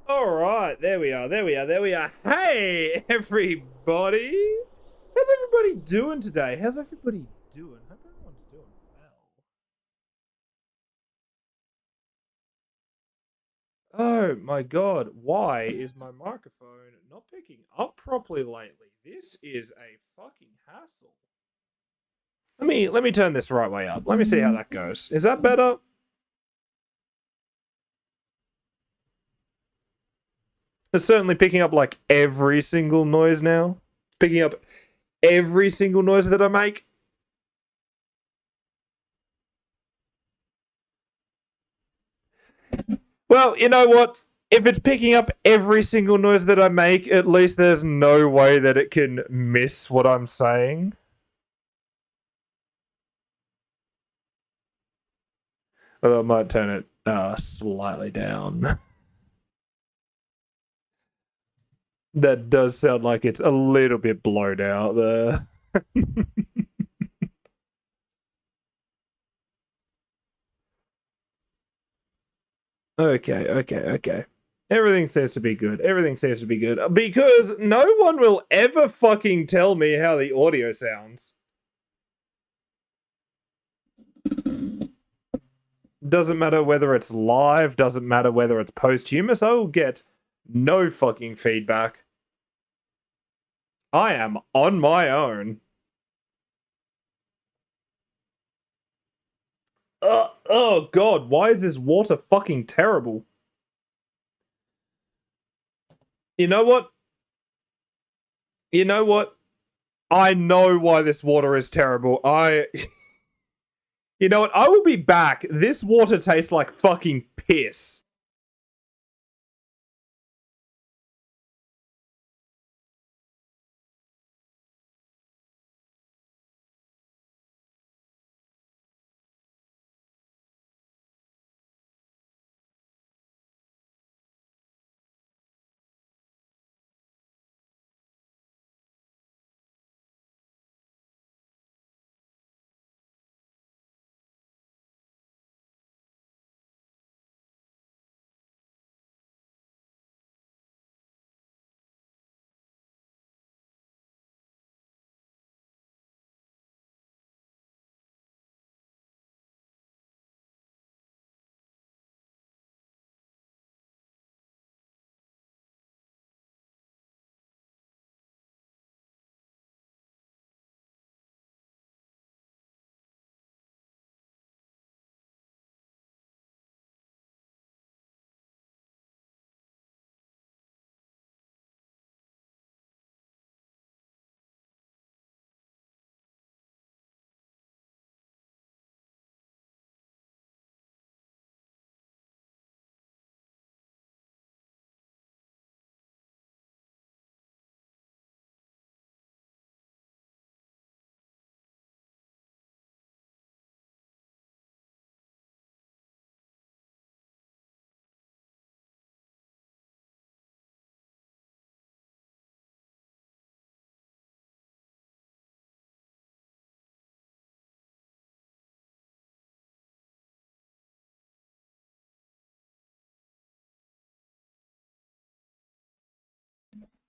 All right, there we are. Hey, everybody. How's everybody doing today? How's everybody doing? Hope everyone's doing well. Oh my god, why is my microphone not picking up properly lately? This is a fucking hassle. Let me turn this right way up. Let me see how that goes. Is that better? It's certainly picking up like every single noise now. Picking up every single noise that I make. Well, you know what? If it's picking up every single noise that I make, at least there's no way that it can miss what I'm saying. Although I might turn it slightly down. That does sound like it's a little bit blown out there. Okay. Everything seems to be good. Because no one will ever fucking tell me how the audio sounds. Doesn't matter whether it's live, doesn't matter whether it's posthumous, I will get no fucking feedback. I am on my own. Oh god, why is this water fucking terrible? You know what? I know why this water is terrible. You know what? I will be back. This water tastes like fucking piss.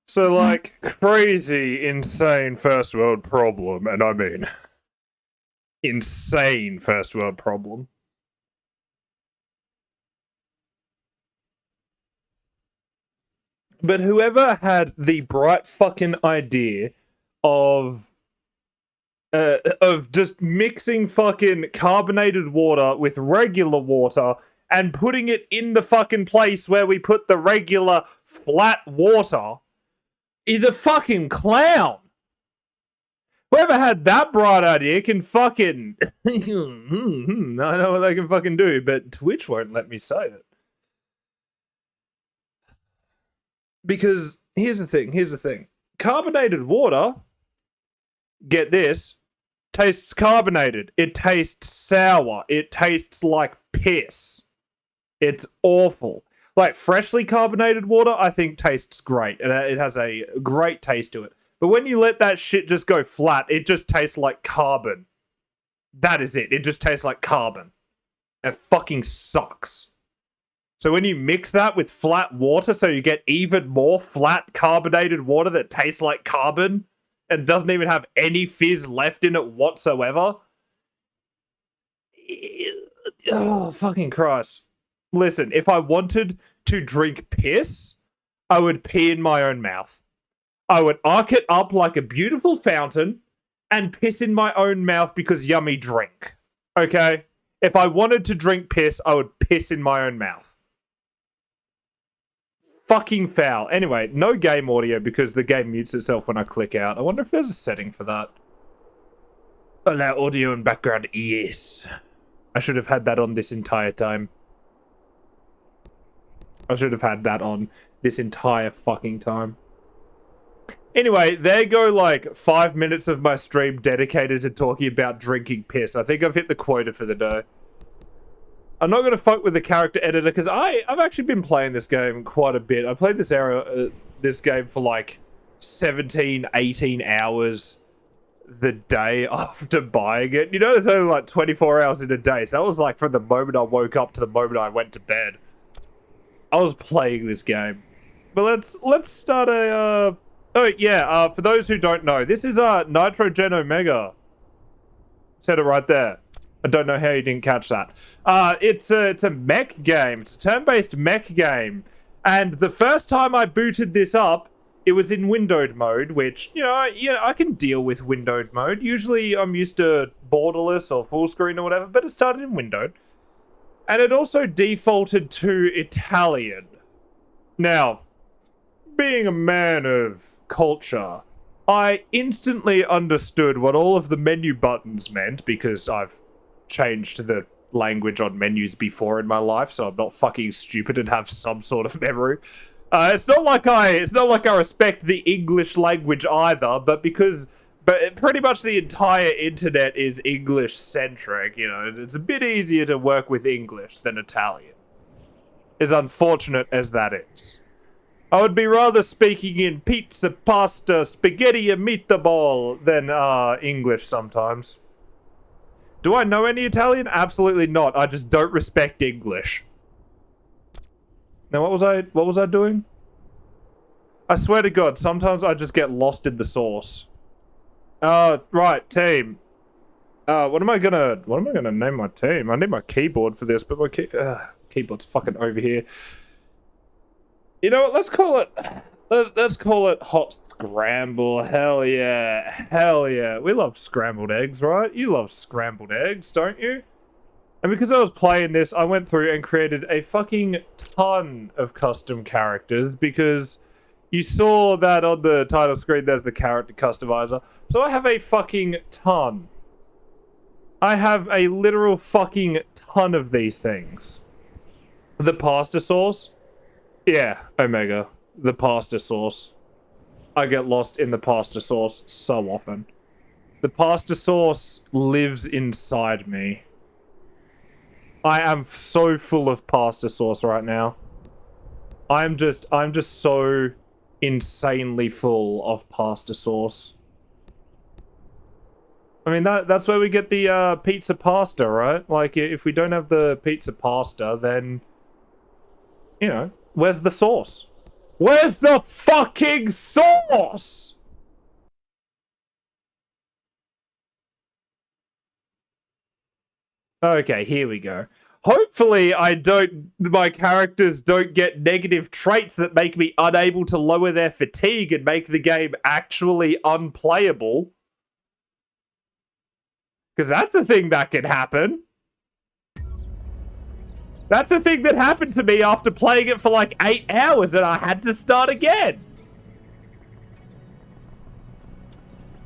So, like, crazy, insane first world problem, and I mean, insane first world problem. But whoever had the bright fucking idea of just mixing fucking carbonated water with regular water and putting it in the fucking place where we put the regular flat water is a fucking clown. Whoever had that bright idea can fucking I know what they can fucking do, but Twitch won't let me say it. Because here's the thing. Carbonated water, get this, tastes carbonated. It tastes sour. It tastes like piss. It's awful. Like freshly carbonated water, I think tastes great. It has a great taste to it. But when you let that shit just go flat, it just tastes like carbon. That is it. It just tastes like carbon. It fucking sucks. So when you mix that with flat water, so you get even more flat carbonated water that tastes like carbon and doesn't even have any fizz left in it whatsoever. Oh, fucking Christ. Listen, if I wanted to drink piss, I would pee in my own mouth. I would arc it up like a beautiful fountain and piss in my own mouth because yummy drink. Okay? If I wanted to drink piss, I would piss in my own mouth. Fucking foul. Anyway, no game audio because the game mutes itself when I click out. I wonder if there's a setting for that. Allow audio and background. Yes. I should have had that on this entire time. I should have had that on this entire fucking time. Anyway, there go like 5 minutes of my stream dedicated to talking about drinking piss. I think I've hit the quota for the day. I'm not going to fuck with the character editor because I've actually been playing this game quite a bit. I played this game for like 17, 18 hours the day after buying it. You know, there's only like 24 hours in a day. So that was like from the moment I woke up to the moment I went to bed. I was playing this game. But let's start a... for those who don't know, this is Nitro Gen Omega. Said it right there. I don't know how you didn't catch that. It's a mech game. It's a turn-based mech game. And the first time I booted this up, it was in windowed mode, which, I can deal with windowed mode. Usually I'm used to borderless or full screen or whatever, but it started in windowed. And it also defaulted to Italian. Now, being a man of culture, I instantly understood what all of the menu buttons meant because I've changed the language on menus before in my life, so I'm not fucking stupid and have some sort of memory. It's not like I respect the English language either, but pretty much the entire internet is English centric. It's a bit easier to work with English than Italian. As unfortunate as that is. I would be rather speaking in pizza, pasta, spaghetti, and meatball than English sometimes. Do I know any Italian? Absolutely not. I just don't respect English. Now, what was I doing? I swear to God, sometimes I just get lost in the sauce. Right, team. What am I gonna name my team? I need my keyboard for this, but my keyboard's fucking over here. You know what? Let's call it hot scramble. Hell yeah. We love scrambled eggs, right? You love scrambled eggs, don't you? And because I was playing this, I went through and created a fucking ton of custom characters because you saw that on the title screen, there's the character customizer. So I have a fucking ton. I have a literal fucking ton of these things. The pasta sauce. Yeah, Omega. The pasta sauce. I get lost in the pasta sauce so often. The pasta sauce lives inside me. I am so full of pasta sauce right now. I'm just so insanely full of pasta sauce. I mean, that's where we get the pizza pasta, right? Like, if we don't have the pizza pasta, then, where's the sauce? Where's the fucking sauce? Okay, here we go. Hopefully, my characters don't get negative traits that make me unable to lower their fatigue and make the game actually unplayable. Because that's a thing that can happen. That's a thing that happened to me after playing it for like 8 hours and I had to start again.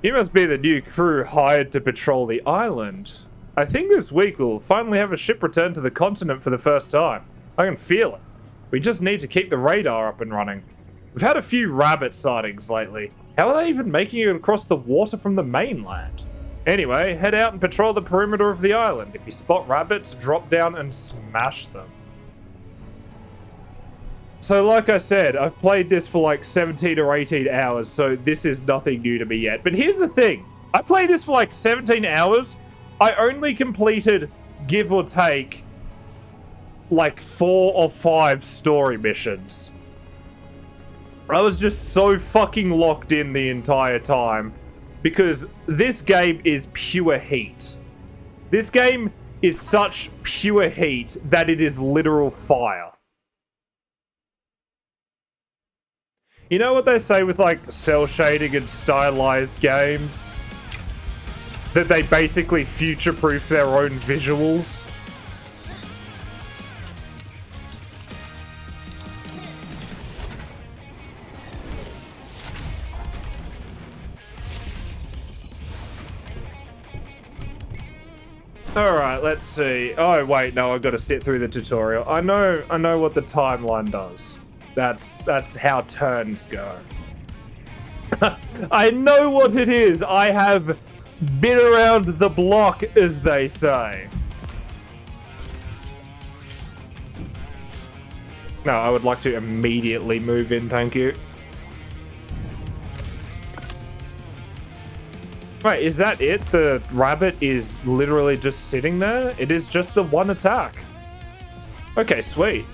You must be the new crew hired to patrol the island. I think this week we'll finally have a ship return to the continent for the first time. I can feel it. We just need to keep the radar up and running. We've had a few rabbit sightings lately. How are they even making it across the water from the mainland? Anyway, head out and patrol the perimeter of the island. If you spot rabbits, drop down and smash them. So like I said, I've played this for like 17 or 18 hours, so this is nothing new to me yet. But here's the thing. I played this for like 17 hours. I only completed, give or take, like 4 or 5 story missions. I was just so fucking locked in the entire time because this game is pure heat. This game is such pure heat that it is literal fire. You know what they say with like cell shading and stylized games? That they basically future-proof their own visuals. Alright, let's see. Oh, wait, no, I've got to sit through the tutorial. I know what the timeline does. That's how turns go. I know what it is. I have been around the block, as they say. No, I would like to immediately move in, thank you. Wait, is that it? The rabbit is literally just sitting there? It is just the one attack. Okay, sweet.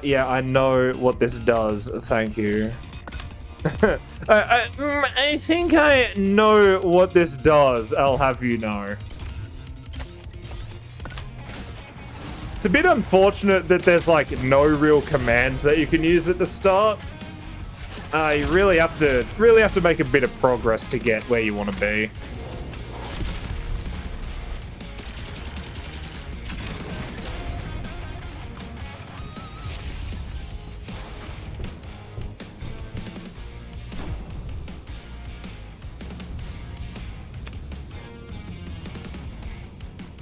Yeah, I know what this does, thank you. I think I know what this does, I'll have you know. It's a bit unfortunate that there's like no real commands that you can use at the start. You really have to make a bit of progress to get where you want to be.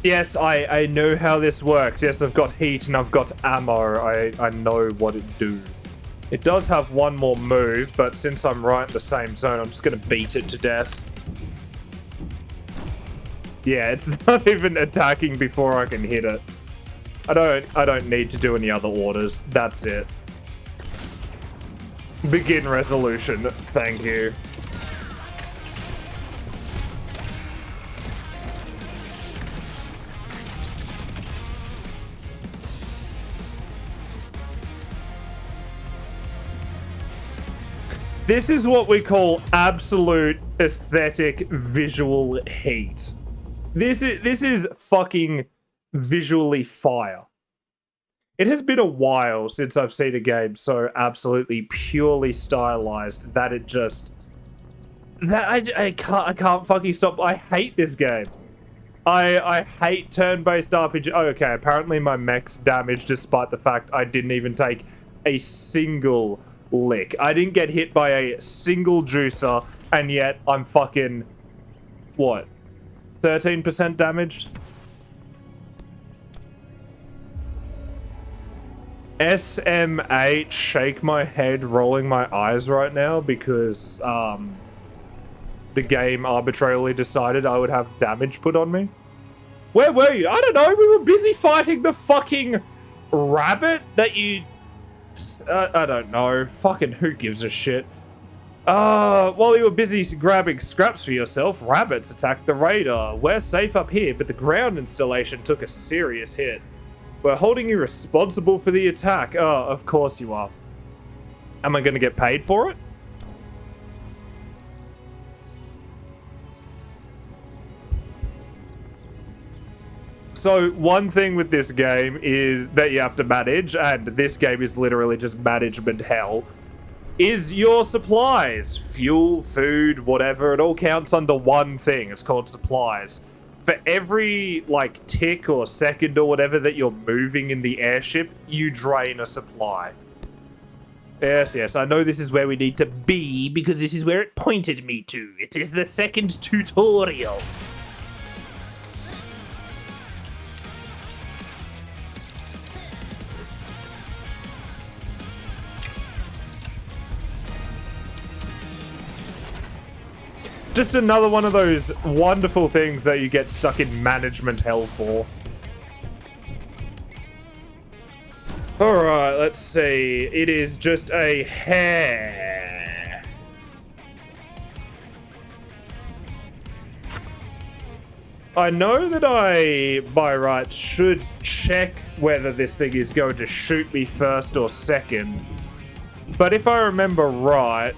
Yes, I know how this works. Yes, I've got heat and I've got ammo. I know what it do. It does have one more move, but since I'm right in the same zone, I'm just gonna beat it to death. Yeah, it's not even attacking before I can hit it. I don't need to do any other orders. That's it. Begin resolution. Thank you. This is what we call absolute aesthetic visual heat. This is fucking visually fire. It has been a while since I've seen a game so absolutely purely stylized that it just I can't fucking stop. I hate this game. I hate turn-based RPG. Oh, okay, apparently my mech's damaged despite the fact I didn't even take a single lick. I didn't get hit by a single juicer, and yet I'm fucking, what, 13% damaged? SMH, shake my head, rolling my eyes right now because the game arbitrarily decided I would have damage put on me. Where were you? I don't know, we were busy fighting the fucking rabbit that you... I don't know. Fucking who gives a shit? While you were busy grabbing scraps for yourself, rabbits attacked the radar. We're safe up here, but the ground installation took a serious hit. We're holding you responsible for the attack. Oh, of course you are. Am I going to get paid for it? So one thing with this game is that you have to manage, and this game is literally just management hell, is your supplies. Fuel, food, whatever, it all counts under one thing. It's called supplies. For every, like, tick or second or whatever that you're moving in the airship, you drain a supply. Yes, I know this is where we need to be, because this is where it pointed me to. It is the second tutorial. Just another one of those wonderful things that you get stuck in management hell for. Alright, let's see. It is just a hair. I know that I, by rights, should check whether this thing is going to shoot me first or second. But if I remember right,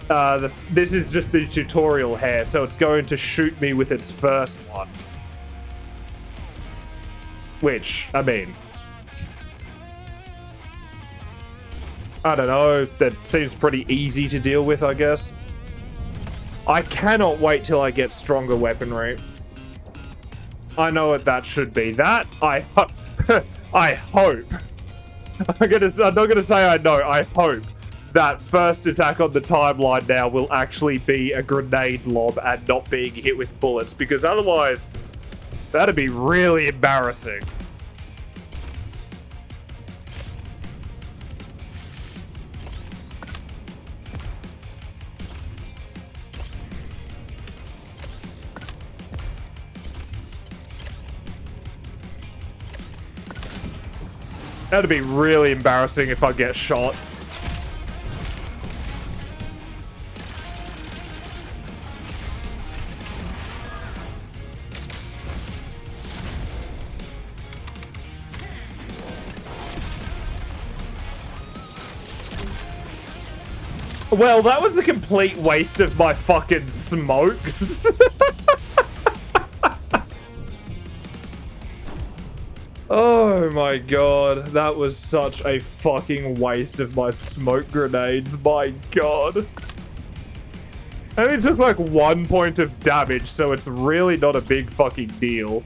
this is just the tutorial hair, so it's going to shoot me with its first one. Which, I mean, I don't know, that seems pretty easy to deal with, I guess. I cannot wait till I get stronger weaponry. I know what that should be. That, I hope. I'm not gonna say I know, I hope that first attack on the timeline now will actually be a grenade lob and not being hit with bullets, because otherwise, that'd be really embarrassing. That'd be really embarrassing if I get shot. Well, that was a complete waste of my fucking smokes. Oh my god, that was such a fucking waste of my smoke grenades, my god. I only took like 1 point of damage, so it's really not a big fucking deal.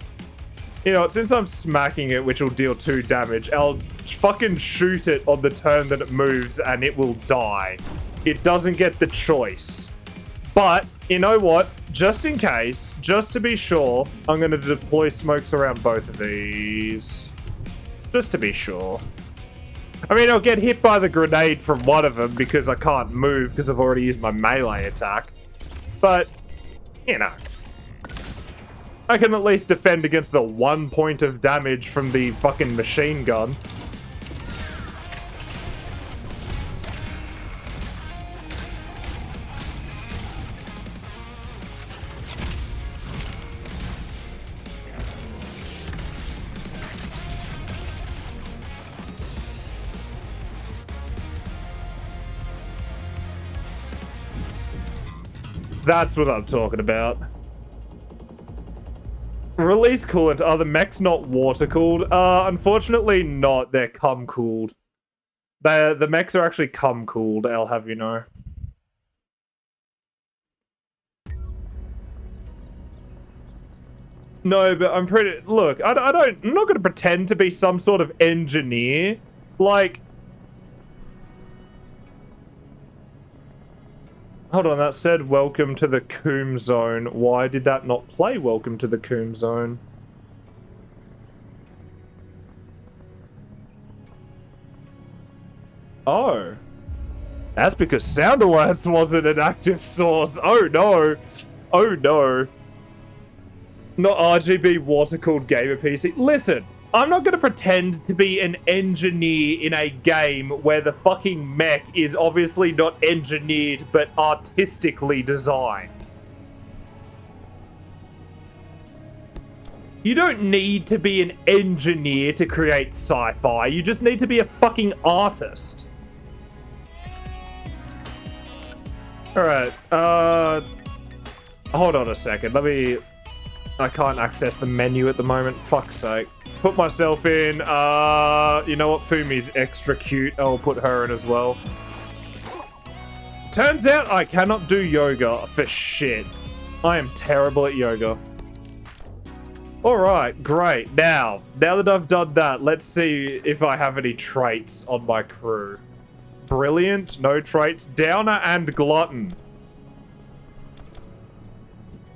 You know what, since I'm smacking it, which will deal 2 damage, I'll fucking shoot it on the turn that it moves and it will die. It doesn't get the choice. But, you know what? Just in case, just to be sure, I'm going to deploy smokes around both of these. Just to be sure. I mean, I'll get hit by the grenade from one of them because I can't move because I've already used my melee attack. But, you know. I can at least defend against the 1 point of damage from the fucking machine gun. That's what I'm talking about. Release coolant. Are the mechs not water cooled? Unfortunately not. They're cum cooled. The mechs are actually cum cooled, I'll have you know. No, but I'm pretty... Look, I'm not going to pretend to be some sort of engineer. Like... Hold on, that said welcome to the Coombe Zone. Why did that not play welcome to the Coombe Zone? Oh. That's because Sound Alerts wasn't an active source. Oh no. Oh no. Not RGB water-cooled gamer PC. Listen, I'm not going to pretend to be an engineer in a game where the fucking mech is obviously not engineered, but artistically designed. You don't need to be an engineer to create sci-fi. You just need to be a fucking artist. Alright, hold on a second. Let me I can't access the menu at the moment. Fuck's sake. Put myself in. You know what? Fumi's extra cute. I'll put her in as well. Turns out I cannot do yoga for shit. I am terrible at yoga. Alright, great. Now that I've done that, let's see if I have any traits on my crew. Brilliant, no traits. Downer and glutton.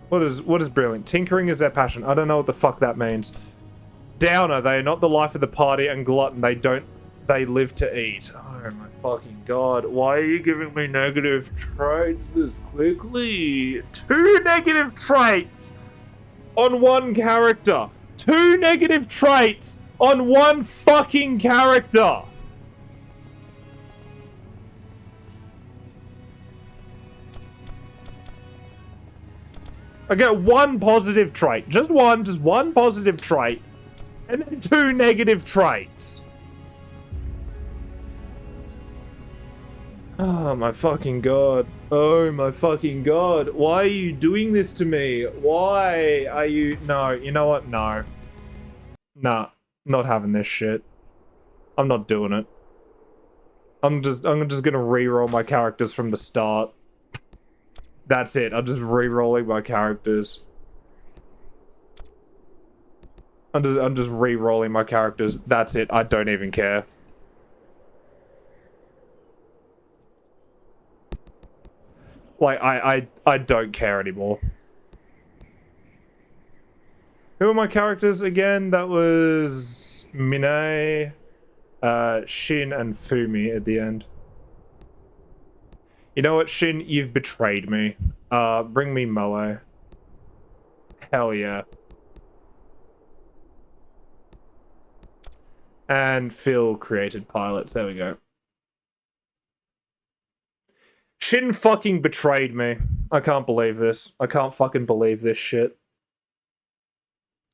What is brilliant? Tinkering is their passion. I don't know what the fuck that means. Downer, they are not the life of the party, and glutton, they live to eat. Oh my fucking god. Why are you giving me negative traits this quickly? 2 negative traits on 1 character. 2 negative traits on 1 fucking character. I get 1 positive trait. Just one positive trait. And then 2 negative traits. Oh my fucking god. Oh my fucking god. Why are you doing this to me? Why are you... No, you know what? No. Nah, not having this shit. I'm not doing it. I'm just gonna re-roll my characters from the start. That's it. I'm just re-rolling my characters. I'm just re-rolling my characters. That's it. I don't even care. Like, I don't care anymore. Who are my characters again? That was Mine, Shin, and Fumi at the end. You know what, Shin? You've betrayed me. Bring me Moe. Hell yeah. And Phil created pilots. There we go. Shin fucking betrayed me. I can't believe this. I can't fucking believe this shit.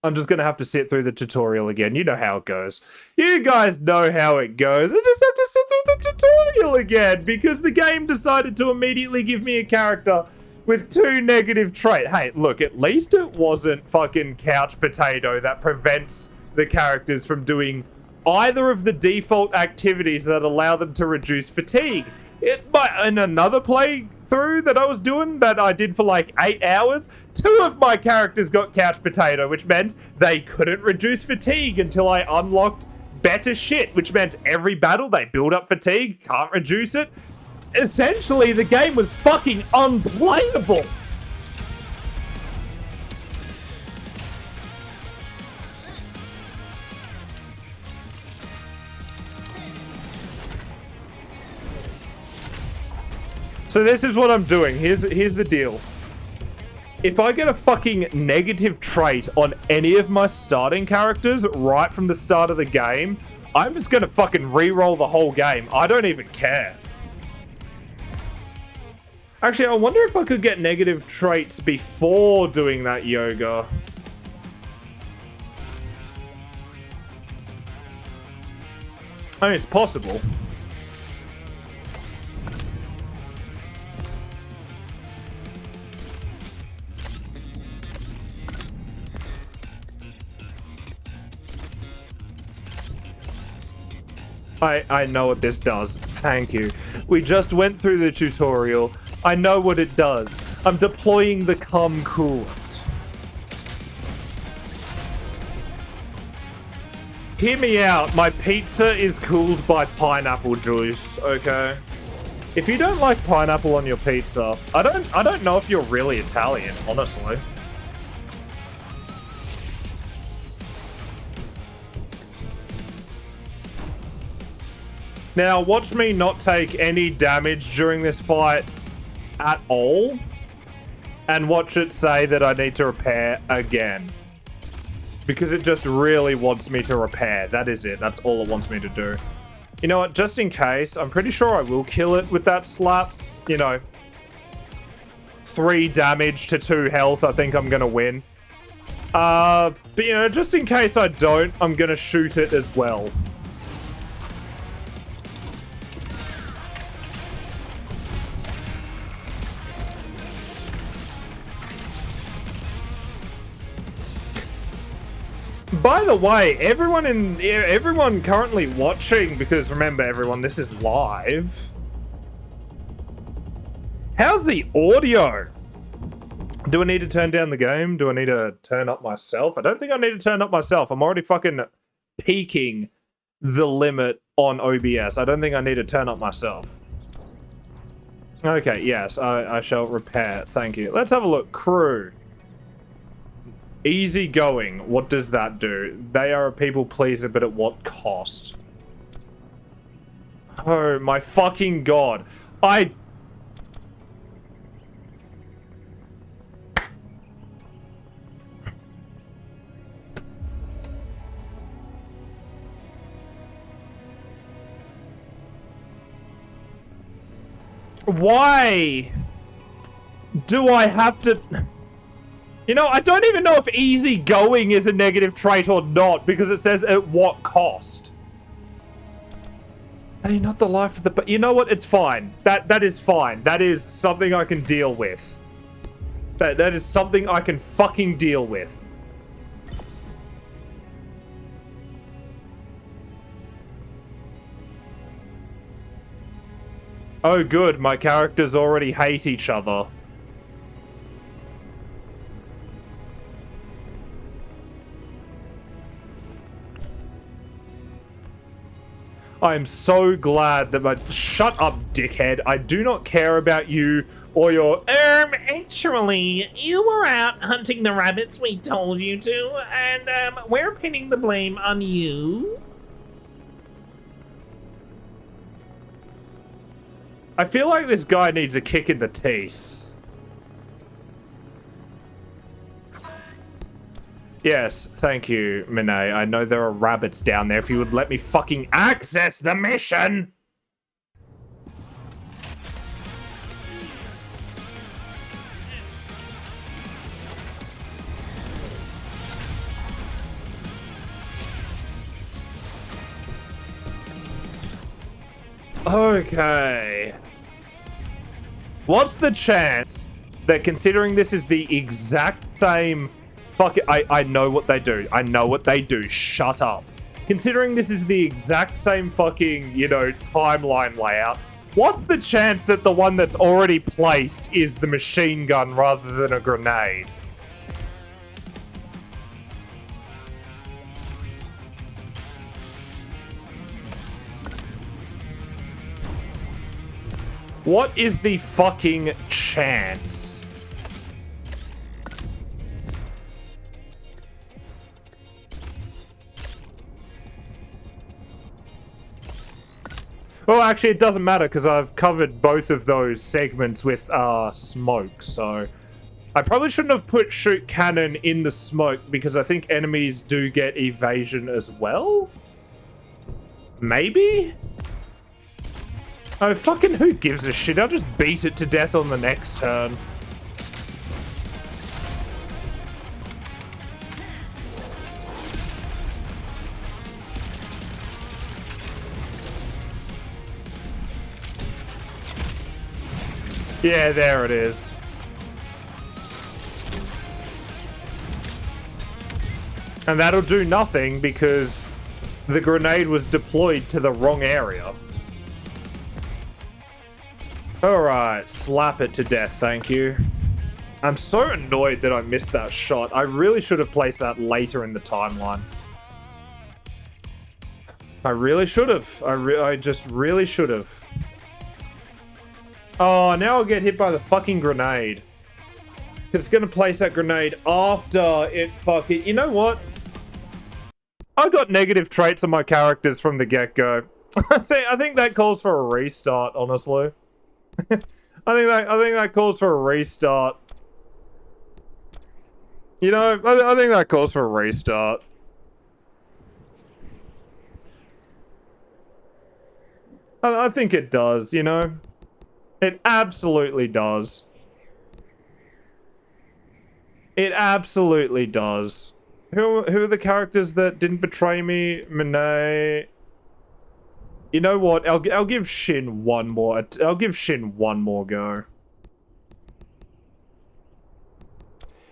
I'm just gonna have to sit through the tutorial again. You know how it goes. You guys know how it goes. I just have to sit through the tutorial again because the game decided to immediately give me a character with 2 negative traits. Hey, look, at least it wasn't fucking Couch Potato that prevents the characters from doing either of the default activities that allow them to reduce fatigue. In another playthrough that I was doing, that I did for like 8 hours, 2 of my characters got Couch Potato, which meant they couldn't reduce fatigue until I unlocked better shit, which meant every battle they build up fatigue, can't reduce it. Essentially, the game was fucking unplayable. So this is what I'm doing. Here's the deal. If I get a fucking negative trait on any of my starting characters right from the start of the game, I'm just gonna fucking re-roll the whole game. I don't even care. Actually, I wonder if I could get negative traits before doing that yoga. I mean, it's possible. I know what this does. Thank you. We just went through the tutorial. I know what it does. I'm deploying the cum coolant. Hear me out. My pizza is cooled by pineapple juice, okay? If you don't like pineapple on your pizza, I don't know if you're really Italian, honestly. Now, watch me not take any damage during this fight at all, and watch it say that I need to repair again. Because it just really wants me to repair. That is it. That's all it wants me to do. You know what? Just in case, I'm pretty sure I will kill it with that slap. You know, 3 damage to 2 health. I think I'm going to win. But, you know, just in case I don't, I'm going to shoot it as well. By the way, everyone currently watching, because remember everyone, this is live. How's the audio? Do I need to turn down the game? Do I need to turn up myself? I don't think I need to turn up myself. I'm already fucking peaking the limit on OBS. I don't think I need to turn up myself. Okay, yes, I shall repair. Thank you. Let's have a look. Crew. Easy going. What does that do? They are a people pleaser, but at what cost? Oh my fucking god. Why do I have to... You know, I don't even know if easy going is a negative trait or not, because it says at what cost. Hey, not the life of the... But you know what? It's fine. That is fine. That is something I can deal with. That is something I can fucking deal with. Oh, good. My characters already hate each other. I'm so glad that my... Shut up, dickhead. I do not care about you or your... Actually, you were out hunting the rabbits we told you to, and, we're pinning the blame on you. I feel like this guy needs a kick in the teeth. Yes, thank you, Minay. I know there are rabbits down there. If you would let me fucking access the mission! Okay. What's the chance that, considering this is the exact same... Fuck it, I know what they do. I know what they do. Shut up. Considering this is the exact same fucking, you know, timeline layout, what's the chance that the one that's already placed is the machine gun rather than a grenade? What is the fucking chance? Well, actually, it doesn't matter because I've covered both of those segments with smoke, so... I probably shouldn't have put shoot cannon in the smoke because I think enemies do get evasion as well? Maybe? Oh, fucking who gives a shit? I'll just beat it to death on the next turn. Yeah, there it is. And that'll do nothing because the grenade was deployed to the wrong area. Alright, slap it to death, thank you. I'm so annoyed that I missed that shot. I really should have placed that later in the timeline. I really should have. I just really should have. Oh, now I'll get hit by the fucking grenade. Because it's going to place that grenade after it fucking... You know what? I got negative traits on my characters from the get-go. I think that calls for a restart, honestly. I think that calls for a restart. You know, I think that calls for a restart. I think it does, you know? It absolutely does. It absolutely does. Who are the characters that didn't betray me? Monet. You know what? I'll give Shin one more. I'll give Shin one more go.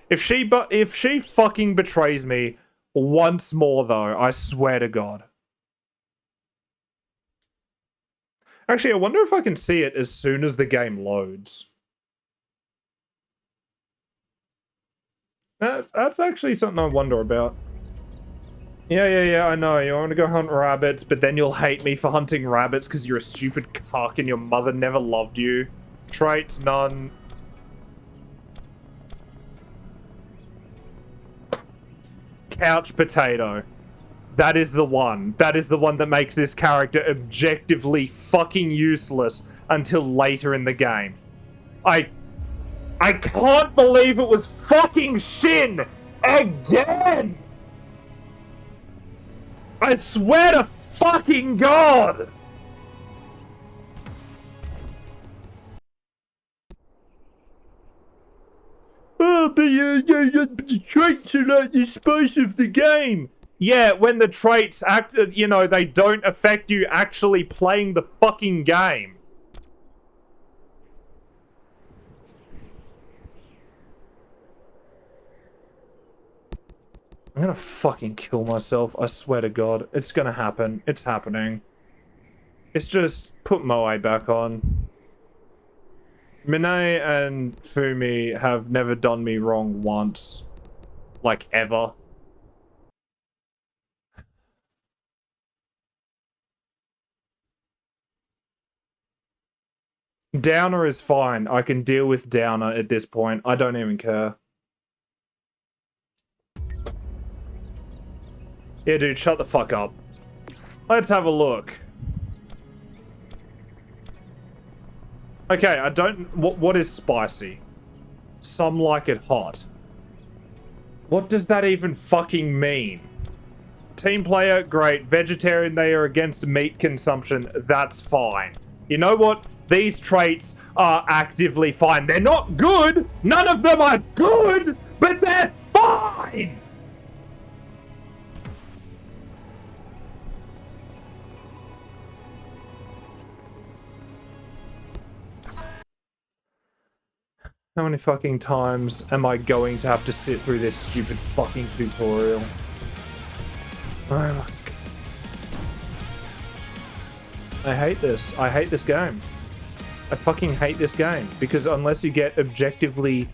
If she fucking betrays me Once more, though, I swear to God. Actually, I wonder if I can see it as soon as the game loads. That's actually something I wonder about. Yeah, I know. You want to go hunt rabbits, but then you'll hate me for hunting rabbits because you're a stupid cuck and your mother never loved you. Traits, none. Couch potato. That is the one. That is the one that makes this character objectively fucking useless until later in the game. I can't believe it was fucking Shin again! I swear to fucking God! Oh, but the traits are like the spice of the game. Yeah, when the traits act, you know, they don't affect you actually playing the fucking game. I'm gonna fucking kill myself, I swear to God. It's gonna happen. It's happening. It's just put Moe back on. Minae and Fumi have never done me wrong once. Like, ever. Downer is fine. I can deal with Downer at this point. I don't even care. Yeah, dude, shut the fuck up. Let's have a look. Okay, I don't... What is spicy? Some like it hot. What does that even fucking mean? Team player, great. Vegetarian, they are against meat consumption. That's fine. You know what? These traits are actively fine. They're not good. None of them are good, but they're fine. How many fucking times am I going to have to sit through this stupid fucking tutorial? Oh my God. I hate this. I hate this game. I fucking hate this game. Because unless you get objectively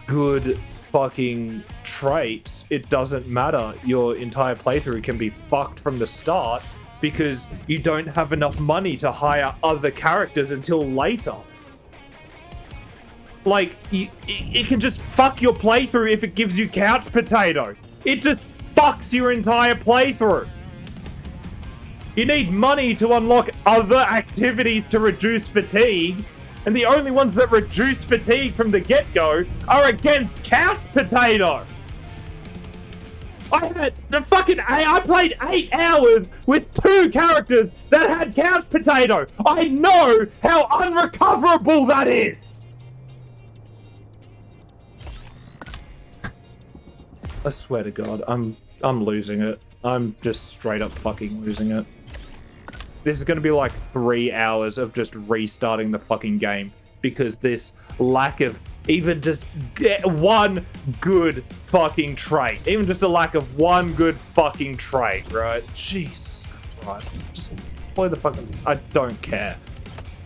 good fucking traits, it doesn't matter. Your entire playthrough can be fucked from the start because you don't have enough money to hire other characters until later. Like, it can just fuck your playthrough if it gives you couch potato. It just fucks your entire playthrough. You need money to unlock other activities to reduce fatigue, and the only ones that reduce fatigue from the get-go are against couch potato. I played 8 hours with 2 characters that had couch potato. I know how unrecoverable that is. I swear to God, I'm losing it. I'm just straight up fucking losing it. This is going to be like 3 hours of just restarting the fucking game because this lack of even just one good fucking trait. Even just a lack of one good fucking trait, right? Jesus Christ. Just play the fucking... I don't care.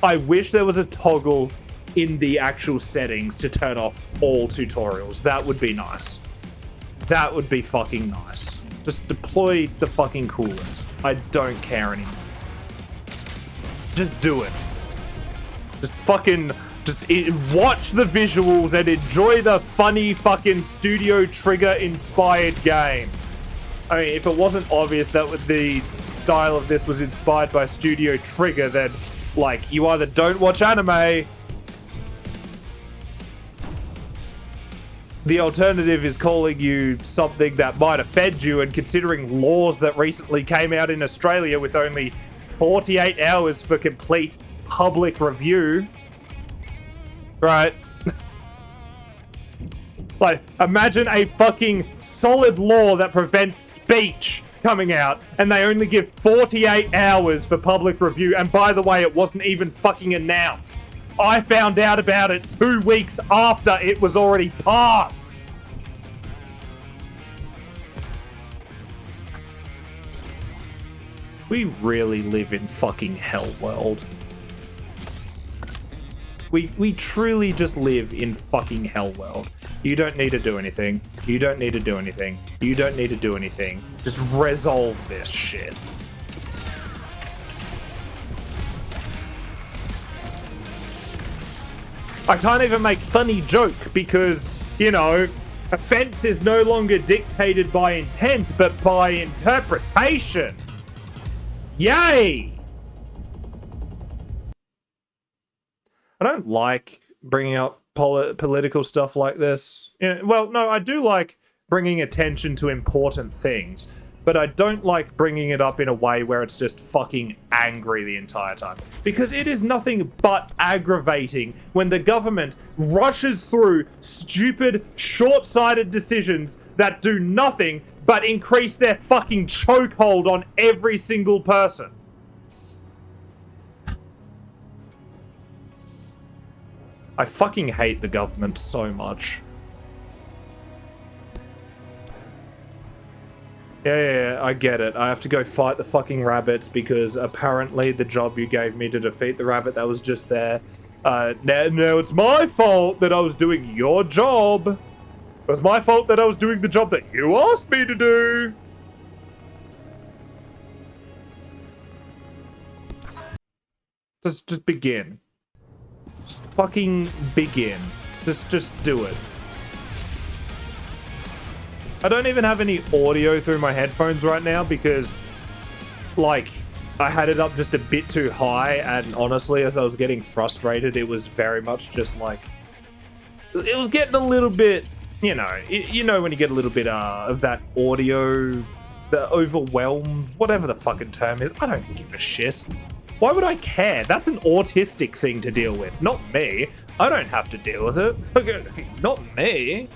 I wish there was a toggle in the actual settings to turn off all tutorials. That would be nice. That would be fucking nice. Just deploy the fucking coolant. I don't care anymore. Just do it. Just fucking... Just watch the visuals and enjoy the funny fucking Studio Trigger inspired game. I mean, if it wasn't obvious that the style of this was inspired by Studio Trigger, then, like, you either don't watch anime... The alternative is calling you something that might offend you, and considering laws that recently came out in Australia with only 48 hours for complete public review. Right? Like, imagine a fucking solid law that prevents speech coming out, and they only give 48 hours for public review, and by the way, it wasn't even fucking announced. I found out about it 2 weeks after it was already passed. We really live in fucking hell world. We truly just live in fucking hell world. You don't need to do anything. You don't need to do anything. You don't need to do anything. Just resolve this shit. I can't even make funny joke because, you know, offense is no longer dictated by intent, but by interpretation. Yay! I don't like bringing up political stuff like this. Well, no, I do like bringing attention to important things, but I don't like bringing it up in a way where it's just fucking angry the entire time. Because it is nothing but aggravating when the government rushes through stupid, short-sighted decisions that do nothing but increase their fucking chokehold on every single person. I fucking hate the government so much. Yeah, I get it. I have to go fight the fucking rabbits because apparently the job you gave me to defeat the rabbit that was just there. Now it's my fault that I was doing your job. It was my fault that I was doing the job that you asked me to do. Just begin. Just fucking begin. Just do it. I don't even have any audio through my headphones right now because, like, I had it up just a bit too high, and honestly, as I was getting frustrated, it was very much just like... It was getting a little bit, you know when you get a little bit of that audio, the overwhelmed, whatever the fucking term is. I don't give a shit. Why would I care? That's an autistic thing to deal with, not me. I don't have to deal with it. Not me.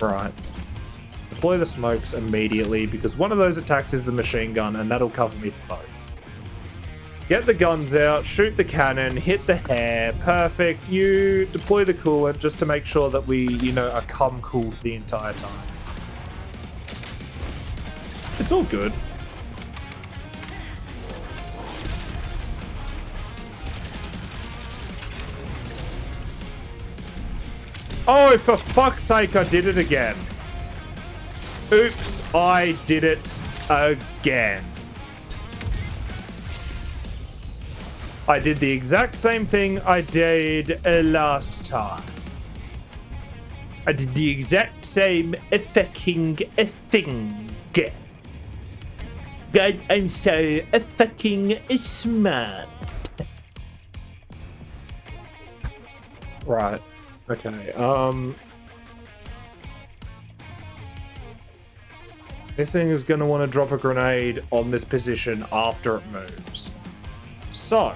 Right. Deploy the smokes immediately because one of those attacks is the machine gun and that'll cover me for both. Get the guns out, shoot the cannon, hit the hair. Perfect. You deploy the coolant just to make sure that we, are cooled the entire time. It's all good. Oh, for fuck's sake, I did it again. Oops, I did it again. I did the exact same thing I did last time. I did the exact same fucking thing. God, I'm so fucking smart. Right. Okay, this thing is going to want to drop a grenade on this position after it moves. So,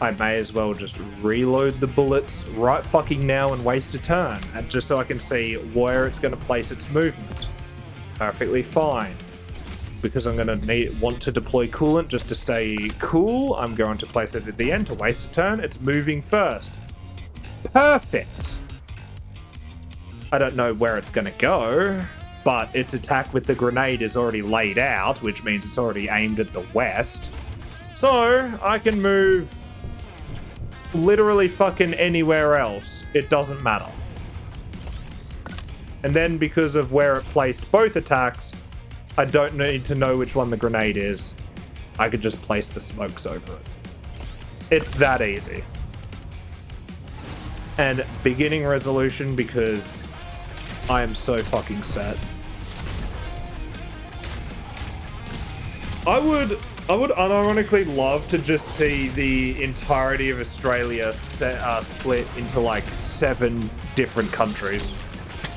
I may as well just reload the bullets right fucking now and waste a turn, and just so I can see where it's going to place its movement. Perfectly fine. Because I'm going to want to deploy coolant just to stay cool, I'm going to place it at the end to waste a turn. It's moving first. Perfect. I don't know where it's going to go, but its attack with the grenade is already laid out, which means it's already aimed at the west. So, I can move literally fucking anywhere else. It doesn't matter. And then because of where it placed both attacks, I don't need to know which one the grenade is. I could just place the smokes over it. It's that easy. And beginning resolution because I am so fucking set. I would unironically love to just see the entirety of Australia split into like 7 different countries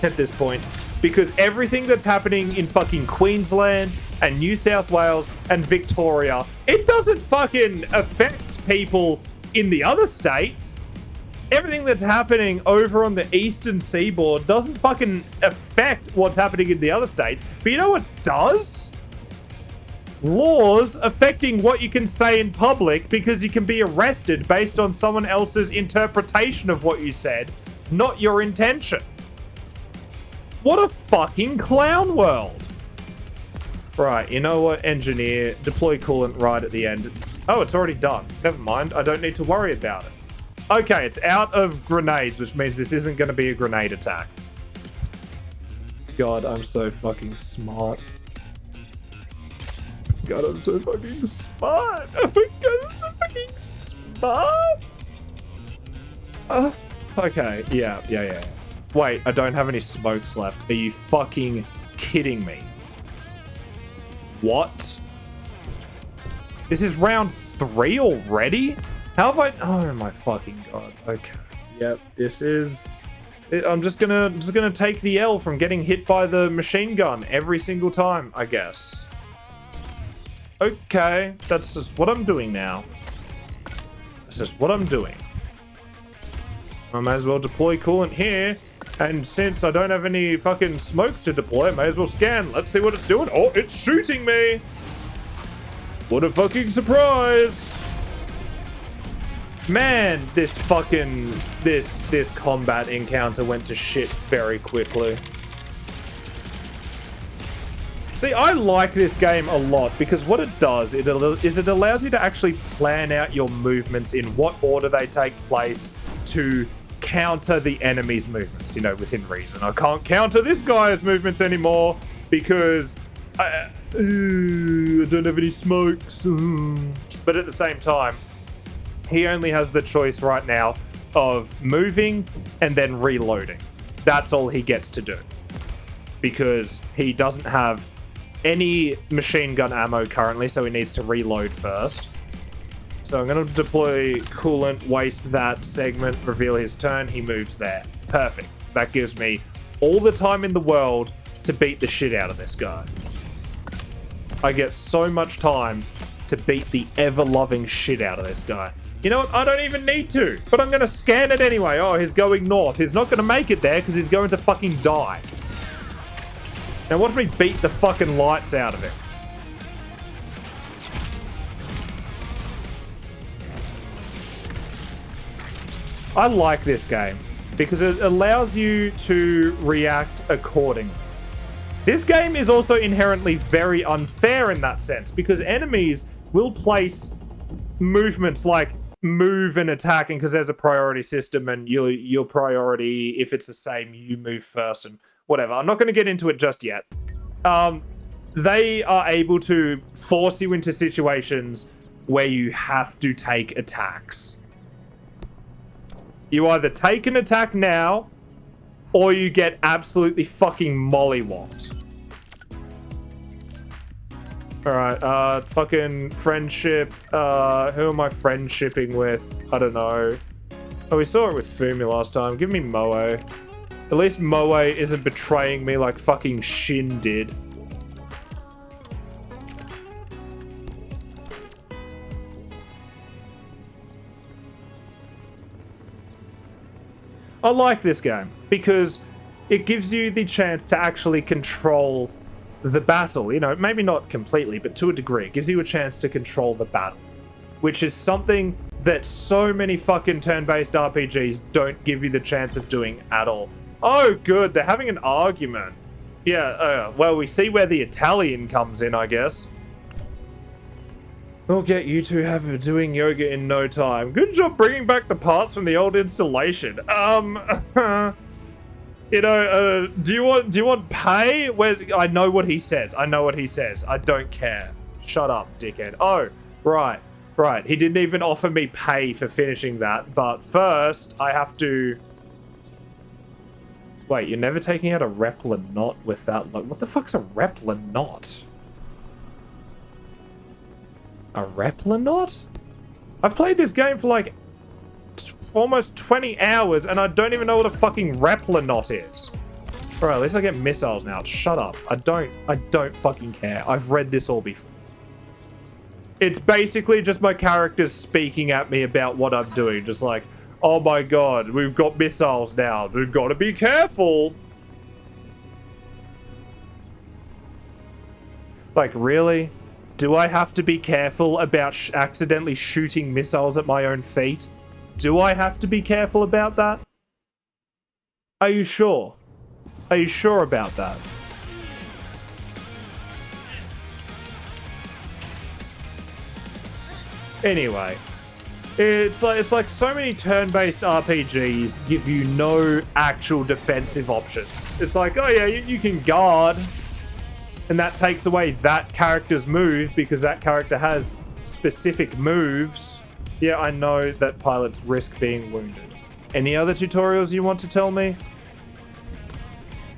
at this point. Because everything that's happening in fucking Queensland and New South Wales and Victoria, it doesn't fucking affect people in the other states. Everything that's happening over on the eastern seaboard doesn't fucking affect what's happening in the other states. But you know what does? Laws affecting what you can say in public because you can be arrested based on someone else's interpretation of what you said, not your intention. What a fucking clown world. Right, you know what, engineer, deploy coolant right at the end. Oh, it's already done. Never mind, I don't need to worry about it. Okay, it's out of grenades, which means this isn't going to be a grenade attack. God, I'm so fucking smart. God, I'm so fucking smart. Oh my god, I'm so fucking smart. Okay, yeah. Wait, I don't have any smokes left. Are you fucking kidding me? What? This is round 3 already? How have I... Oh my fucking god. Okay. Yep, this is... I'm just gonna take the L from getting hit by the machine gun every single time, I guess. Okay, that's just what I'm doing now. That's just what I'm doing. I may as well deploy coolant here. And since I don't have any fucking smokes to deploy, I may as well scan. Let's see what it's doing. Oh, it's shooting me. What a fucking surprise. Man, this fucking, this combat encounter went to shit very quickly. See, I like this game a lot because what it does is it allows you to actually plan out your movements in what order they take place to counter the enemy's movements, you know, within reason. I can't counter this guy's movements anymore because I don't have any smokes. But at the same time, he only has the choice right now of moving and then reloading. That's all he gets to do because he doesn't have any machine gun ammo currently, so he needs to reload first. So I'm going to deploy coolant, waste that segment, reveal his turn, he moves there. Perfect. That gives me all the time in the world to beat the shit out of this guy. I get so much time to beat the ever-loving shit out of this guy. You know what? I don't even need to, but I'm going to scan it anyway. Oh, he's going north. He's not going to make it there because he's going to fucking die. Now watch me beat the fucking lights out of him. I like this game because it allows you to react accordingly. This game is also inherently very unfair in that sense because enemies will place movements like move and attacking because there's a priority system and your priority, if it's the same, you move first and whatever. I'm not going to get into it just yet. They are able to force you into situations where you have to take attacks. You either take an attack now, or you get absolutely fucking mollywopped. Alright, fucking friendship. Who am I friendshipping with? I don't know. Oh, we saw it with Fumi last time. Give me Moe. At least Moe isn't betraying me like fucking Shin did. I like this game because it gives you the chance to actually control the battle. You know, maybe not completely, but to a degree. It gives you a chance to control the battle, which is something that so many fucking turn-based RPGs don't give you the chance of doing at all. Oh, good. They're having an argument. Yeah, well, we see where the Italian comes in, I guess. We'll get you two doing yoga in no time. Good job bringing back the parts from the old installation. You know, do you want pay? I know what he says. I don't care. Shut up, dickhead. Oh, right. He didn't even offer me pay for finishing that. But first, I have to... Wait, you're never taking out a Repler knot with that? Like, what the fuck's a Repler knot? A Repler knot? I've played this game for like almost 20 hours and I don't even know what a fucking Repler knot is. Alright, at least I get missiles now. Shut up. I don't fucking care. I've read this all before. It's basically just my characters speaking at me about what I'm doing. Just like, oh my god, we've got missiles now. We've got to be careful. Like, really? Do I have to be careful about accidentally shooting missiles at my own feet? Do I have to be careful about that? Are you sure? Are you sure about that? Anyway, it's like so many turn-based RPGs give you no actual defensive options. It's like, oh yeah, you can guard, and that takes away that character's move because that character has specific moves. Yeah, I know that pilots risk being wounded. Any other tutorials you want to tell me?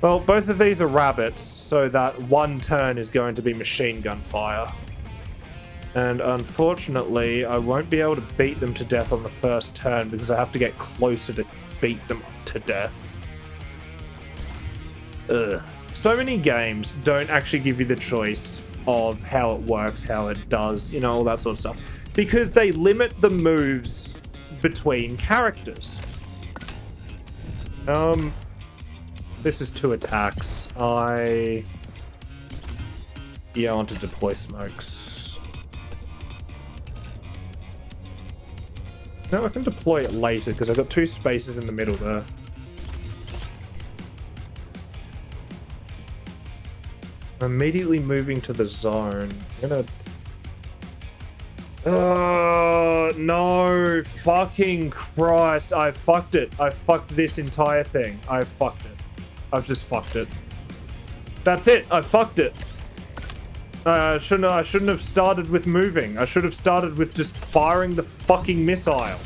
Well, both of these are rabbits, so that one turn is going to be machine gun fire. And unfortunately, I won't be able to beat them to death on the first turn because I have to get closer to beat them to death. Ugh. So many games don't actually give you the choice of how it works, how it does, you know, all that sort of stuff. Because they limit the moves between characters. This is 2 attacks. Yeah, I want to deploy smokes. No, I can deploy it later because I've got 2 spaces in the middle there. I'm immediately moving to the zone. I'm gonna... Oh, no. Fucking Christ. I fucked it. I fucked this entire thing. I fucked it. I've just fucked it. That's it. I fucked it. I shouldn't have started with moving. I should have started with just firing the fucking missile.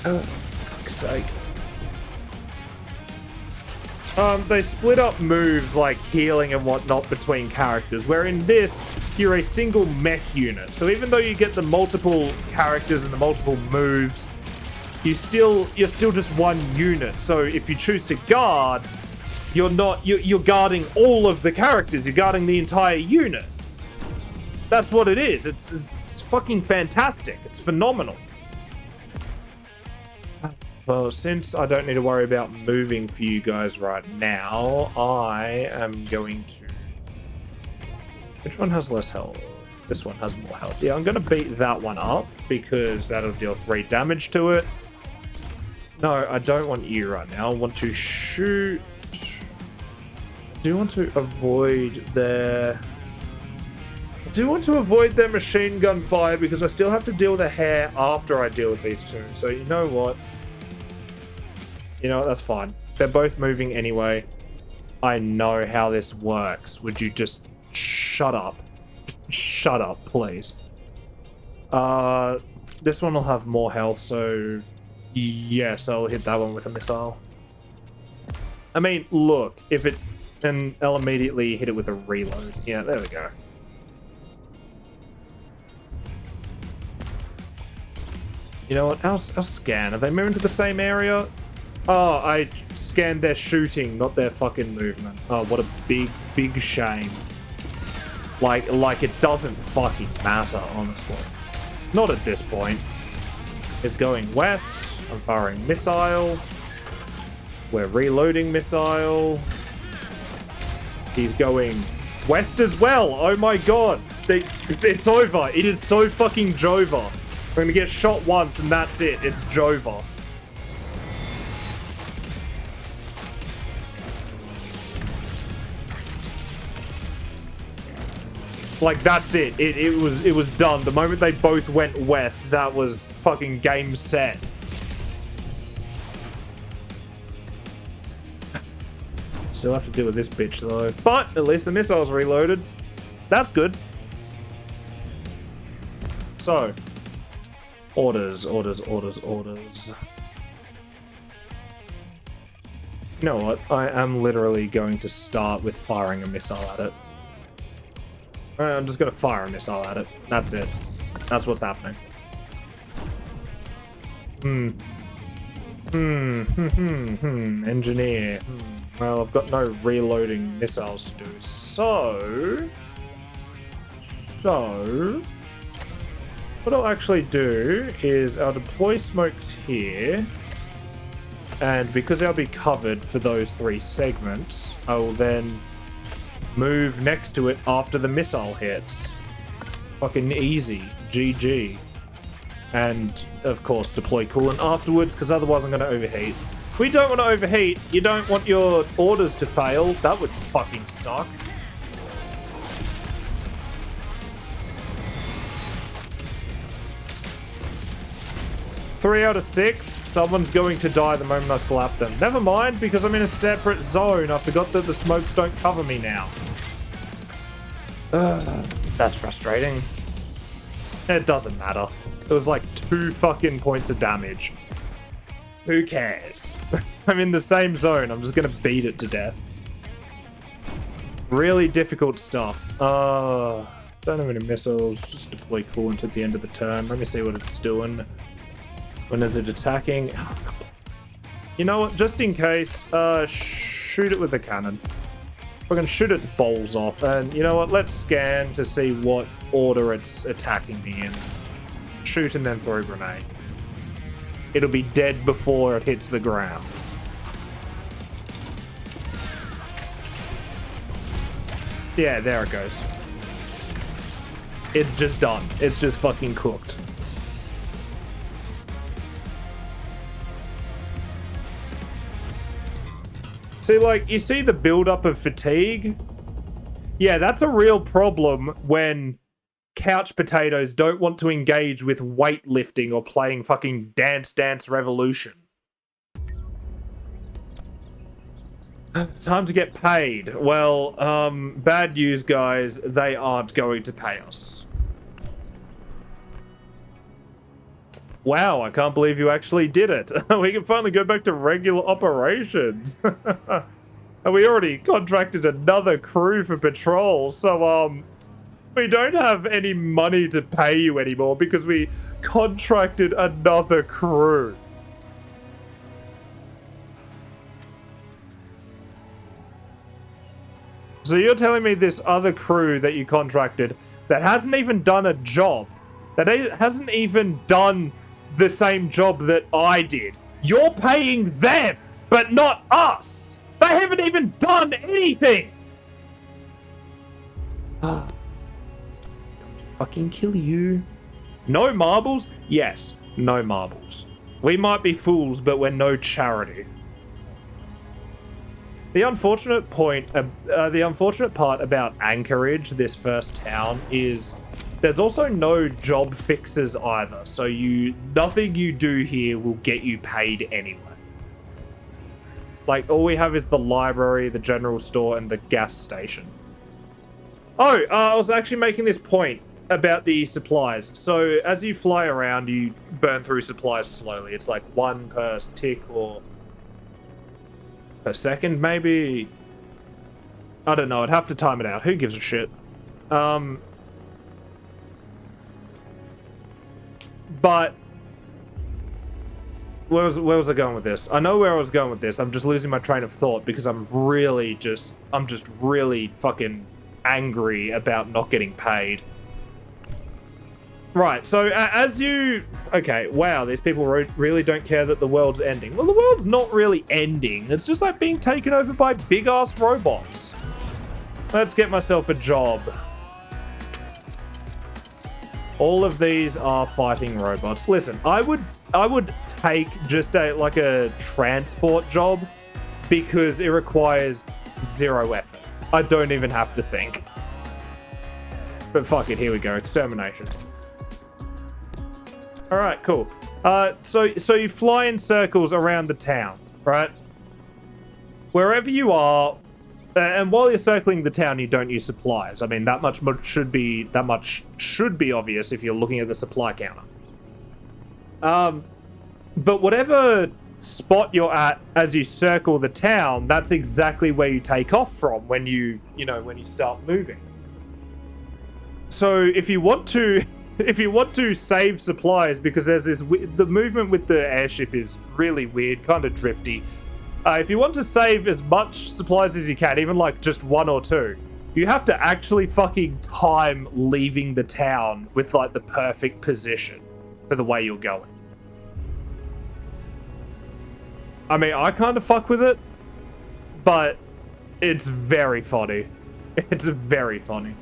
Oh, for fuck's sake. They split up moves like healing and whatnot between characters, where in this, you're a single mech unit. So even though you get the multiple characters and the multiple moves, you're still just one unit. So if you choose to guard, you're guarding all of the characters. You're guarding the entire unit. That's what it is. It's fucking fantastic. It's phenomenal. Well, since I don't need to worry about moving for you guys right now, I am going to... Which one has less health? This one has more health. Yeah, I'm going to beat that one up because that'll deal 3 damage to it. No, I don't want you right now. I want to shoot... I do want to avoid their... I do want to avoid their machine gun fire because I still have to deal with the hair after I deal with these 2. So you know what? You know what? That's fine. They're both moving anyway. I know how this works. Would you just shut up? Shut up, please. This one will have more health, so yes, I'll hit that one with a missile. I mean, look, if it... And I'll immediately hit it with a reload. Yeah, there we go. You know what? I'll scan. Are they moving to the same area? Oh, I scanned their shooting, not their fucking movement. Oh, what a big shame. Like it doesn't fucking matter, honestly. Not at this point. It's going west. I'm firing missile. We're reloading missile. He's going west as well. Oh my god. It's over. It is so fucking Jova. We're gonna get shot once and that's it. It's Jova. Like, that's it. It was done. The moment they both went west, that was fucking game set. Still have to deal with this bitch, though. But at least the missile's reloaded. That's good. So, orders. You know what? I am literally going to start with firing a missile at it. I'm just gonna fire a missile at it. That's it. That's what's happening. Engineer. Well, I've got no reloading missiles to do. So, what I'll actually do is I'll deploy smokes here. And because I'll be covered for those 3 segments, I will then move next to it after the missile hits. Fucking easy. GG. And, of course, deploy coolant afterwards, because otherwise I'm going to overheat. We don't want to overheat. You don't want your orders to fail. That would fucking suck. 3 out of 6, someone's going to die the moment I slap them. Never mind, because I'm in a separate zone. I forgot that the smokes don't cover me now. That's frustrating. It doesn't matter. It was like 2 fucking points of damage. Who cares? I'm in the same zone. I'm just gonna beat it to death. Really difficult stuff. Don't have any missiles. Just deploy coolant at the end of the turn. Let me see what it's doing. When is it attacking? You know what? Just in case, shoot it with the cannon. We're gonna shoot its balls off. And you know what? Let's scan to see what order it's attacking me in. Shoot and then throw a grenade. It'll be dead before it hits the ground. Yeah, there it goes. It's just done. It's just fucking cooked. See, like, you see the buildup of fatigue? Yeah, that's a real problem when couch potatoes don't want to engage with weightlifting or playing fucking Dance Dance Revolution. Time to get paid. Well, bad news, guys. They aren't going to pay us. Wow, I can't believe you actually did it. We can finally go back to regular operations. And we already contracted another crew for patrol, so, we don't have any money to pay you anymore because we contracted another crew. So you're telling me this other crew that you contracted that hasn't even done a job, that hasn't even done the same job that I did, you're paying them, but not us. They haven't even done anything. Going to fucking kill you. No marbles? Yes, no marbles. We might be fools, but we're no charity. The unfortunate part about Anchorage, this first town, is there's also no job fixes either. So nothing you do here will get you paid anyway. Like, all we have is the library, the general store, and the gas station. Oh, I was actually making this point about the supplies. So as you fly around, you burn through supplies slowly. It's like 1 per tick or per second, maybe. I don't know. I'd have to time it out. Who gives a shit? But where was I going with this? I know where I was going with this. I'm just losing my train of thought because I'm just really fucking angry about not getting paid. Right, so okay, wow, these people really don't care that the world's ending. Well, the world's not really ending. It's just like being taken over by big-ass robots. Let's get myself a job. All of these are fighting robots. Listen, I would take just a transport job because it requires 0 effort. I don't even have to think. But fuck it, here we go, extermination. All right, cool. So you fly in circles around the town, right? Wherever you are, and while you're circling the town, you don't use supplies. I mean, that much should be obvious if you're looking at the supply counter. But whatever spot you're at as you circle the town, that's exactly where you take off from when you start moving. So if you want to save supplies, because there's the movement with the airship is really weird, kind of drifty. If you want to save as much supplies as you can, even like just 1 or 2, you have to actually fucking time leaving the town with like the perfect position for the way you're going. I mean, I kind of fuck with it, but it's very funny. It's very funny.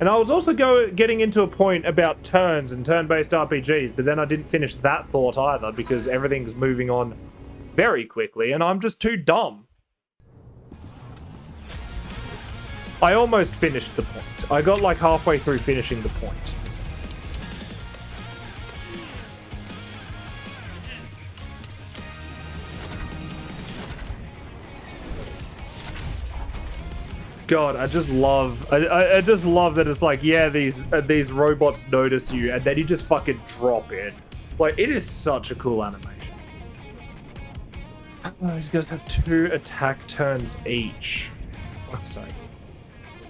And I was also getting into a point about turns and turn-based RPGs, but then I didn't finish that thought either because everything's moving on very quickly and I'm just too dumb. I almost finished the point. I got like halfway through finishing the point. God, I just love that it's like, yeah, these robots notice you, and then you just fucking drop in. Like, it is such a cool animation. Oh, these guys have 2 attack turns each. Fuck's sake.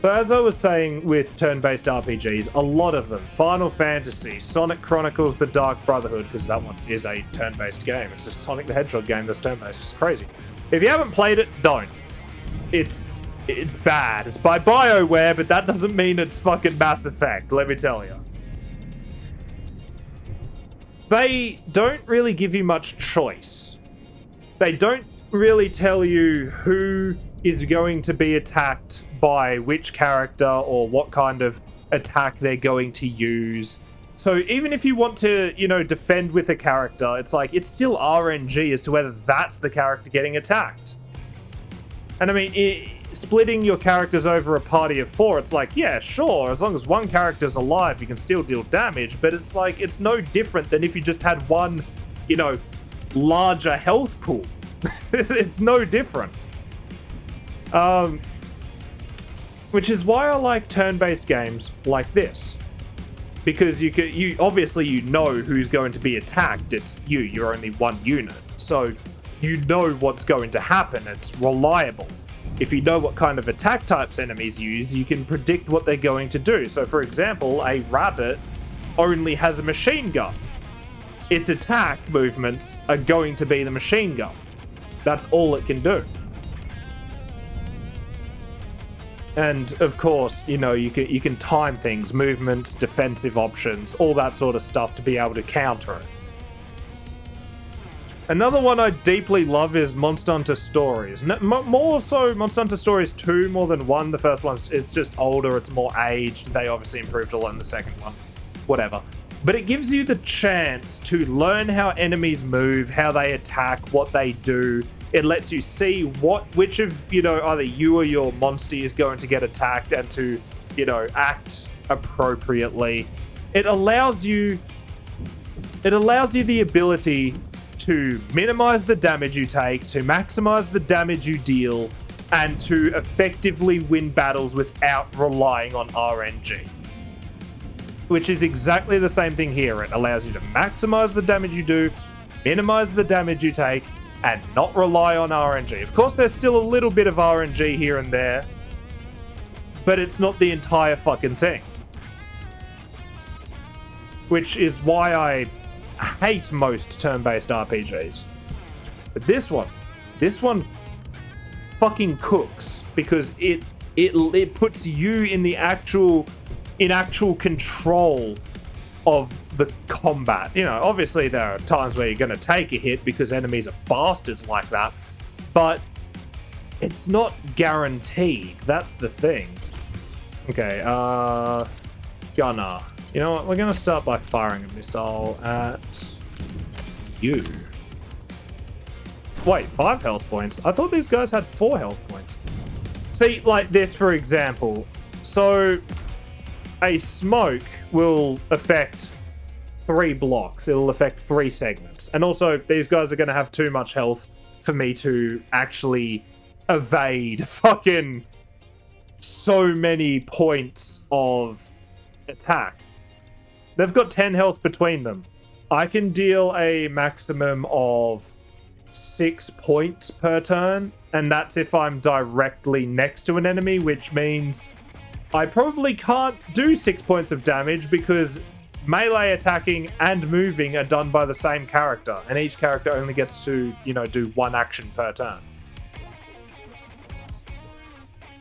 So as I was saying with turn-based RPGs, a lot of them, Final Fantasy, Sonic Chronicles The Dark Brotherhood, because that one is a turn-based game. It's a Sonic the Hedgehog game that's turn-based. It's crazy. If you haven't played it, don't. It's bad. It's by BioWare, but that doesn't mean it's fucking Mass Effect, let me tell you. They don't really give you much choice. They don't really tell you who is going to be attacked by which character or what kind of attack they're going to use. So even if you want to, defend with a character, it's like, it's still RNG as to whether that's the character getting attacked. And I mean, splitting your characters over a party of 4, it's like, yeah, sure, as long as one character's alive, you can still deal damage, but it's like, it's no different than if you just had one, larger health pool. It's no different. Which is why I like turn-based games like this. Because you obviously know who's going to be attacked. It's you're only one unit. So you know what's going to happen. It's reliable. If you know what kind of attack types enemies use, you can predict what they're going to do. So for example, a rabbit only has a machine gun. Its attack movements are going to be the machine gun. That's all it can do. And of course, you can time things, movements, defensive options, all that sort of stuff to be able to counter it. Another one I deeply love is Monster Hunter Stories. More so Monster Hunter Stories 2 more than 1. The first one is just older, it's more aged. They obviously improved a lot in the second one. Whatever. But it gives you the chance to learn how enemies move, how they attack, what they do. It lets you see which of, either you or your monster is going to get attacked and to, act appropriately. It allows you the ability to minimize the damage you take, to maximize the damage you deal, and to effectively win battles without relying on RNG. Which is exactly the same thing here. It allows you to maximize the damage you do, minimize the damage you take, and not rely on RNG. Of course, there's still a little bit of RNG here and there, but it's not the entire fucking thing. Which is why I hate most turn-based RPGs. But this one fucking cooks, because it puts you in the actual control of the combat. Obviously there are times where you're going to take a hit because enemies are bastards like that, but it's not guaranteed. That's the thing. Okay, Gunner. You know what? We're going to start by firing a missile at you. Wait, 5 health points? I thought these guys had 4 health points. See, like this, for example. So a smoke will affect 3 blocks. It'll affect 3 segments. And also, these guys are going to have too much health for me to actually evade fucking so many points of attack. They've got 10 health between them. I can deal a maximum of 6 points per turn, and that's if I'm directly next to an enemy, which means I probably can't do 6 points of damage because melee attacking and moving are done by the same character, and each character only gets to, do 1 action per turn.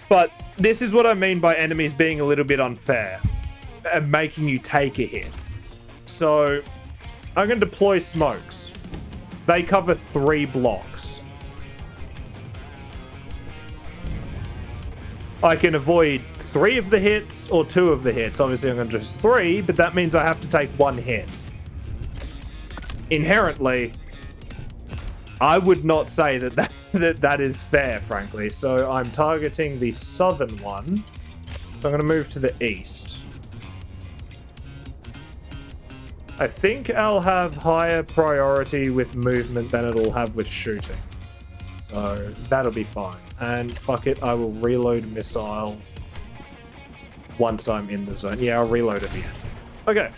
But this is what I mean by enemies being a little bit unfair and making you take a hit. So I'm going to deploy smokes. They cover 3 blocks. I can avoid 3 of the hits or 2 of the hits. Obviously, I'm going to just 3, but that means I have to take 1 hit. Inherently, I would not say that is fair, frankly. So I'm targeting the southern one. So I'm going to move to the east. I think I'll have higher priority with movement than it'll have with shooting. So that'll be fine. And fuck it, I will reload missile once I'm in the zone. Yeah, I'll reload at the end. Okay.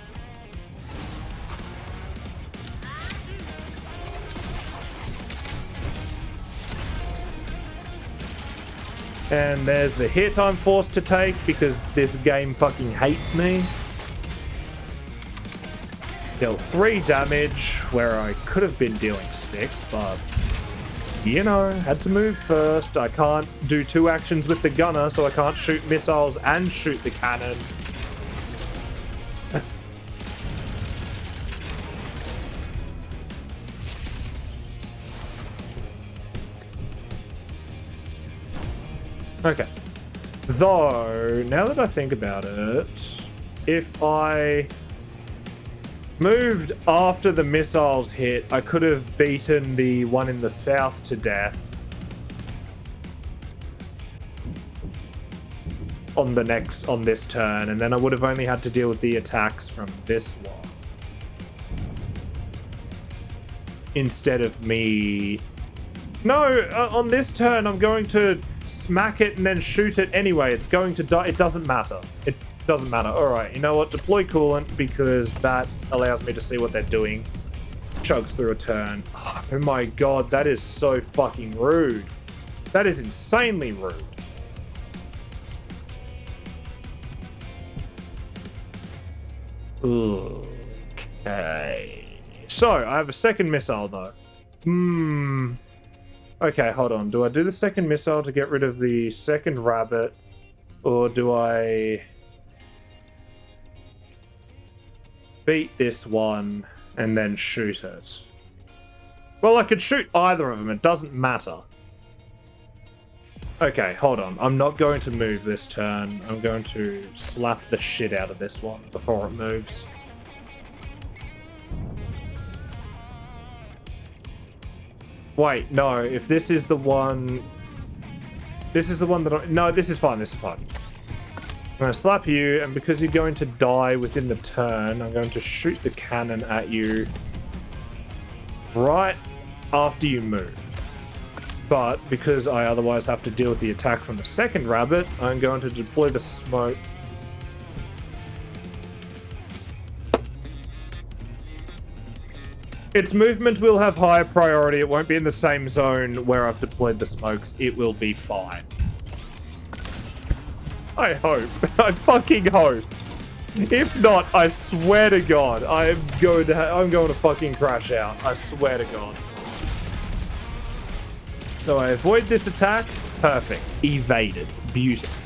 And there's the hit I'm forced to take because this game fucking hates me. Deal 3 damage where I could have been dealing 6, but you know, had to move first. I can't do 2 actions with the gunner, so I can't shoot missiles and shoot the cannon. Okay. Though, now that I think about it, if I moved after the missiles hit, I could have beaten the one in the south to death on this turn, and then I would have only had to deal with the attacks from this one. Instead of me... No, on this turn, I'm going to smack it and then shoot it anyway. It's going to die. It doesn't matter. It doesn't matter. All right, you know what? Deploy coolant because that allows me to see what they're doing. Chugs through a turn. Oh my god, that is so fucking rude. That is insanely rude. Okay. So, I have a second missile though. Okay, hold on. Do I do the second missile to get rid of the second rabbit? Or do I beat this one and then shoot it? Well, I could shoot either of them. It doesn't matter. Okay, hold on. I'm not going to move this turn. I'm going to slap the shit out of this one before it moves. Wait, no, if this is the one... This is the one that I... No, this is fine, this is fine. I'm going to slap you, and because you're going to die within the turn, I'm going to shoot the cannon at you right after you move. But because I otherwise have to deal with the attack from the second rabbit, I'm going to deploy the smoke. Its movement will have higher priority. It won't be in the same zone where I've deployed the smokes. It will be fine. I hope. I fucking hope. If not, I swear to God, I'm going to fucking crash out. I swear to God. So I avoid this attack. Perfect. Evaded. Beautiful.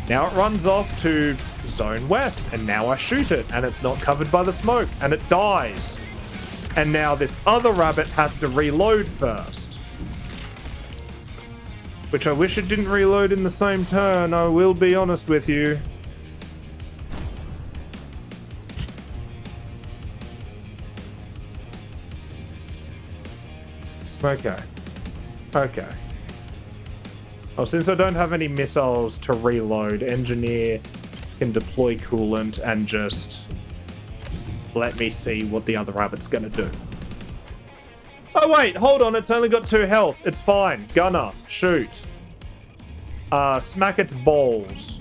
Now it runs off to zone west, and now I shoot it, and it's not covered by the smoke, and it dies. And now this other rabbit has to reload first. Which I wish it didn't reload in the same turn, I will be honest with you. Okay. Okay. Oh, since I don't have any missiles to reload, Engineer can deploy coolant and just let me see what the other rabbit's gonna do. Oh wait, hold on, it's only got 2 health. It's fine. Gunner, shoot. Smack its balls.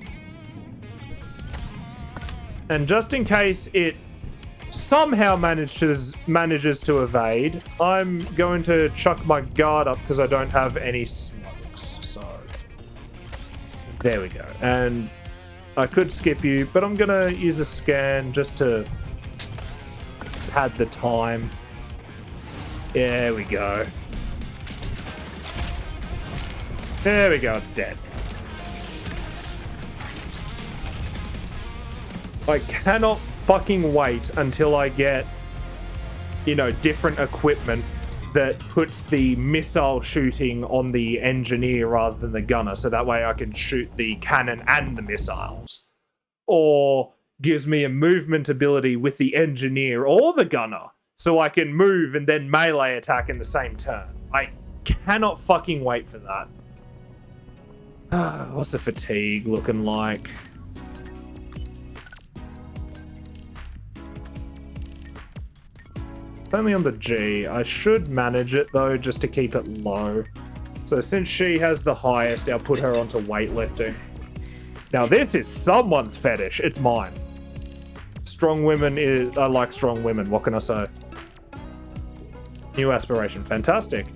And just in case it somehow manages to evade, I'm going to chuck my guard up because I don't have any smokes. So there we go. And I could skip you, but I'm gonna use a scan just to pad the time. There we go. There we go, it's dead. I cannot fucking wait until I get, you know, different equipment that puts the missile shooting on the engineer rather than the gunner, so that way I can shoot the cannon and the missiles. Or gives me a movement ability with the engineer or the gunner, so I can move and then melee attack in the same turn. I cannot fucking wait for that. What's the fatigue looking like? It's only on the G. I should manage it though, just to keep it low. So since she has the highest, I'll put her onto weightlifting. Now this is someone's fetish. It's mine. Strong women is... I like strong women. What can I say? New aspiration. Fantastic.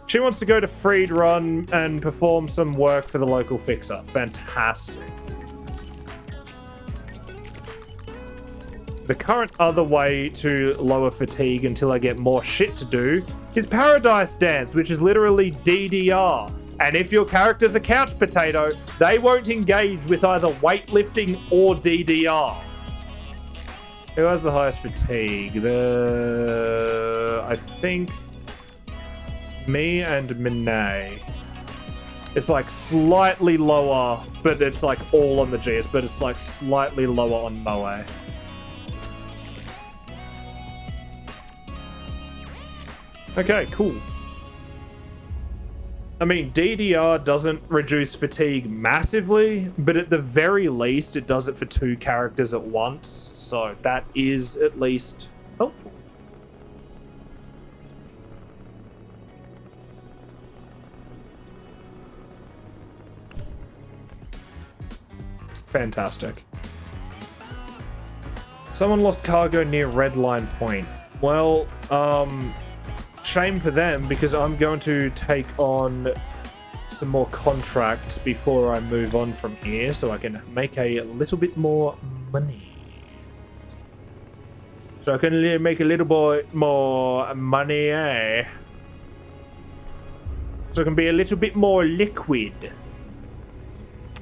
She wants to go to Freed Run and perform some work for the local fixer. Fantastic. The current other way to lower fatigue until I get more shit to do is Paradise Dance, which is literally DDR. And if your character's a couch potato, they won't engage with either weightlifting or DDR. Who has the highest fatigue? I think me and Minay. It's like slightly lower, but it's like all on the GS, but it's like slightly lower on Moe. Okay, cool. I mean, DDR doesn't reduce fatigue massively, but at the very least, it does it for 2 characters at once. So that is at least helpful. Fantastic. Someone lost cargo near Red Line Point. Well, shame for them, because I'm going to take on some more contracts before I move on from here, so I can make a little bit more money. So I can make a little bit more money, eh? So I can be a little bit more liquid.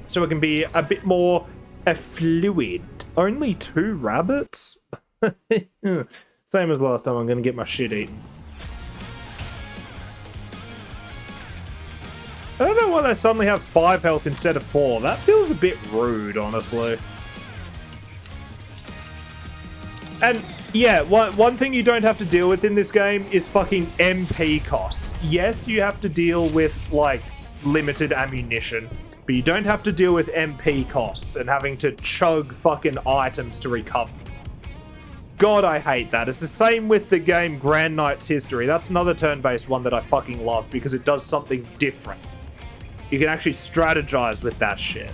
So I can be a bit more fluid. Only 2 rabbits? Same as last time, I'm going to get my shit eaten. I don't know why they suddenly have 5 health instead of 4. That feels a bit rude, honestly. And yeah, one thing you don't have to deal with in this game is fucking MP costs. Yes, you have to deal with, like, limited ammunition, but you don't have to deal with MP costs and having to chug fucking items to recover. God, I hate that. It's the same with the game Grand Knight's History. That's another turn-based one that I fucking love because it does something different. You can actually strategize with that shit.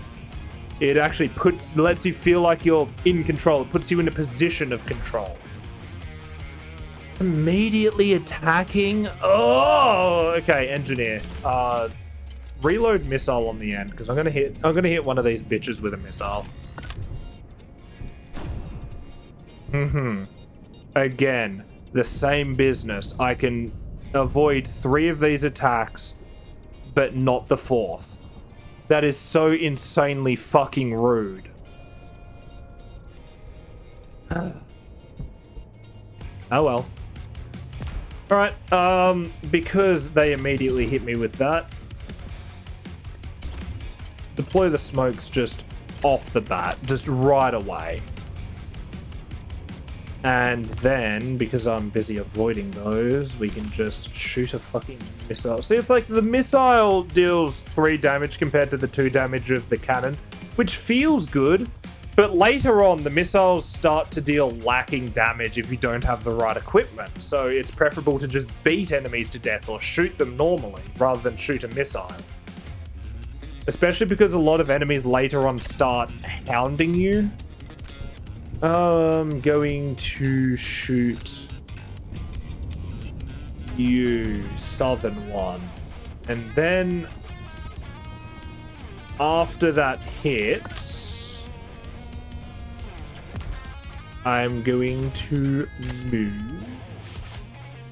It actually lets you feel like you're in control. It puts you in a position of control. Immediately attacking? Oh, okay, engineer. Reload missile on the end, because I'm gonna hit one of these bitches with a missile. Again, the same business. I can avoid 3 of these attacks, but not the 4th. That is so insanely fucking rude. Oh well. Alright, because they immediately hit me with that, deploy the smokes just off the bat, just right away. And then, because I'm busy avoiding those, we can just shoot a fucking missile. See, it's like the missile deals 3 damage compared to the 2 damage of the cannon, which feels good, but later on, the missiles start to deal lacking damage if you don't have the right equipment. So it's preferable to just beat enemies to death or shoot them normally, rather than shoot a missile. Especially because a lot of enemies later on start hounding you. I'm going to shoot you, southern one. And then after that hit, I'm going to move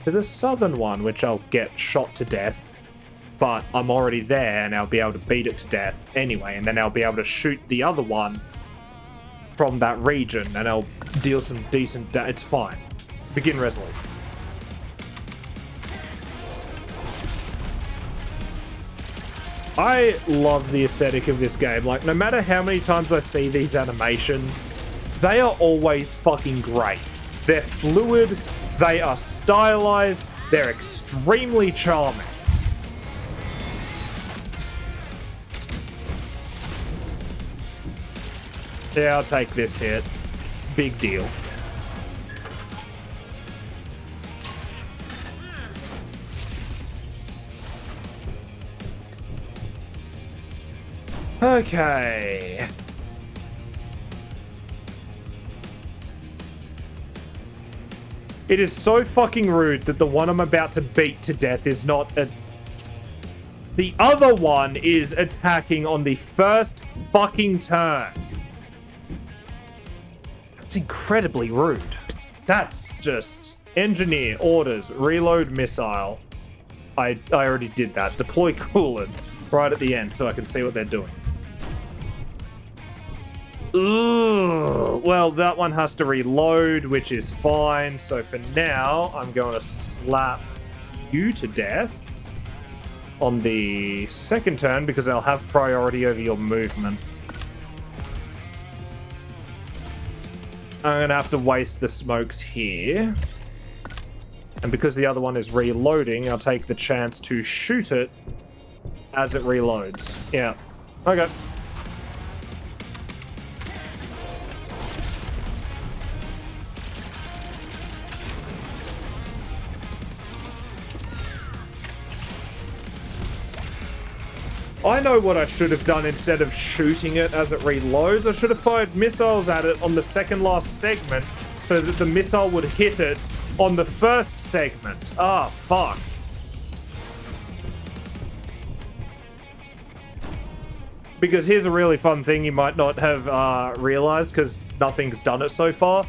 to the southern one, which I'll get shot to death. But I'm already there and I'll be able to beat it to death anyway. And then I'll be able to shoot the other one from that region and I'll deal some decent damage. It's fine. Begin resolute. I love the aesthetic of this game. Like, no matter how many times I see these animations, they are always fucking great. They're fluid, they are stylized, they're extremely charming. Yeah, I'll take this hit. Big deal. Okay. It is so fucking rude that the one I'm about to beat to death is not a... The other one is attacking on the first fucking turn. That's incredibly rude. That's just... Engineer, orders, reload missile. I already did that. Deploy coolant right at the end so I can see what they're doing. Ugh. Well, that one has to reload, which is fine. So for now, I'm going to slap you to death on the second turn because I'll have priority over your movement. I'm going to have to waste the smokes here. And because the other one is reloading, I'll take the chance to shoot it as it reloads. Yeah. Okay. I know what I should have done instead of shooting it as it reloads. I should have fired missiles at it on the second last segment so that the missile would hit it on the first segment. Ah, fuck. Because here's a really fun thing you might not have realized because nothing's done it so far.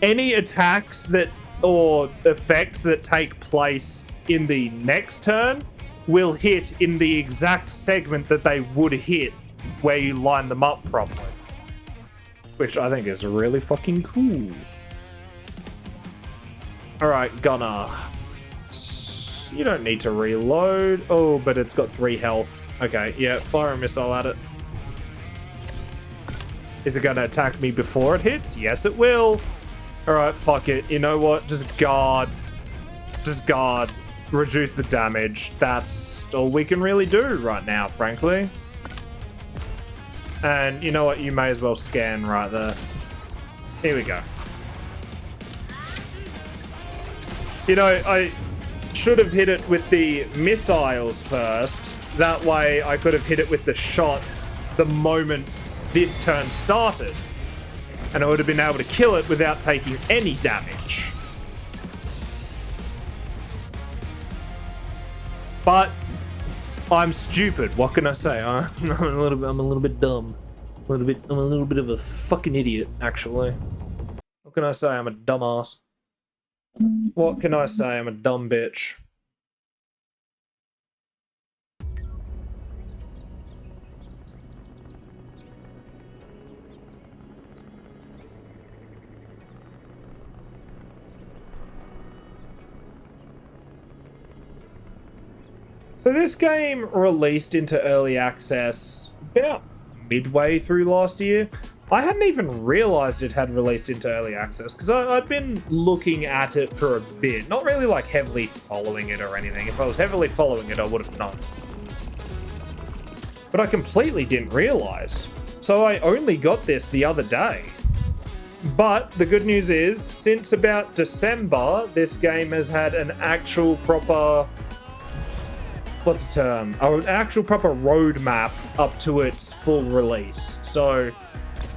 Any attacks that or effects that take place in the next turn will hit in the exact segment that they would hit where you line them up properly. Which I think is really fucking cool. Alright, Gunner. You don't need to reload. Oh, but it's got 3 health. Okay, yeah, fire a missile at it. Is it going to attack me before it hits? Yes, it will. Alright, fuck it. You know what? Just guard. Just guard. Reduce the damage. That's all we can really do right now, frankly. And you know what? You may as well scan right there. Here we go. You know, I should have hit it with the missiles first. That way I could have hit it with the shot the moment this turn started. And I would have been able to kill it without taking any damage. But I'm stupid. What can I say? I'm a little bit dumb. I'm a little bit of a fucking idiot, actually. What can I say? I'm a dumbass. What can I say? I'm a dumb bitch. So this game released into early access about midway through last year. I hadn't even realized it had released into early access because I'd been looking at it for a bit. Not really like heavily following it or anything. If I was heavily following it, I would have known. But I completely didn't realize. So I only got this the other day. But the good news is, since about December, this game has had an actual proper... What's the term? Oh, an actual proper roadmap up to its full release. So,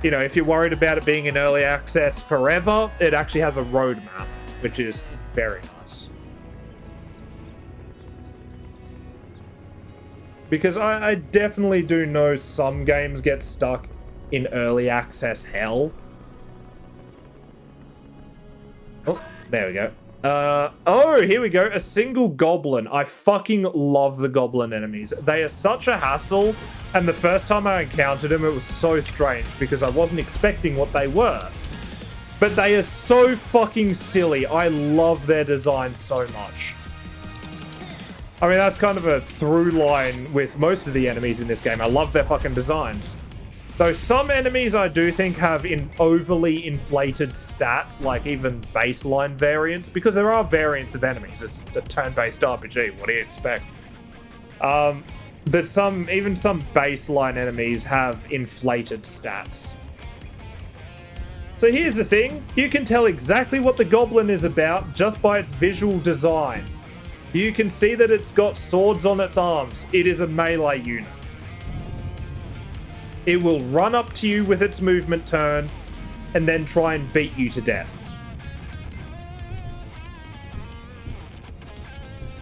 you know, if you're worried about it being in early access forever, it actually has a roadmap, which is very nice. Because I definitely do know some games get stuck in early access hell. Oh, there we go. Oh, here we go. A single goblin. I fucking love the goblin enemies. They are such a hassle. And the first time I encountered them, it was so strange because I wasn't expecting what they were. But they are so fucking silly. I love their design so much. I mean, that's kind of a through line with most of the enemies in this game. I love their fucking designs. Though some enemies I do think have overly inflated stats, like even baseline variants, because there are variants of enemies. It's a turn-based RPG. What do you expect? But even some baseline enemies have inflated stats. So here's the thing. You can tell exactly what the goblin is about just by its visual design. You can see that it's got swords on its arms. It is a melee unit. It will run up to you with its movement turn and then try and beat you to death.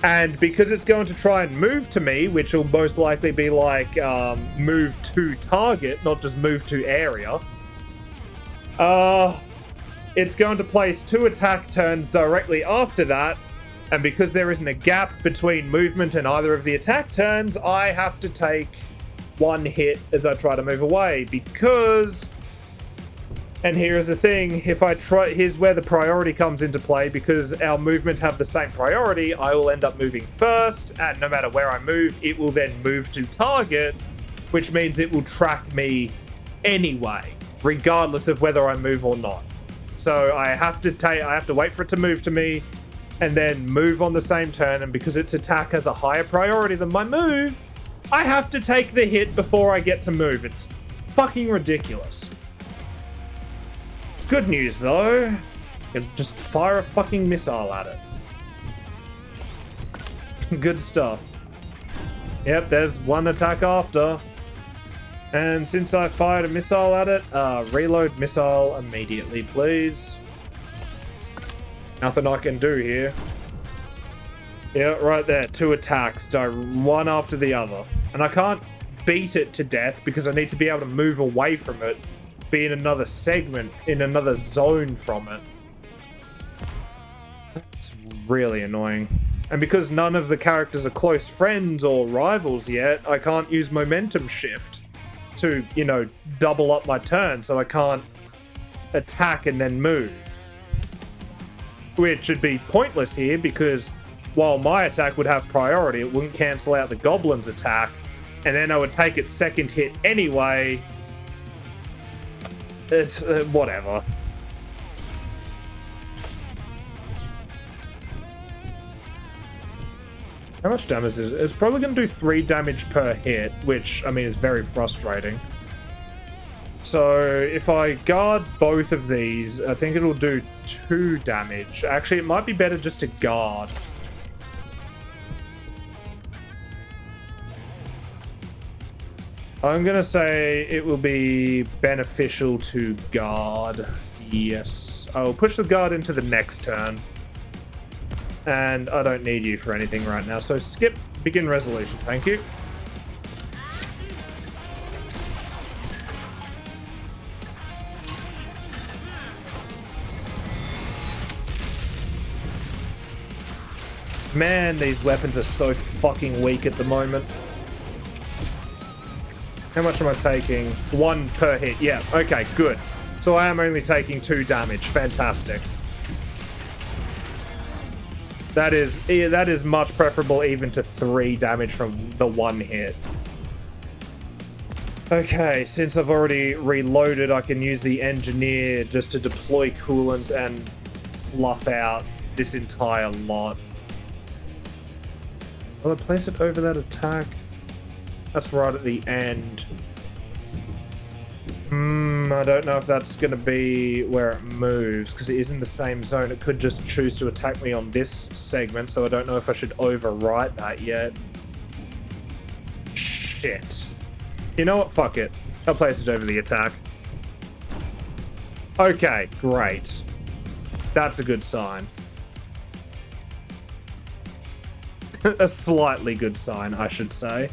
And because it's going to try and move to me, which will most likely be like move to target, not just move to area, it's going to place 2 attack turns directly after that. And because there isn't a gap between movement and either of the attack turns, I have to take 1 hit as I try to move away. Because, and here's the thing, here's where the priority comes into play. Because our movement have the same priority, I will end up moving first, and no matter where I move, it will then move to target, which means it will track me anyway, regardless of whether I move or not. So I have to wait for it to move to me, and then move on the same turn, and because its attack has a higher priority than my move, I have to take the hit before I get to move. It's fucking ridiculous. Good news, though. You can just fire a fucking missile at it. Good stuff. Yep, there's 1 attack after. And since I fired a missile at it, reload missile immediately, please. Nothing I can do here. Yeah, right there. 2 attacks, one after the other. And I can't beat it to death because I need to be able to move away from it, be in another segment, in another zone from it. It's really annoying. And because none of the characters are close friends or rivals yet, I can't use momentum shift to, you know, double up my turn, so I can't attack and then move. Which would be pointless here, because while my attack would have priority, it wouldn't cancel out the goblin's attack, and then I would take its second hit anyway. It's whatever. How much damage is it? It's probably going to do 3 damage per hit, which, I mean, is very frustrating. So, if I guard both of these, I think it'll do 2 damage. Actually, it might be better just to guard. I'm going to say it will be beneficial to guard. Yes. I'll push the guard into the next turn. And I don't need you for anything right now. So skip begin resolution. Thank you. Man, these weapons are so fucking weak at the moment. How much am I taking? 1 per hit. Yeah, okay, good. So I am only taking 2 damage. Fantastic. That is much preferable even to 3 damage from the 1 hit. Okay, since I've already reloaded, I can use the engineer just to deploy coolant and fluff out this entire lot. Will I place it over that attack? That's right at the end. I don't know if that's going to be where it moves, because it is in the same zone. It could just choose to attack me on this segment, so I don't know if I should overwrite that yet. Shit. You know what? Fuck it. I'll place it over the attack. Okay, great. That's a good sign. A slightly good sign, I should say.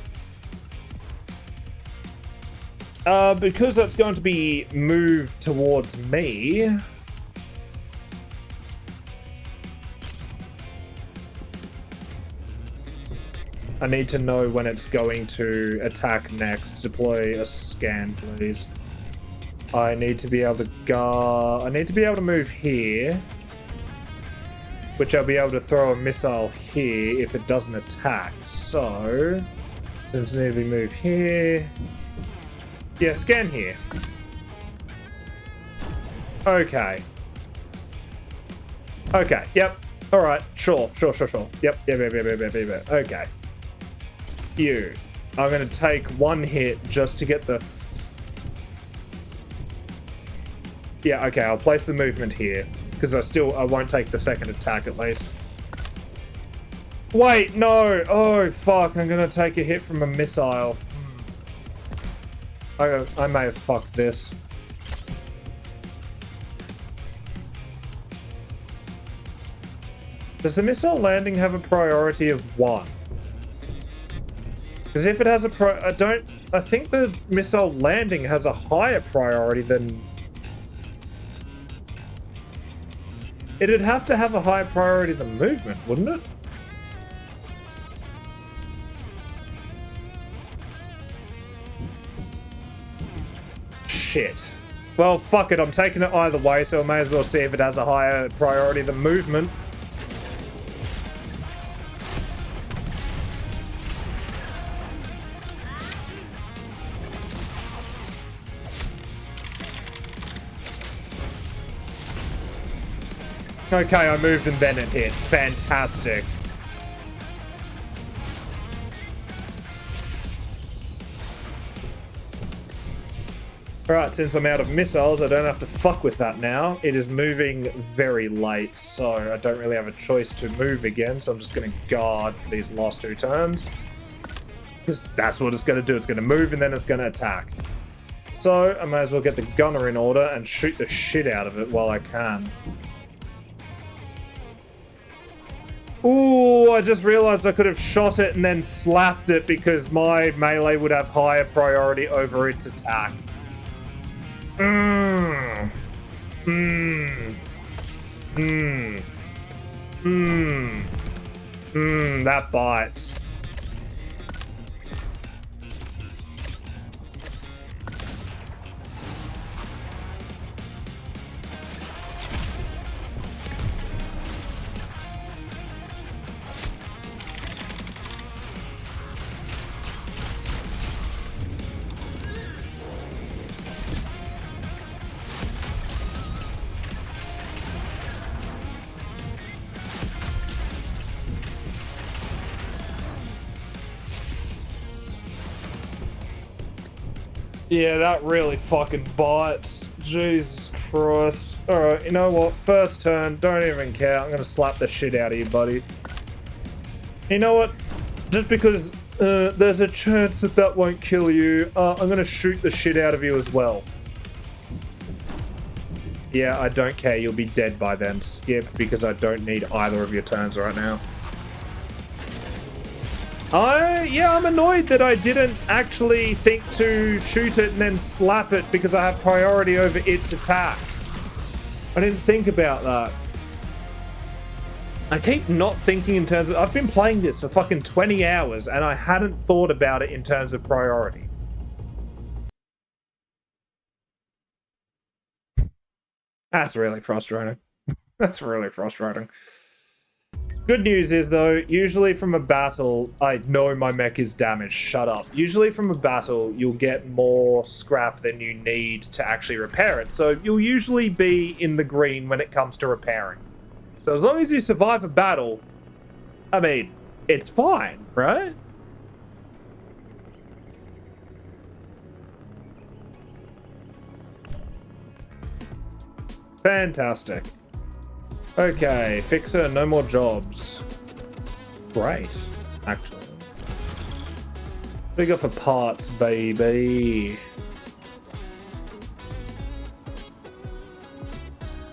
Because that's going to be moved towards me. I need to know when it's going to attack next. Deploy a scan, please. I need to be able to I need to be able to move here. Which I'll be able to throw a missile here if it doesn't attack. So, since I need to move here. Yeah, scan here. Okay. Okay, yep. Alright, sure. Yep. Okay. You. I'm gonna take 1 hit just to get the... Yeah, okay, I'll place the movement here. Because I won't take the second attack at least. Wait, no! Oh, fuck, I'm gonna take a hit from a missile. I may have fucked this. Does the missile landing have a priority of 1? Because if it has a I think the missile landing has a higher priority than... It'd have to have a higher priority than movement, wouldn't it? Shit. Well, fuck it. I'm taking it either way, so I may as well see if it has a higher priority than movement. Okay, I moved and then it hit. Fantastic. Alright, since I'm out of missiles, I don't have to fuck with that now. It is moving very late, so I don't really have a choice to move again, so I'm just going to guard for these last 2 turns. Because that's what it's going to do. It's going to move and then it's going to attack. So I may as well get the gunner in order and shoot the shit out of it while I can. Ooh, I just realized I could have shot it and then slapped it because my melee would have higher priority over its attack. That bites. Yeah, that really fucking bites. Jesus Christ. Alright, you know what? First turn, don't even care. I'm gonna slap the shit out of you, buddy. You know what? Just because there's a chance that that won't kill you, I'm gonna shoot the shit out of you as well. Yeah, I don't care. You'll be dead by then. Skip, because I don't need either of your turns right now. I'm annoyed that I didn't actually think to shoot it and then slap it because I have priority over its attack. I didn't think about that. I keep not thinking in terms of... I've been playing this for fucking 20 hours and I hadn't thought about it in terms of priority. That's really frustrating. That's really frustrating. Good news is, though, usually from a battle, I know my mech is damaged. Shut up. Usually from a battle, you'll get more scrap than you need to actually repair it. So you'll usually be in the green when it comes to repairing. So as long as you survive a battle, I mean, it's fine, right? Fantastic. Okay, fixer, no more jobs. Great, actually. We go for parts, baby.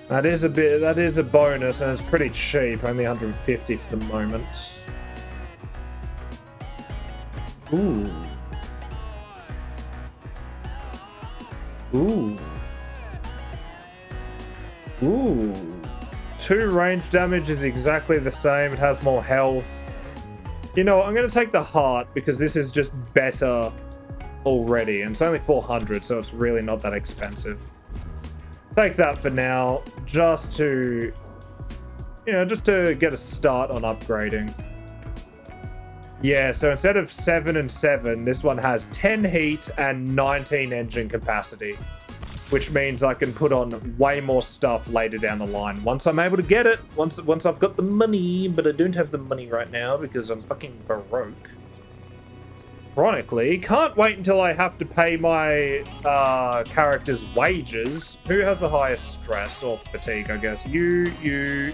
That is a bonus, and it's pretty cheap, only 150 for the moment. Ooh. Ooh. Ooh. 2 range damage is exactly the same. It has more health. You know what? I'm going to take the heart because this is just better already. And it's only 400, so it's really not that expensive. Take that for now, just to, just to get a start on upgrading. Yeah, so instead of 7 and 7, this one has 10 heat and 19 engine capacity. Which means I can put on way more stuff later down the line. Once I'm able to get it, once I've got the money, but I don't have the money right now because I'm fucking baroque. Ironically, can't wait until I have to pay my character's wages. Who has the highest stress or fatigue, I guess? E.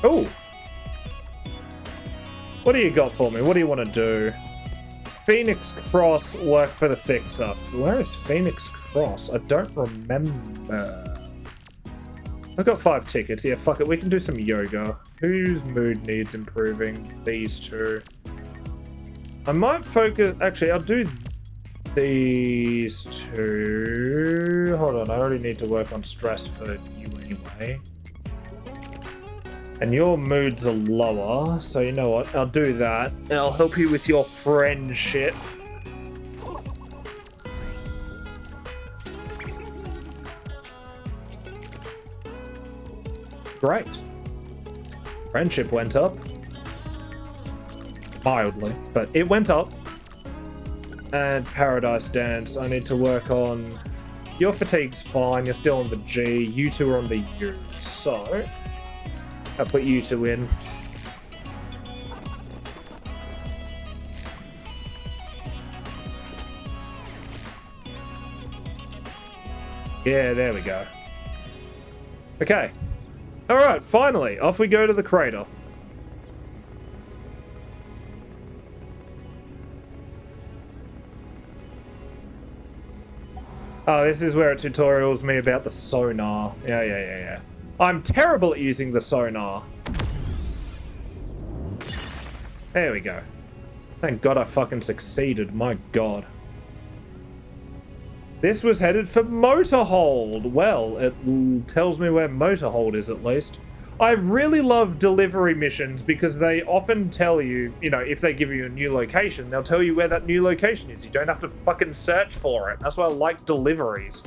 Oh! What do you got for me? What do you want to do? Phoenix Cross work for the fixer. Where is Phoenix Cross? I don't remember. I've got 5 tickets. Yeah, fuck it. We can do some yoga. Whose mood needs improving? These two. I might focus... Actually, I'll do these two. Hold on. I already need to work on stress for you anyway. And your moods are lower, so you know what? I'll do that. And I'll help you with your friendship. Great. Friendship went up. Mildly, but it went up. And Paradise Dance, I need to work on... Your fatigue's fine, you're still on the G. You two are on the U. So... I'll put you two in. Yeah, there we go. Okay. Alright, finally, off we go to the crater. Oh, this is where it tutorials me about the sonar. Yeah. I'm terrible at using the sonar. There we go. Thank God I fucking succeeded. My God. This was headed for Motorhold. Well, it tells me where Motorhold is at least. I really love delivery missions because they often tell you, you know, if they give you a new location, they'll tell you where that new location is. You don't have to fucking search for it. That's why I like deliveries.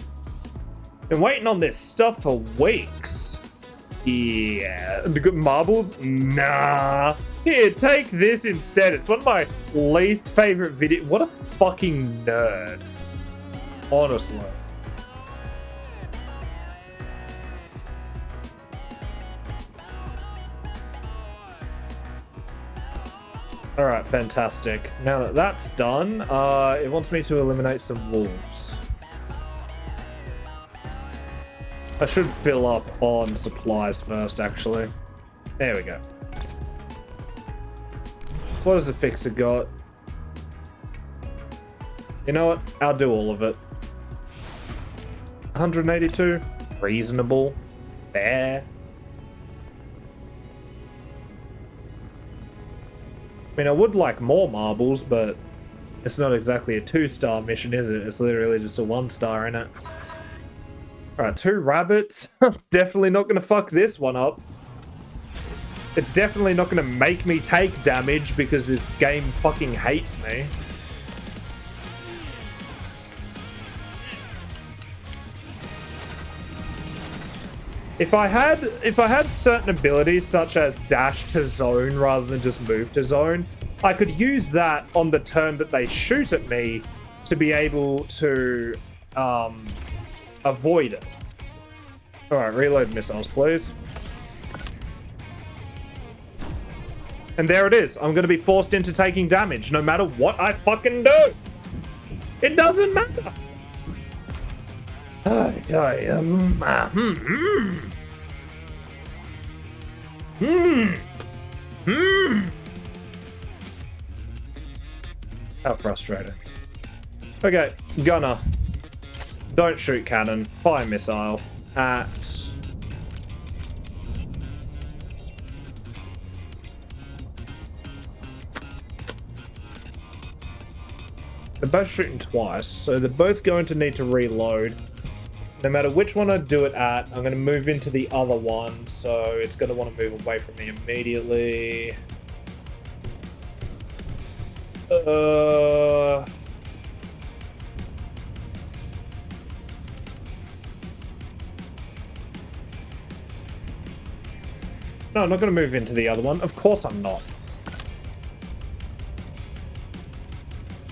Been waiting on this stuff for weeks. Yeah. The good marbles? Nah. Here, take this instead. It's one of my least favorite videos. What a fucking nerd. Honestly. Alright, fantastic. Now that that's done, it wants me to eliminate some wolves. I should fill up on supplies first, actually. There we go. What has the fixer got? You know what? I'll do all of it. 182. Reasonable. Fair. I mean, I would like more marbles, but it's not exactly a 2-star mission, is it? It's literally just a 1-star in it. Alright, 2 rabbits. Definitely not going to fuck this one up. It's definitely not going to make me take damage because this game fucking hates me. If I had certain abilities such as dash to zone rather than just move to zone, I could use that on the turn that they shoot at me to be able to avoid it. Alright, reload missiles, please. And there it is. I'm going to be forced into taking damage no matter what I fucking do. It doesn't matter. How frustrating. Okay, gunner. Don't shoot cannon. Fire missile at... They're both shooting twice, so they're both going to need to reload. No matter which one I do it at, I'm going to move into the other one, so it's going to want to move away from me immediately. No, I'm not going to move into the other one. Of course I'm not.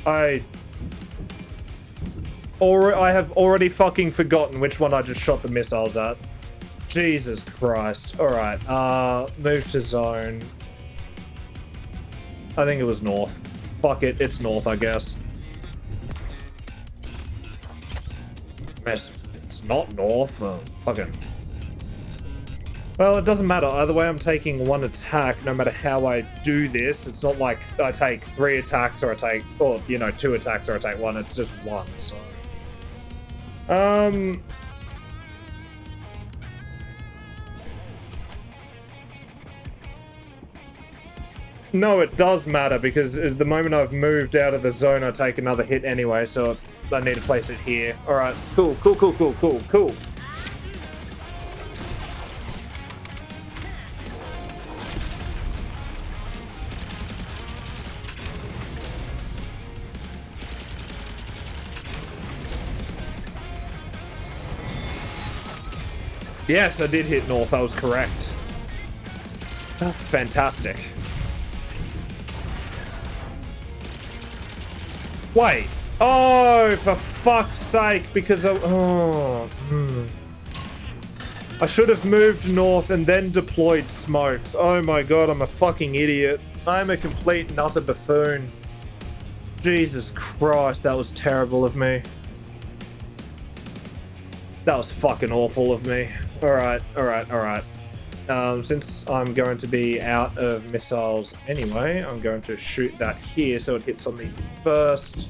I have already fucking forgotten which one I just shot the missiles at. Jesus Christ. Alright, move to zone. I think it was north. Fuck it, it's north, I guess. It's not north. Fucking... Well, it doesn't matter. Either way, I'm taking one attack no matter how I do this. It's not like I take 3 attacks or I take, or, you know, 2 attacks or I take 1. It's just 1, so... No, it does matter, because the moment I've moved out of the zone, I take another hit anyway, so I need to place it here. Alright, cool. Yes, I did hit north, I was correct. Fantastic. Wait. Oh, for fuck's sake, because I... Oh. I should have moved north and then deployed smokes. Oh my god, I'm a fucking idiot. I'm a complete and utter buffoon. Jesus Christ, that was terrible of me. That was fucking awful of me. Alright. Since I'm going to be out of missiles anyway, I'm going to shoot that here so it hits on the first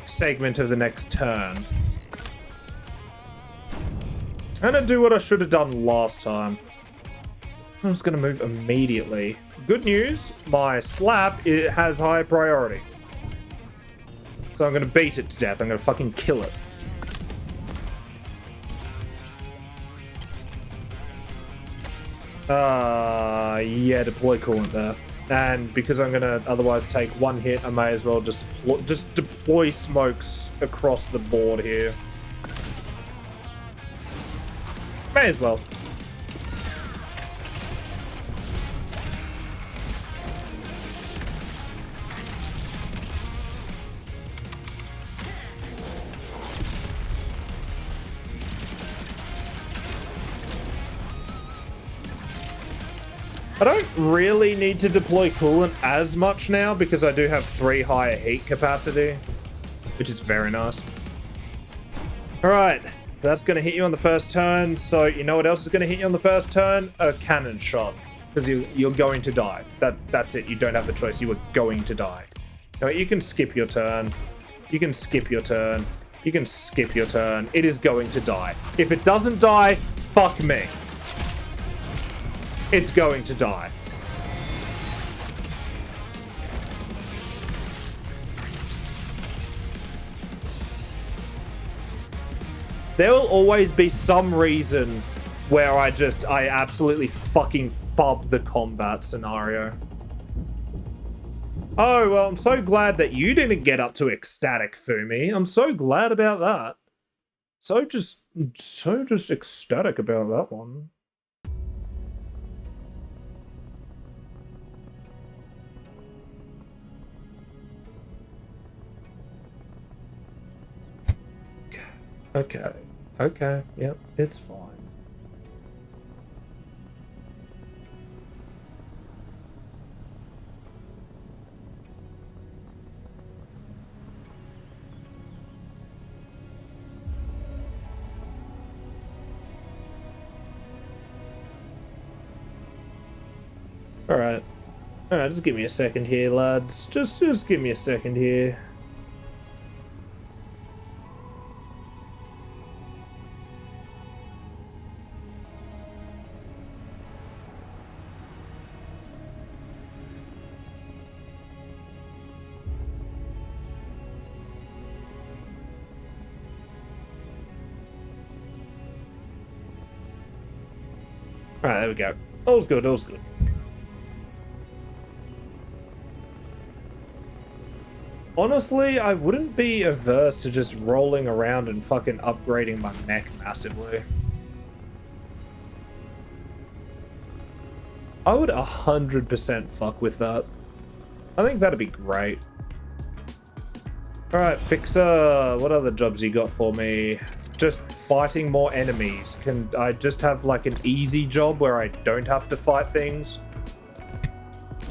segment of the next turn. I'm gonna do what I should have done last time. I'm just gonna move immediately. Good news, my slap, it has high priority. So I'm gonna beat it to death. I'm gonna fucking kill it. Yeah, deploy coolant there. And because I'm gonna otherwise take 1 hit, I may as well just deploy smokes across the board here. May as well. I don't really need to deploy coolant as much now because I do have 3 higher heat capacity, which is very nice. Alright, that's going to hit you on the first turn, so you know what else is going to hit you on the first turn? A cannon shot, because you're going to die. That's it, you don't have the choice, you are going to die. Now, you can skip your turn, you can skip your turn, you can skip your turn, it is going to die. If it doesn't die, fuck me. It's going to die. There will always be some reason where I absolutely fucking fub the combat scenario. Oh, well, I'm so glad that you didn't get up to ecstatic, Fumi. I'm so glad about that. So just ecstatic about that one. Okay, yep, it's fine. Alright, just give me a second here, lads. Just give me a second here. Alright, there we go. All's good, all's good. Honestly, I wouldn't be averse to just rolling around and fucking upgrading my mech massively. I would 100% fuck with that. I think that'd be great. Alright, Fixer, what other jobs you got for me? Just fighting more enemies. Can I just have like an easy job where I don't have to fight things?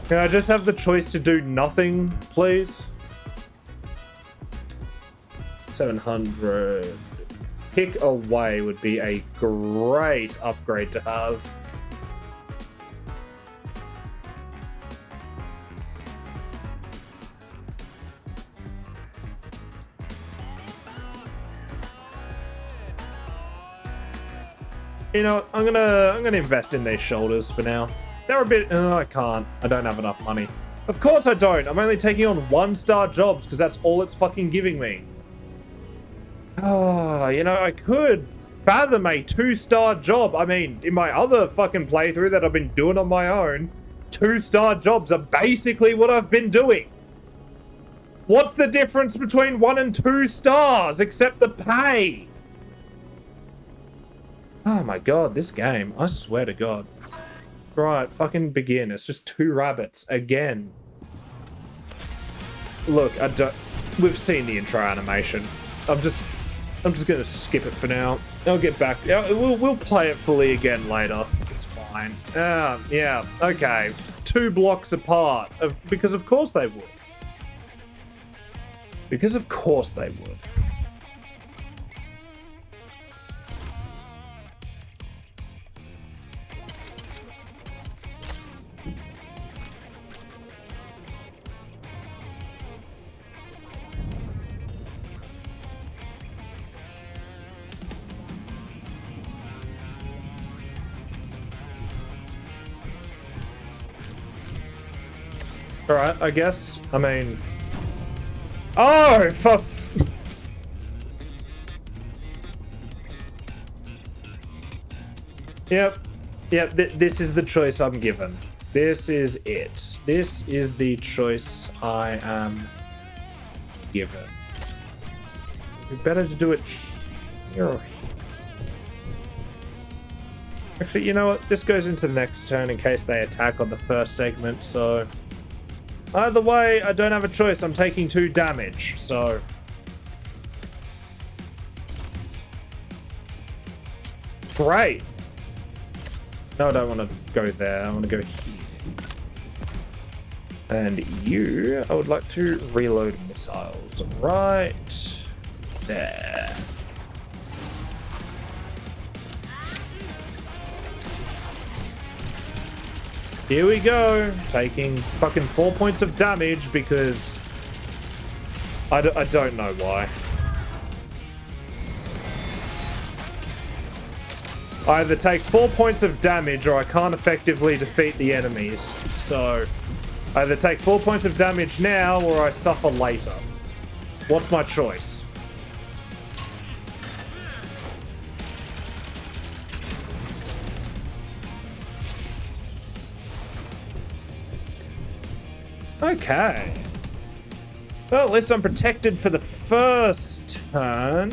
Can I just have the choice to do nothing, please? 700. Pick Away would be a great upgrade to have. You know, I'm gonna invest in these shoulders for now. They're a bit. I can't. I don't have enough money. Of course I don't. I'm only taking on 1-star jobs because that's all it's fucking giving me. Oh, you know, I could fathom a 2-star job. I mean, in my other fucking playthrough that I've been doing on my own, 2-star jobs are basically what I've been doing. What's the difference between 1 and 2 stars except the pay? Oh my god, this game, I swear to god. Right, fucking begin. It's just 2 rabbits again. Look, we've seen the intro animation. I'm just gonna skip it for now. I'll get back. We'll play it fully again later. It's fine. Yeah, okay. 2 blocks apart. Because of course they would. Because of course they would. Alright, I guess. I mean... Oh, for Yep. This is the choice I'm given. This is it. This is the choice I am given. It'd be better to do it here. Actually, you know what? This goes into the next turn in case they attack on the first segment, so... Either way, I don't have a choice. I'm taking 2 damage, so... Great! No, I don't want to go there. I want to go here. And you, I would like to reload missiles right there. Here we go, taking fucking 4 points of damage because I don't know why. I either take 4 points of damage or I can't effectively defeat the enemies. So, I either take 4 points of damage now or I suffer later. What's my choice? Okay. Well, at least I'm protected for the first turn.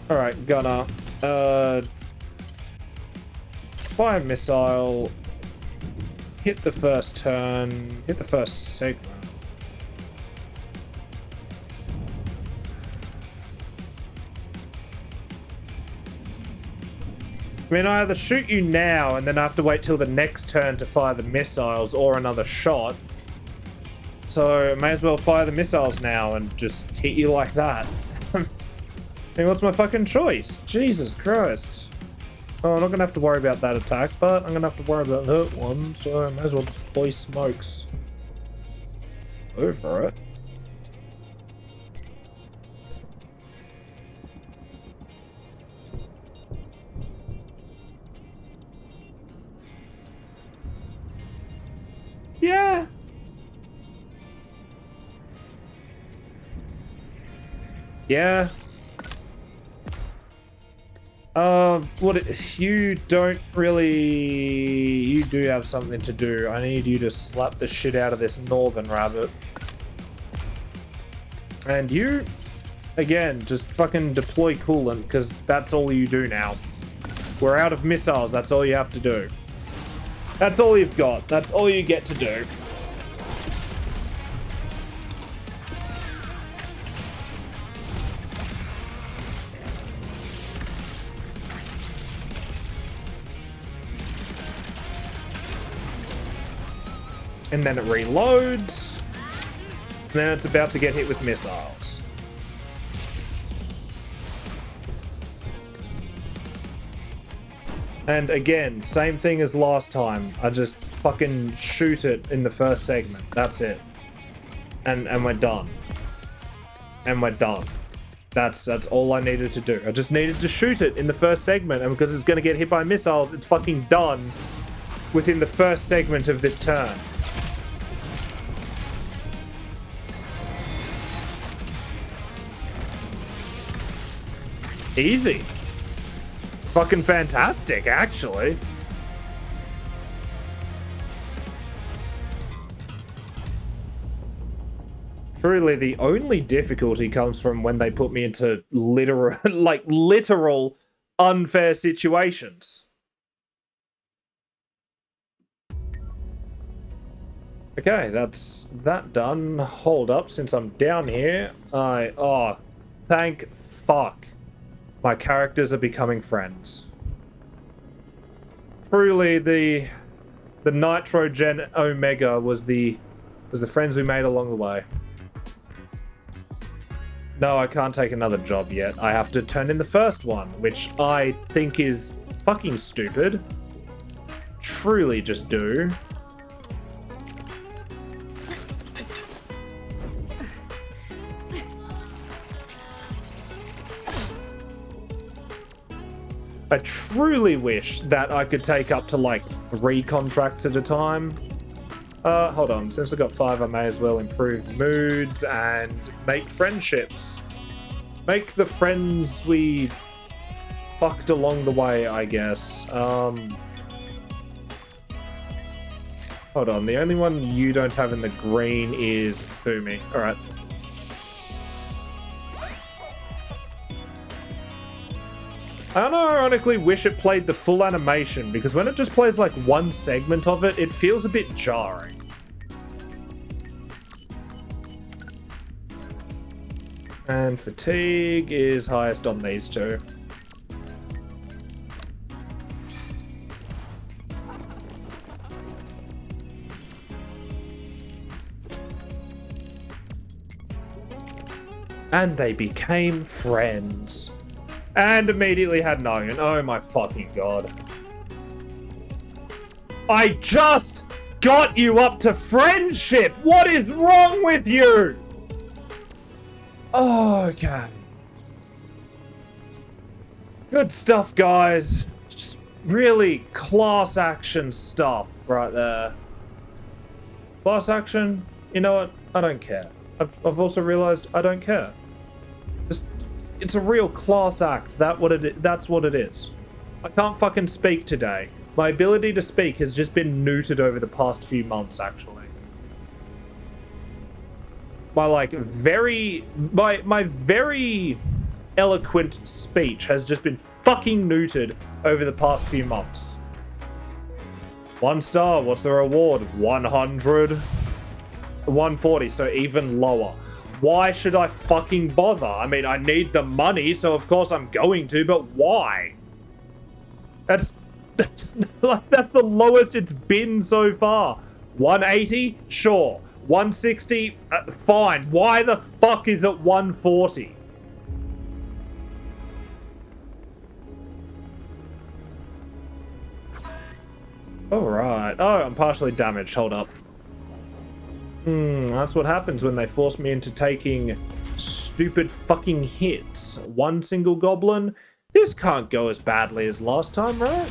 Alright, gonna fire missile, hit the first turn, hit the first segment. I mean, I either shoot you now and then I have to wait till the next turn to fire the missiles or another shot. So, I may as well fire the missiles now and just hit you like that. I mean, what's my fucking choice? Jesus Christ. Oh, I'm not gonna have to worry about that attack, but I'm gonna have to worry about that one, so I may as well deploy smokes over it. Yeah. Yeah. You don't really... You do have something to do. I need you to slap the shit out of this northern rabbit. And you, again, just fucking deploy coolant, because that's all you do now. We're out of missiles, that's all you have to do. That's all you've got. That's all you get to do. And then it reloads. And then it's about to get hit with missiles. And again, same thing as last time. I just fucking shoot it in the first segment. That's it. And we're done. And we're done. That's all I needed to do. I just needed to shoot it in the first segment, and because it's going to get hit by missiles, it's fucking done within the first segment of this turn. Easy. Fucking fantastic, actually. Truly, the only difficulty comes from when they put me into literal unfair situations. Okay, that's that done. Hold up, since I'm down here, oh, thank fuck. My characters are becoming friends. Truly, the Nitro Gen Omega was the friends we made along the way. No, I can't take another job yet. I have to turn in the first one, which I think is fucking stupid. Truly just do. I truly wish that I could take up to like 3 contracts at a time. Hold on. Since I got 5, I may as well improve moods and make friendships. Make the friends we fucked along the way, I guess. Hold on. The only one you don't have in the green is Fumi. Alright. I unironically wish it played the full animation, because when it just plays like one segment of it, it feels a bit jarring. And fatigue is highest on these two. And they became friends. And immediately had Noggin. Oh my fucking god. I just got you up to friendship! What is wrong with you? Okay. Good stuff, guys. Just really class action stuff right there. Class action? You know what? I don't care. I've also realized I don't care. It's a real class act. That's what it is. I can't fucking speak today. My ability to speak has just been neutered over the past few months, actually. My very eloquent speech has just been fucking neutered over the past few months. 1 star, what's the reward? 100? 140, so even lower. Why should I fucking bother? I mean, I need the money, so of course I'm going to, but why? That's the lowest it's been so far. 180? Sure. 160? Fine. Why the fuck is it 140? Alright. Oh, I'm partially damaged. Hold up. That's what happens when they force me into taking stupid fucking hits. 1 single goblin? This can't go as badly as last time, right?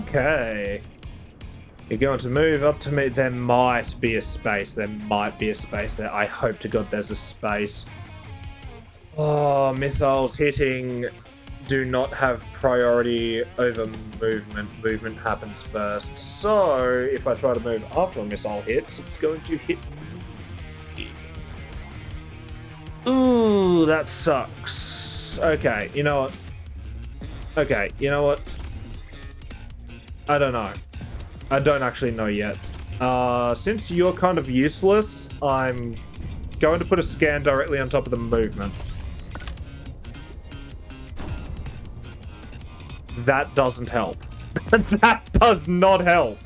Okay. You're going to move up to me. There might be a space. There might be a space there. I hope to God there's a space. Oh, missiles hitting do not have priority over movement. Movement happens first. So, if I try to move after a missile hits, it's going to hit me. Ooh, that sucks. Okay, you know what? Okay, you know what? I don't know. I don't actually know yet. Since you're kind of useless, I'm going to put a scan directly on top of the movement. That doesn't help. That does not help.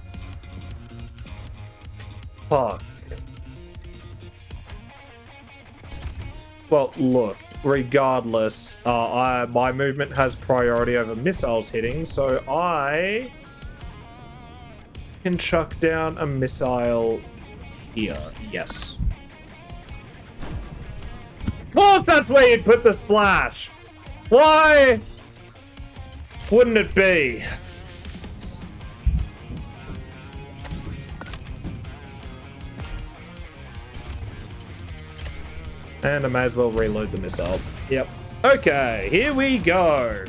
Fuck. Well, look. Regardless, my movement has priority over missiles hitting, so I can chuck down a missile here. Yes. Of course that's where you'd put the slash! Why wouldn't it be? And I may as well reload the missile. Yep. Okay, here we go.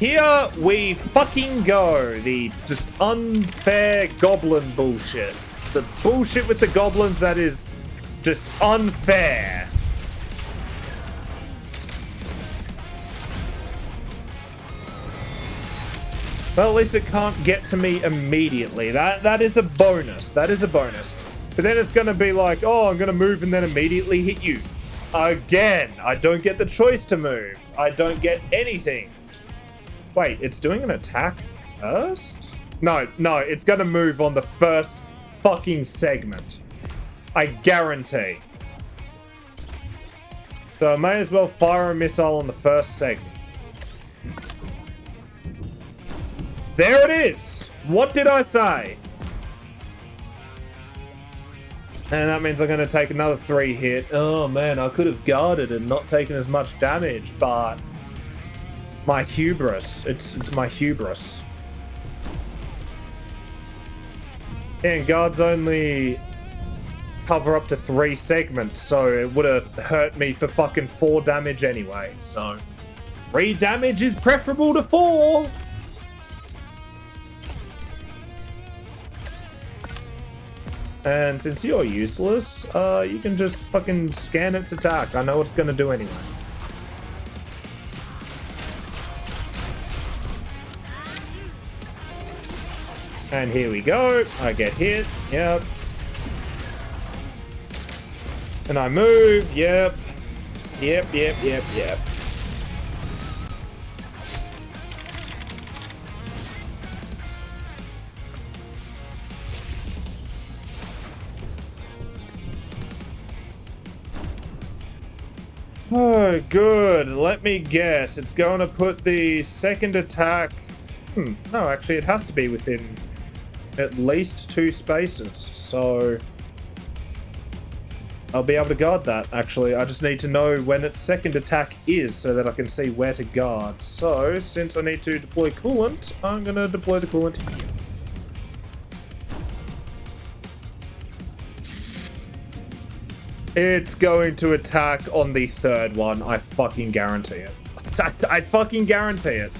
Here we fucking go. The just unfair goblin bullshit. The bullshit with the goblins that is just unfair. Well, at least it can't get to me immediately. That is a bonus. That is a bonus. But then it's going to be like, oh, I'm going to move and then immediately hit you. Again, I don't get the choice to move. I don't get anything. Wait, it's doing an attack first? No, it's going to move on the first fucking segment. I guarantee. So I may as well fire a missile on the first segment. There it is! What did I say? And that means I'm going to take another 3 hit. Oh man, I could have guarded and not taken as much damage, but my hubris. It's my hubris. And guards only cover up to 3 segments, so it would have hurt me for fucking 4 damage anyway. So 3 damage is preferable to 4. And since you're useless, you can just fucking scan its attack. I know what it's going to do anyway. And here we go. I get hit. Yep. And I move. Yep. Yep. Oh, good. Let me guess. It's going to put the second attack... No, actually, it has to be within at least 2 spaces. So I'll be able to guard that, actually. I just need to know when its second attack is so that I can see where to guard. So, since I need to deploy coolant, I'm going to deploy the coolant here. It's going to attack on the 3rd one. I fucking guarantee it. I fucking guarantee it.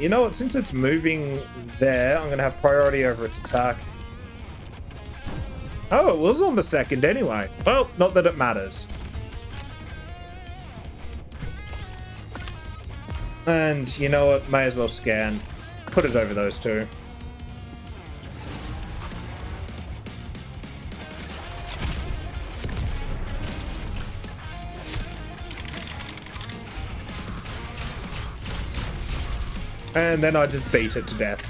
You know what? Since it's moving there, I'm going to have priority over its attack. Oh, it was on the 2nd anyway. Well, not that it matters. And you know what? May as well scan. Put it over those 2. And then I just beat it to death.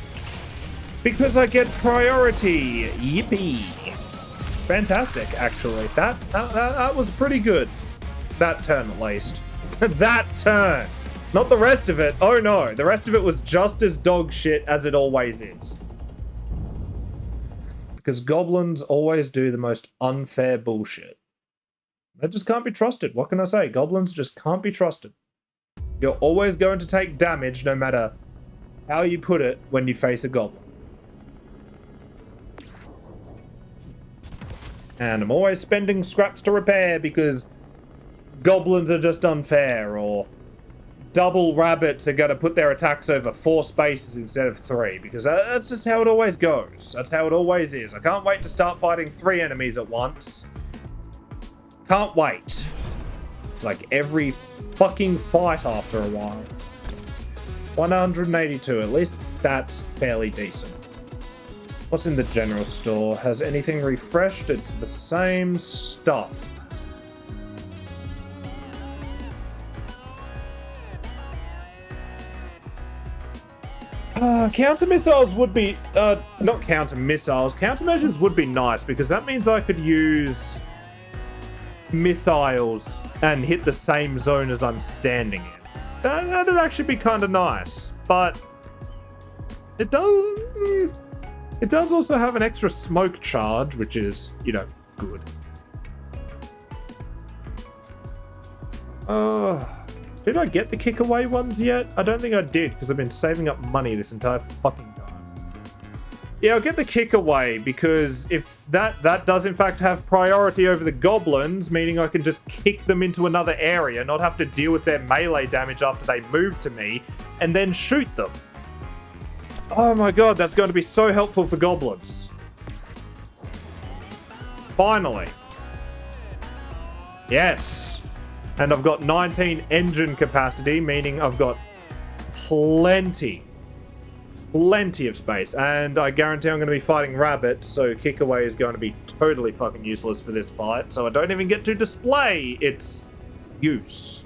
Because I get priority. Yippee. Fantastic, actually. That was pretty good. That turn, at least. That turn. Not the rest of it. Oh, no. The rest of it was just as dog shit as it always is. Because goblins always do the most unfair bullshit. They just can't be trusted. What can I say? Goblins just can't be trusted. You're always going to take damage no matter how you put it when you face a goblin. And I'm always spending scraps to repair because goblins are just unfair, or double rabbits are going to put their attacks over 4 spaces instead of 3, because that's just how it always goes. That's how it always is. I can't wait to start fighting 3 enemies at once. Can't wait. It's like every fucking fight after a while. 182. At least That's fairly decent. What's in the general store? Has anything refreshed? It's the same stuff. Counter missiles would be not counter missiles. Countermeasures would be nice because that means I could use missiles and hit the same zone as I'm standing in. That'd actually be kind of nice, but it does also have an extra smoke charge, which is, you know, good. Did I get the kick away ones yet? I don't think I did because I've been saving up money this entire fucking time. Yeah, I'll get the kick away because if that does in fact have priority over the goblins, meaning I can just kick them into another area, not have to deal with their melee damage after they move to me, and then shoot them. Oh my god, that's going to be so helpful for goblins. Finally. Yes. And I've got 19 engine capacity, meaning I've got plenty of space. And I guarantee I'm going to be fighting rabbits, so kick away is going to be totally fucking useless for this fight. So I don't even get to display its use.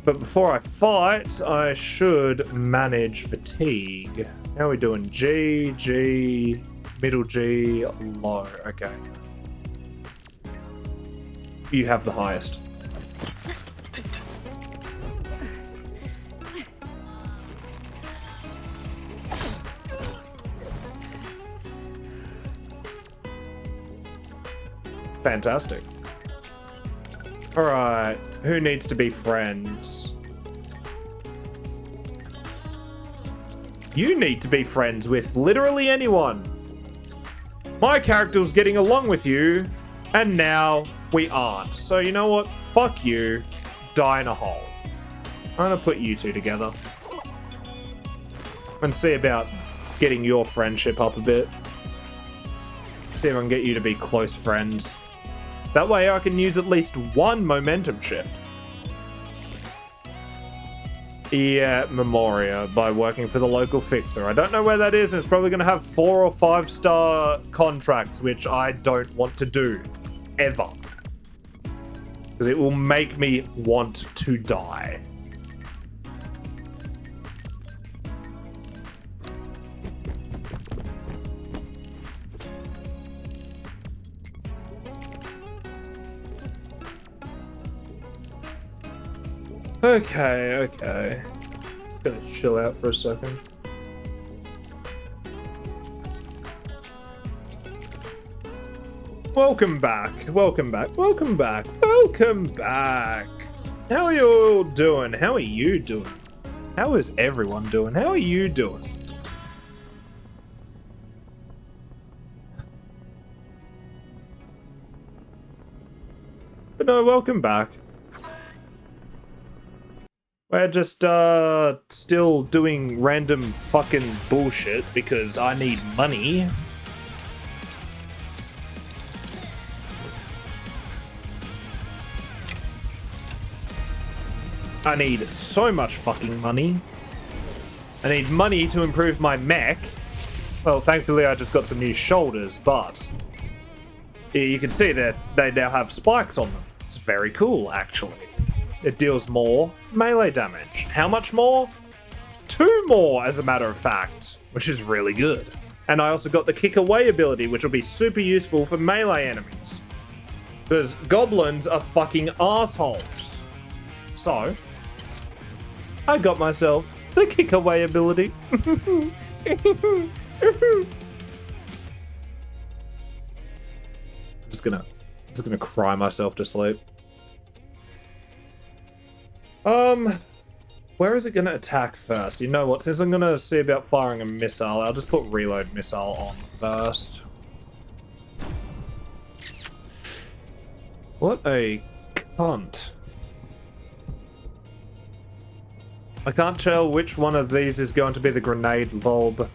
But before I fight, I should manage fatigue. How are we doing? G, G, middle G, low. Okay. You have the highest. Fantastic. Alright, who needs to be friends? You need to be friends with literally anyone. My character was getting along with you, and now we aren't. So you know what? Fuck you. Die in a hole. I'm gonna put you two together. And see about getting your friendship up a bit. See if I can get you to be close friends. That way I can use at least one momentum shift. Yeah, Memoria, by working for the local fixer. I don't know where that is, and it's probably going to have 4 or 5 star contracts, which I don't want to do. Ever. Because it will make me want to die. Okay. Just gonna chill out for a second. Welcome back. How are you all doing? How are you doing? How is everyone doing? How are you doing? But no, welcome back. We're just, still doing random fucking bullshit because I need money. I need so much fucking money. I need money to improve my mech. Well, thankfully I just got some new shoulders, but you can see that they now have spikes on them. It's very cool, actually. It deals more melee damage. How much more? 2 more, as a matter of fact, which is really good. And I also got the kick away ability, which will be super useful for melee enemies. Because goblins are fucking assholes. So, I got myself the kick away ability. I'm just gonna cry myself to sleep. Where is it gonna attack first? You know what, since I'm gonna see about firing a missile, I'll just put reload missile on first. What a cunt. I can't tell which one of these is going to be the grenade lob.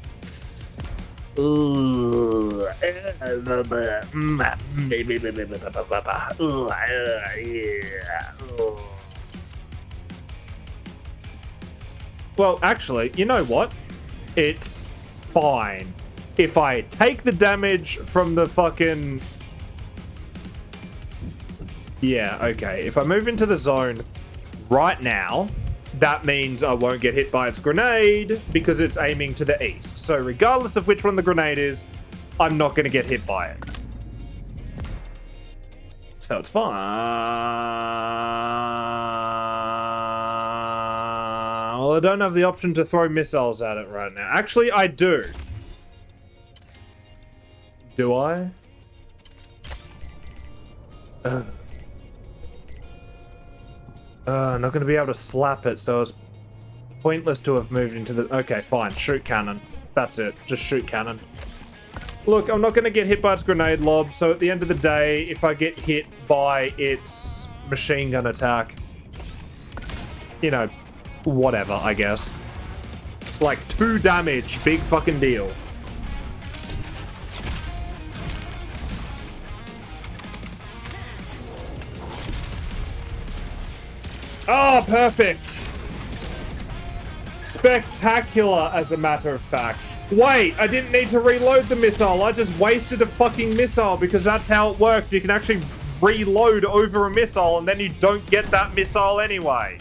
Well, actually, you know what? It's fine. If I take the damage from the fucking... Yeah, okay. If I move into the zone right now, that means I won't get hit by its grenade because it's aiming to the east. So regardless of which one the grenade is, I'm not going to get hit by it. So it's fine. Well, I don't have the option to throw missiles at it right now. Actually, I do. Do I? I'm not going to be able to slap it, so it's pointless to have moved into the... Okay, fine. Shoot cannon. That's it. Just shoot cannon. Look, I'm not going to get hit by its grenade lob, so at the end of the day, if I get hit by its machine gun attack, you know, whatever, I guess. Like, 2 damage. Big fucking deal. Oh, perfect. Spectacular, as a matter of fact. Wait, I didn't need to reload the missile. I just wasted a fucking missile because that's how it works. You can actually reload over a missile and then you don't get that missile anyway.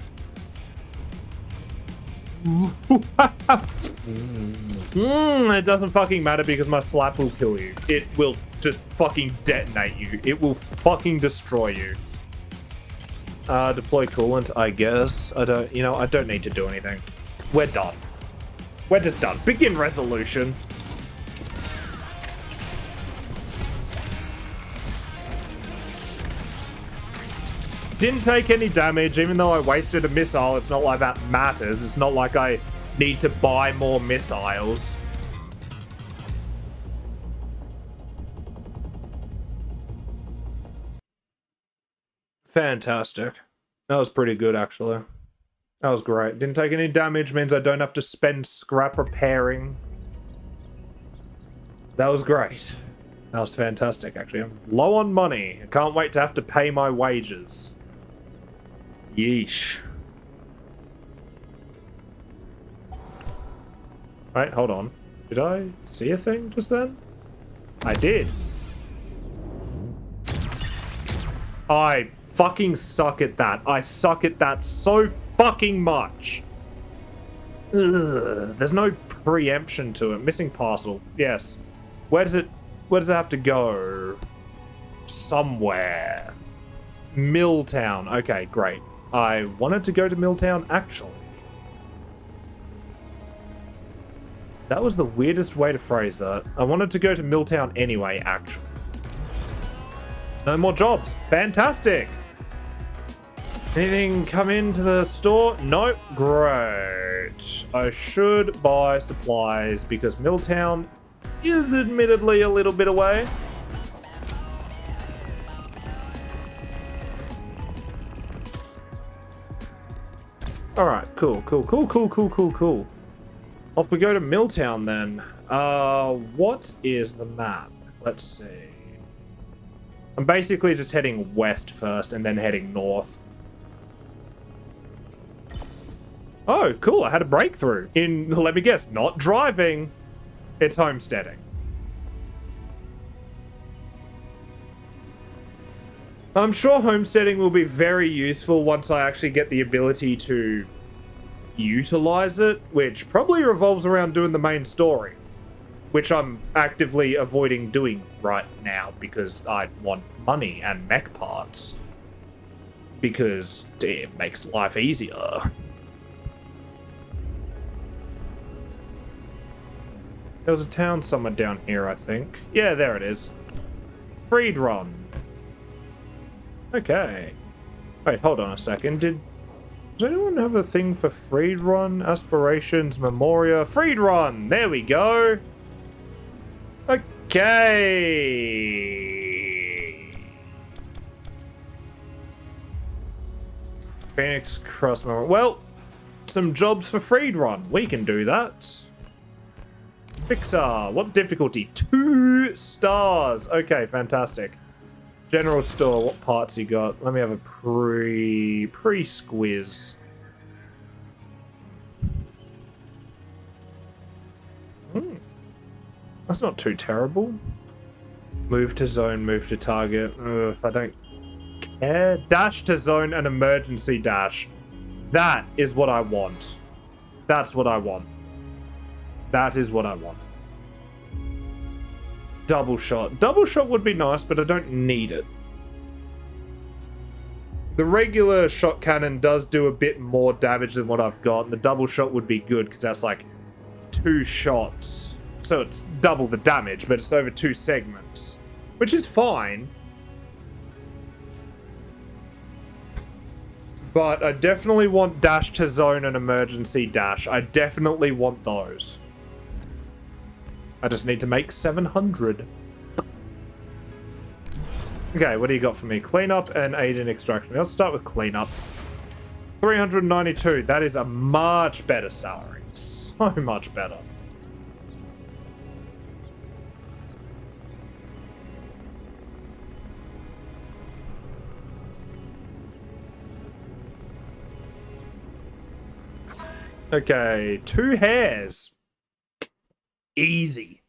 It doesn't fucking matter because my slap will kill you. It will just fucking detonate you. It will fucking destroy you. Deploy coolant, I guess. I don't need to do anything. We're done. We're just done. Begin resolution. Didn't take any damage, even though I wasted a missile. It's not like that matters. It's not like I need to buy more missiles. Fantastic. That was pretty good, actually. That was great. Didn't take any damage, means I don't have to spend scrap repairing. That was great. That was fantastic, actually. I'm low on money. I can't wait to have to pay my wages. Yeesh. Right, hold on. Did I see a thing just then? I did. I fucking suck at that. I suck at that so fucking much. Ugh, there's no preemption to it. Missing parcel. Yes. Where does it have to go? Somewhere. Milltown. Okay, great. I wanted to go to Milltown, actually. That was the weirdest way to phrase that. I wanted to go to Milltown anyway, actually. No more jobs. Fantastic. Anything come into the store? Nope. Great. I should buy supplies because Milltown is admittedly a little bit away. Alright, cool. Off we go to Milltown then. What is the map? Let's see. I'm basically just heading west first and then heading north. Oh, cool. I had a breakthrough in, let me guess, not driving. It's homesteading. I'm sure homesteading will be very useful once I actually get the ability to utilize it, which probably revolves around doing the main story, which I'm actively avoiding doing right now because I want money and mech parts because it makes life easier. There was a town somewhere down here, I think. Yeah, there it is. Freed Run. Okay. Wait, hold on a second. Does anyone have a thing for Freed Run? Aspirations, Memoria. Freed Run! There we go! Okay! Phoenix Cross Memorial. Well, some jobs for Freed Run. We can do that. Fixer. What difficulty? 2 stars. Okay, fantastic. General store. What parts you got? Let me have a pre-squiz. That's not too terrible. Move to zone, move to target. I don't care. Dash to zone and emergency dash. That is what I want. That's what I want. That is what I want. Double shot. Double shot would be nice, but I don't need it. The regular shot cannon does do a bit more damage than what I've got, and the double shot would be good because that's like 2 shots. So it's double the damage, but it's over 2 segments, which is fine. But I definitely want dash to zone and emergency dash. I definitely want those. I just need to make 700. Okay, what do you got for me? Cleanup and aid in extraction. Let's start with cleanup. 392. That is a much better salary. So much better. Okay, 2 hares. Easy.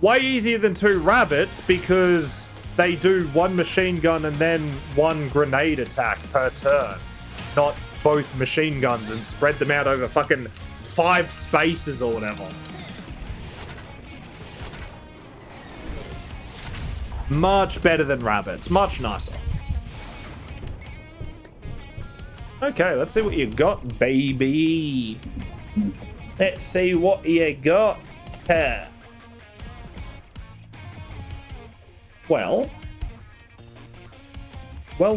Way easier than 2 rabbits because they do 1 machine gun and then 1 grenade attack per turn. Not both machine guns and spread them out over fucking 5 spaces or whatever. Much better than rabbits. Much nicer. Okay, let's see what you got, baby. Let's see what you got. Well. Well.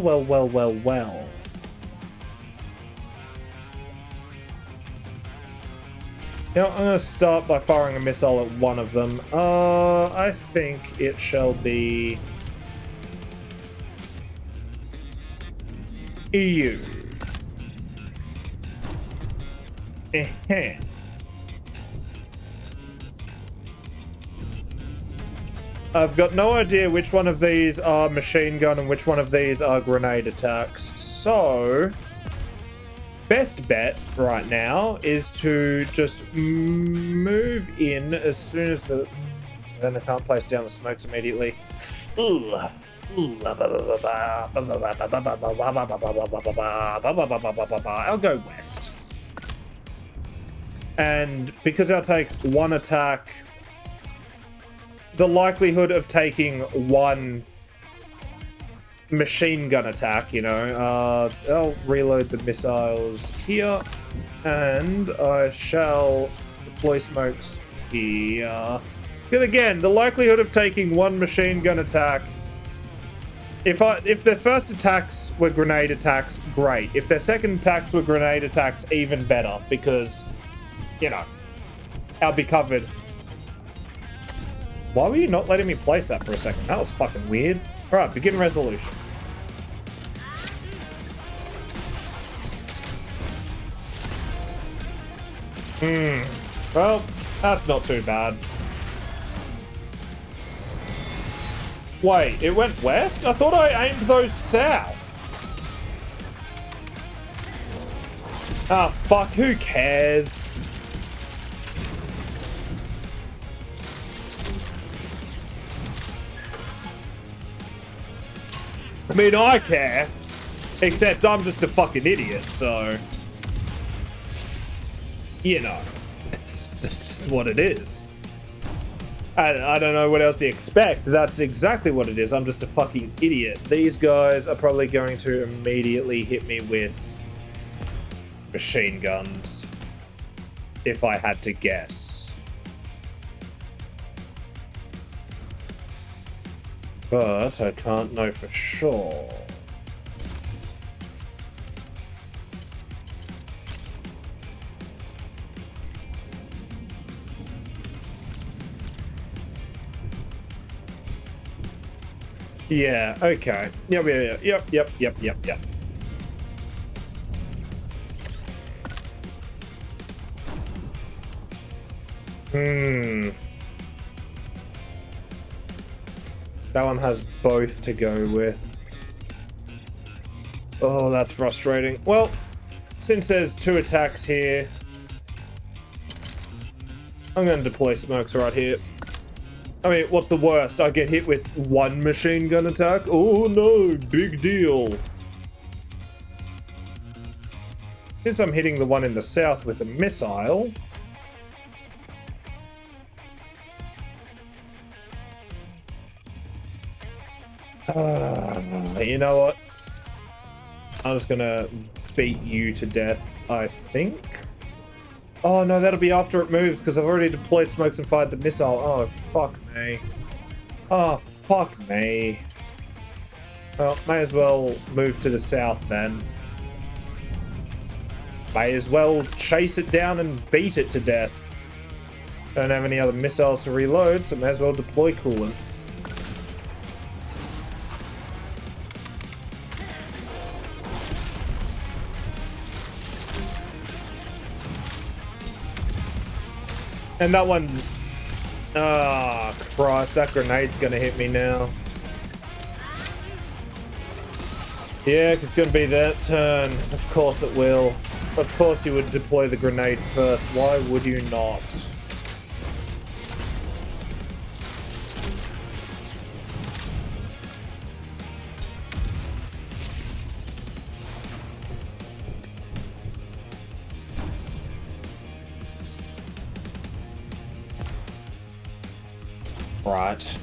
You know, I'm gonna start by firing a missile at one of them. I think it shall be EU. I've got no idea which one of these are machine gun and which one of these are grenade attacks. So, best bet right now is to just move in as soon as the... Then I can't place down the smokes immediately. I'll go west. And because I'll take 1 attack, the likelihood of taking 1 machine gun attack, you know, I'll reload the missiles here, and I shall deploy smokes here. But again, the likelihood of taking 1 machine gun attack, if their first attacks were grenade attacks, great. If their second attacks were grenade attacks, even better, because, you know, I'll be covered. Why were you not letting me place that for a second? That was fucking weird. Alright, begin resolution. Well, that's not too bad. Wait, it went west? I thought I aimed those south. Ah, fuck, who cares? I mean, I care. Except I'm just a fucking idiot, so... You know. This is what it is. I don't know what else to expect. That's exactly what it is. I'm just a fucking idiot. These guys are probably going to immediately hit me with machine guns. If I had to guess. But I can't know for sure. Yeah, okay. Yep. That one has both to go with. Oh, that's frustrating. Well, since there's 2 attacks here, I'm going to deploy smokes right here. I mean, what's the worst? I get hit with one machine gun attack? Oh no, big deal. Since I'm hitting the one in the south with a missile... you know what? I'm just gonna beat you to death, I think. Oh no, that'll be after it moves, because I've already deployed smokes and fired the missile. Oh, fuck me. Oh, fuck me. Well, may as well move to the south then. May as well chase it down and beat it to death. Don't have any other missiles to reload, so may as well deploy coolant. And that one... Ah, oh, Christ, that grenade's gonna hit me now. Yeah, it's gonna be that turn. Of course it will. Of course you would deploy the grenade first. Why would you not? Right.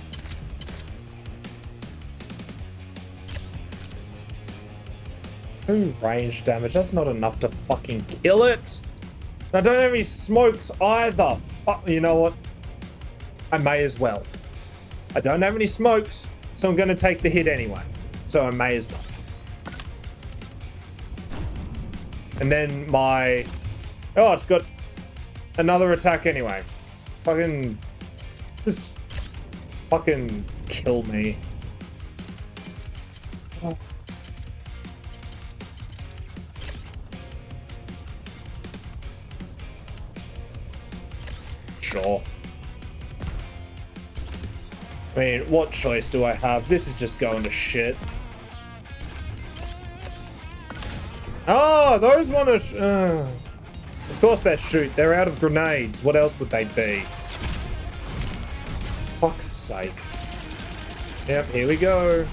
Two range damage, that's not enough to fucking kill it. And I don't have any smokes either. You know what? I may as well. I don't have any smokes, so I'm gonna take the hit anyway. So I may as well. And then my... Oh, it's got another attack anyway. Fucking... Just... Fucking kill me. Oh. Sure. I mean, what choice do I have? This is just going to shit. Oh, those want to... Of course they shoot. They're out of grenades. What else would they be? Fuck's sake. Yep, here we go.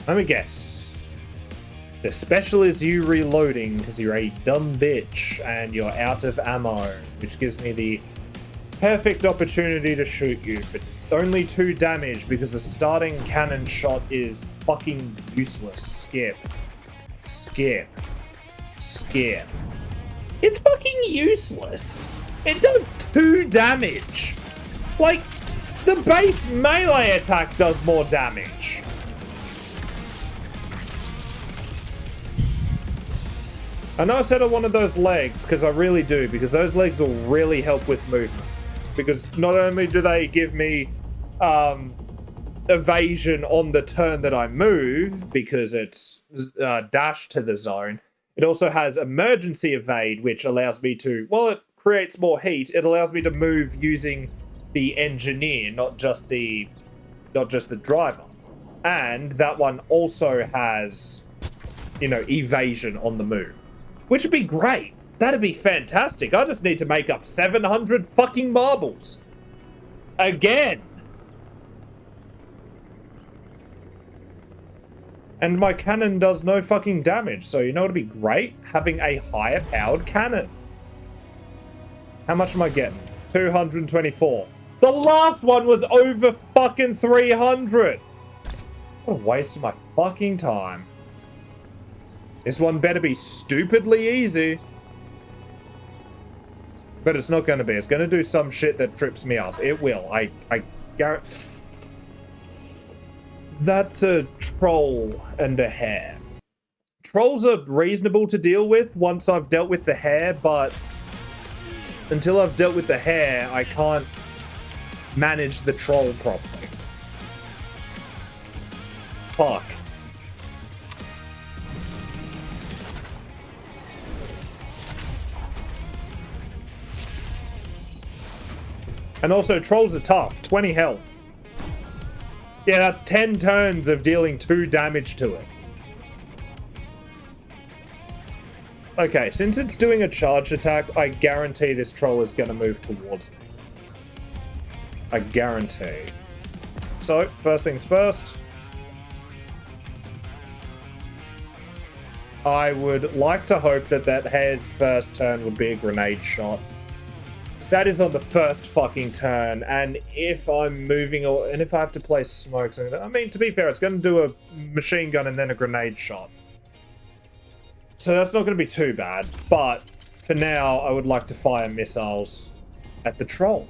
Let me guess. The special is you reloading because you're a dumb bitch and you're out of ammo, which gives me the perfect opportunity to shoot you, but only 2 damage because the starting cannon shot is fucking useless. Skip. Skip. Skip. It's fucking useless. It does 2 damage. Like, the base melee attack does more damage. I know I said I wanted those legs, because I really do, because those legs will really help with movement. Because not only do they give me evasion on the turn that I move, because it's dash to the zone, it also has emergency evade, which allows me to, well, it creates more heat, it allows me to move using the engineer, not just the driver. And that one also has, you know, evasion on the move. Which would be great. That'd be fantastic. I just need to make up 700 fucking marbles. Again. And my cannon does no fucking damage. So you know what'd be great? Having a higher powered cannon. How much am I getting? 224. The last one was over fucking 300. What a waste of my fucking time. This one better be stupidly easy. But it's not going to be. It's going to do some shit that trips me up. It will. I guarantee. That's a troll and a hare. Trolls are reasonable to deal with once I've dealt with the hare, but until I've dealt with the hare, I can't manage the troll properly. Fuck. And also, trolls are tough. 20 health. Yeah, that's 10 turns of dealing 2 damage to it. Okay, since it's doing a charge attack, I guarantee this troll is going to move towards me. I guarantee. So, first things first. I would like to hope that that hare's first turn would be a grenade shot. That is on the first fucking turn, and if I'm moving, and if I have to place smokes, I mean, to be fair, it's going to do a machine gun and then a grenade shot. So that's not going to be too bad, but for now, I would like to fire missiles at the troll.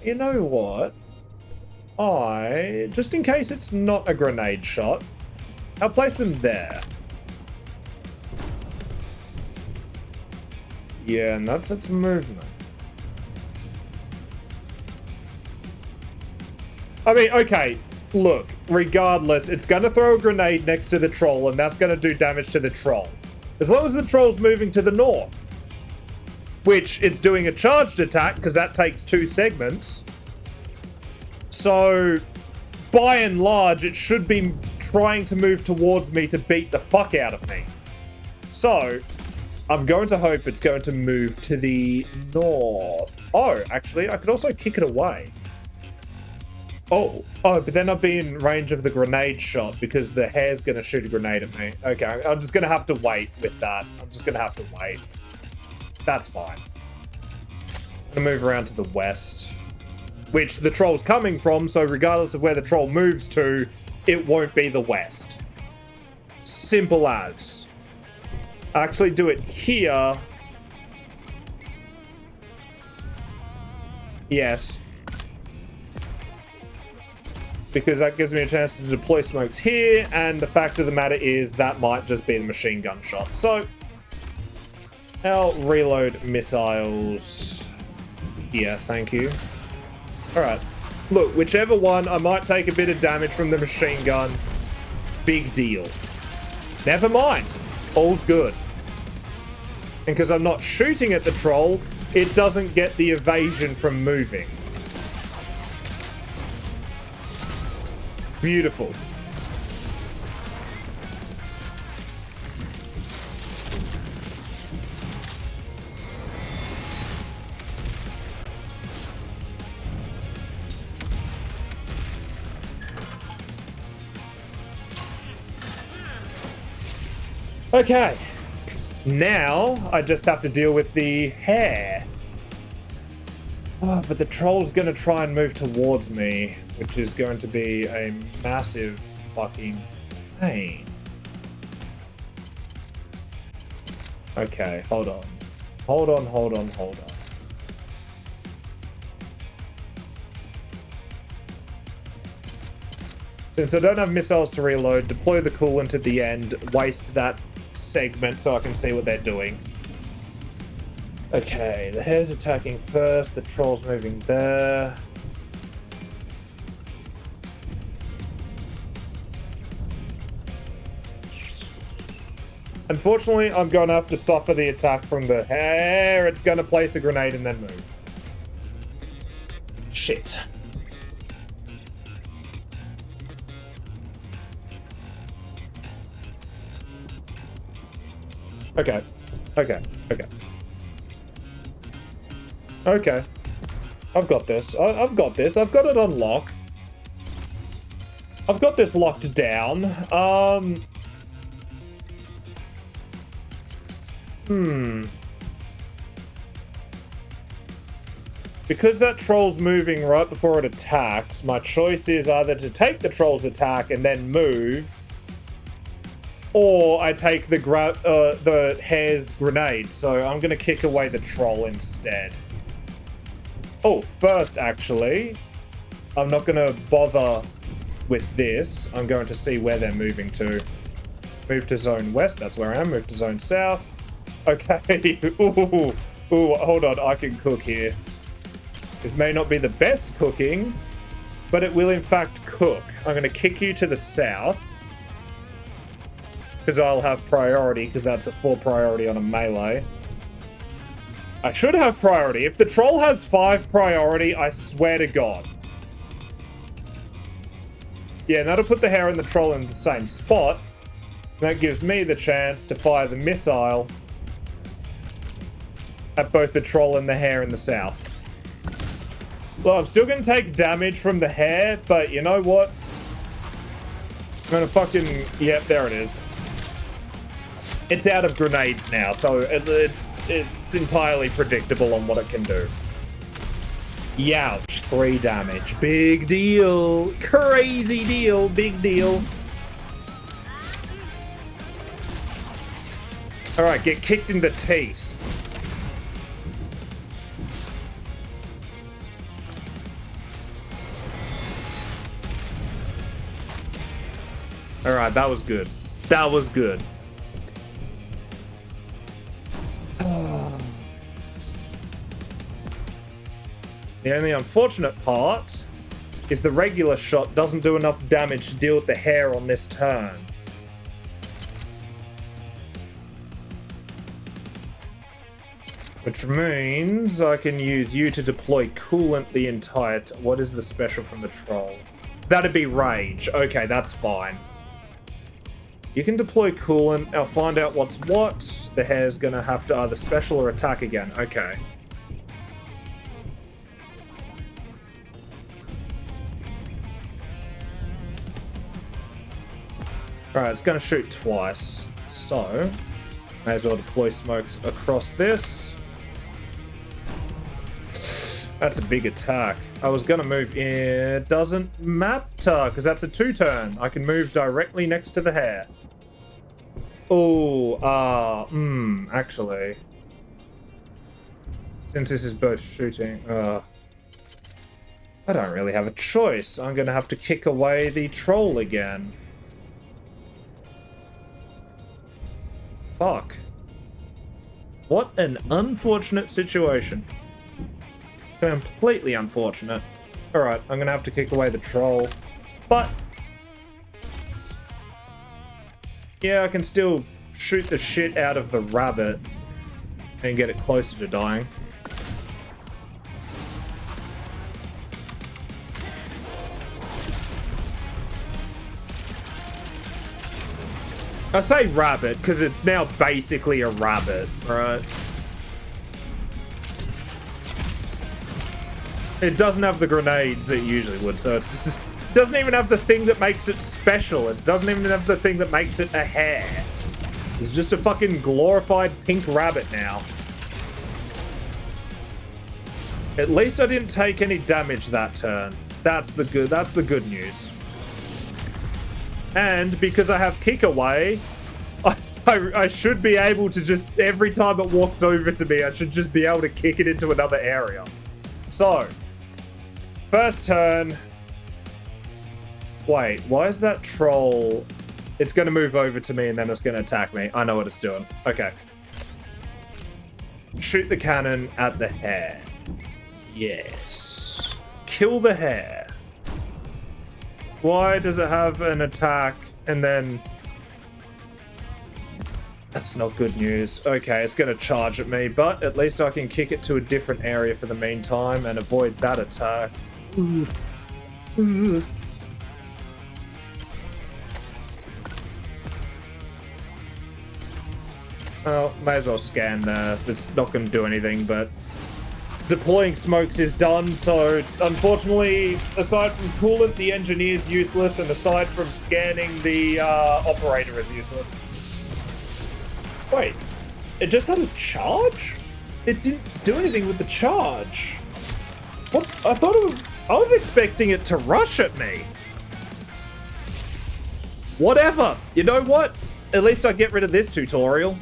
You know what? Just in case it's not a grenade shot, I'll place them there. Yeah, and that's its movement. I mean, okay, look, regardless, it's going to throw a grenade next to the troll, and that's going to do damage to the troll. As long as the troll's moving to the north, which it's doing a charged attack, because that takes 2 segments. So, by and large, it should be trying to move towards me to beat the fuck out of me. So, I'm going to hope it's going to move to the north. Oh, actually, I could also kick it away. Oh, but then I'll be in range of the grenade shot because the hare's going to shoot a grenade at me. Okay, I'm just going to have to wait with that. I'm just going to have to wait. That's fine. I'm going to move around to the west, which the troll's coming from, so regardless of where the troll moves to, it won't be the west. Simple as. I actually do it here. Yes. Because that gives me a chance to deploy smokes here, and the fact of the matter is that might just be the machine gun shot. So, I'll reload missiles. Yeah, thank you. Alright. Look, whichever one, I might take a bit of damage from the machine gun. Big deal. Never mind. All's good. And because I'm not shooting at the troll, it doesn't get the evasion from moving. Beautiful. Okay. Now, I just have to deal with the hare. Oh, but the troll's going to try and move towards me, which is going to be a massive fucking pain. Okay, hold on. Hold on. Since I don't have missiles to reload, deploy the coolant at the end, waste that segment so I can see what they're doing. Okay, the hare's attacking first, the troll's moving there. Unfortunately, I'm going to have to suffer the attack from the hare. It's going to place a grenade and then move. Shit. Okay. I've got this. I've got this. I've got it on lock. I've got this locked down. Because that troll's moving right before it attacks, my choice is either to take the troll's attack and then move, or I take the hare's grenade. So I'm going to kick away the troll instead. Oh, first, actually, I'm not going to bother with this. I'm going to see where they're moving to. Move to zone west. That's where I am. Move to zone south. Okay. Ooh, hold on. I can cook here. This may not be the best cooking, but it will in fact cook. I'm going to kick you to the south. Because I'll have priority, because that's a 4 priority on a melee. I should have priority. If the troll has 5 priority, I swear to God. Yeah, and that'll put the hare and the troll in the same spot. That gives me the chance to fire the missile at both the troll and the hare in the south. Well, I'm still going to take damage from the hare, but you know what? I'm going to fucking... Yep, there it is. It's out of grenades now, so it's entirely predictable on what it can do. Youch, 3 damage. Big deal. Crazy deal. Big deal. Alright, get kicked in the teeth. Alright, that was good. That was good. The only unfortunate part is the regular shot doesn't do enough damage to deal with the hare on this turn. Which means I can use you to deploy coolant the entire time. What is the special from the troll? That'd be rage. Okay, that's fine. You can deploy coolant. I'll find out what's what. The hare's gonna have to either special or attack again. Okay. Alright, it's gonna shoot twice. So, may as well deploy smokes across this. That's a big attack. I was gonna move in. It doesn't matter, because that's a 2-turn. I can move directly next to the hare. Oh, actually. Since this is both shooting, I don't really have a choice. I'm gonna have to kick away the troll again. Fuck. What an unfortunate situation. Completely unfortunate. Alright, I'm gonna have to kick away the troll. But... yeah, I can still shoot the shit out of the rabbit and get it closer to dying. I say rabbit because it's now basically a rabbit, right? It doesn't have the grenades that it usually would, so it's just, it doesn't even have the thing that makes it special. It doesn't even have the thing that makes it a hare. It's just a fucking glorified pink rabbit now. At least I didn't take any damage that turn. That's the good news. And because I have kick away, I should be able to just, every time it walks over to me, I should just be able to kick it into another area. So, first turn. Wait, why is that troll? It's going to move over to me and then it's going to attack me. I know what it's doing. Okay. Shoot the cannon at the hare. Yes. Kill the hare. Why does it have an attack and then... That's not good news. Okay, it's going to charge at me, but at least I can kick it to a different area for the meantime and avoid that attack. Well, may as well scan there. It's not going to do anything, but... deploying smokes is done, so unfortunately, aside from coolant, the engineer's useless, and aside from scanning, the operator is useless. Wait, it just had a charge? It didn't do anything with the charge. What? I thought it was... I was expecting it to rush at me. Whatever. You know what? At least I get rid of this tutorial.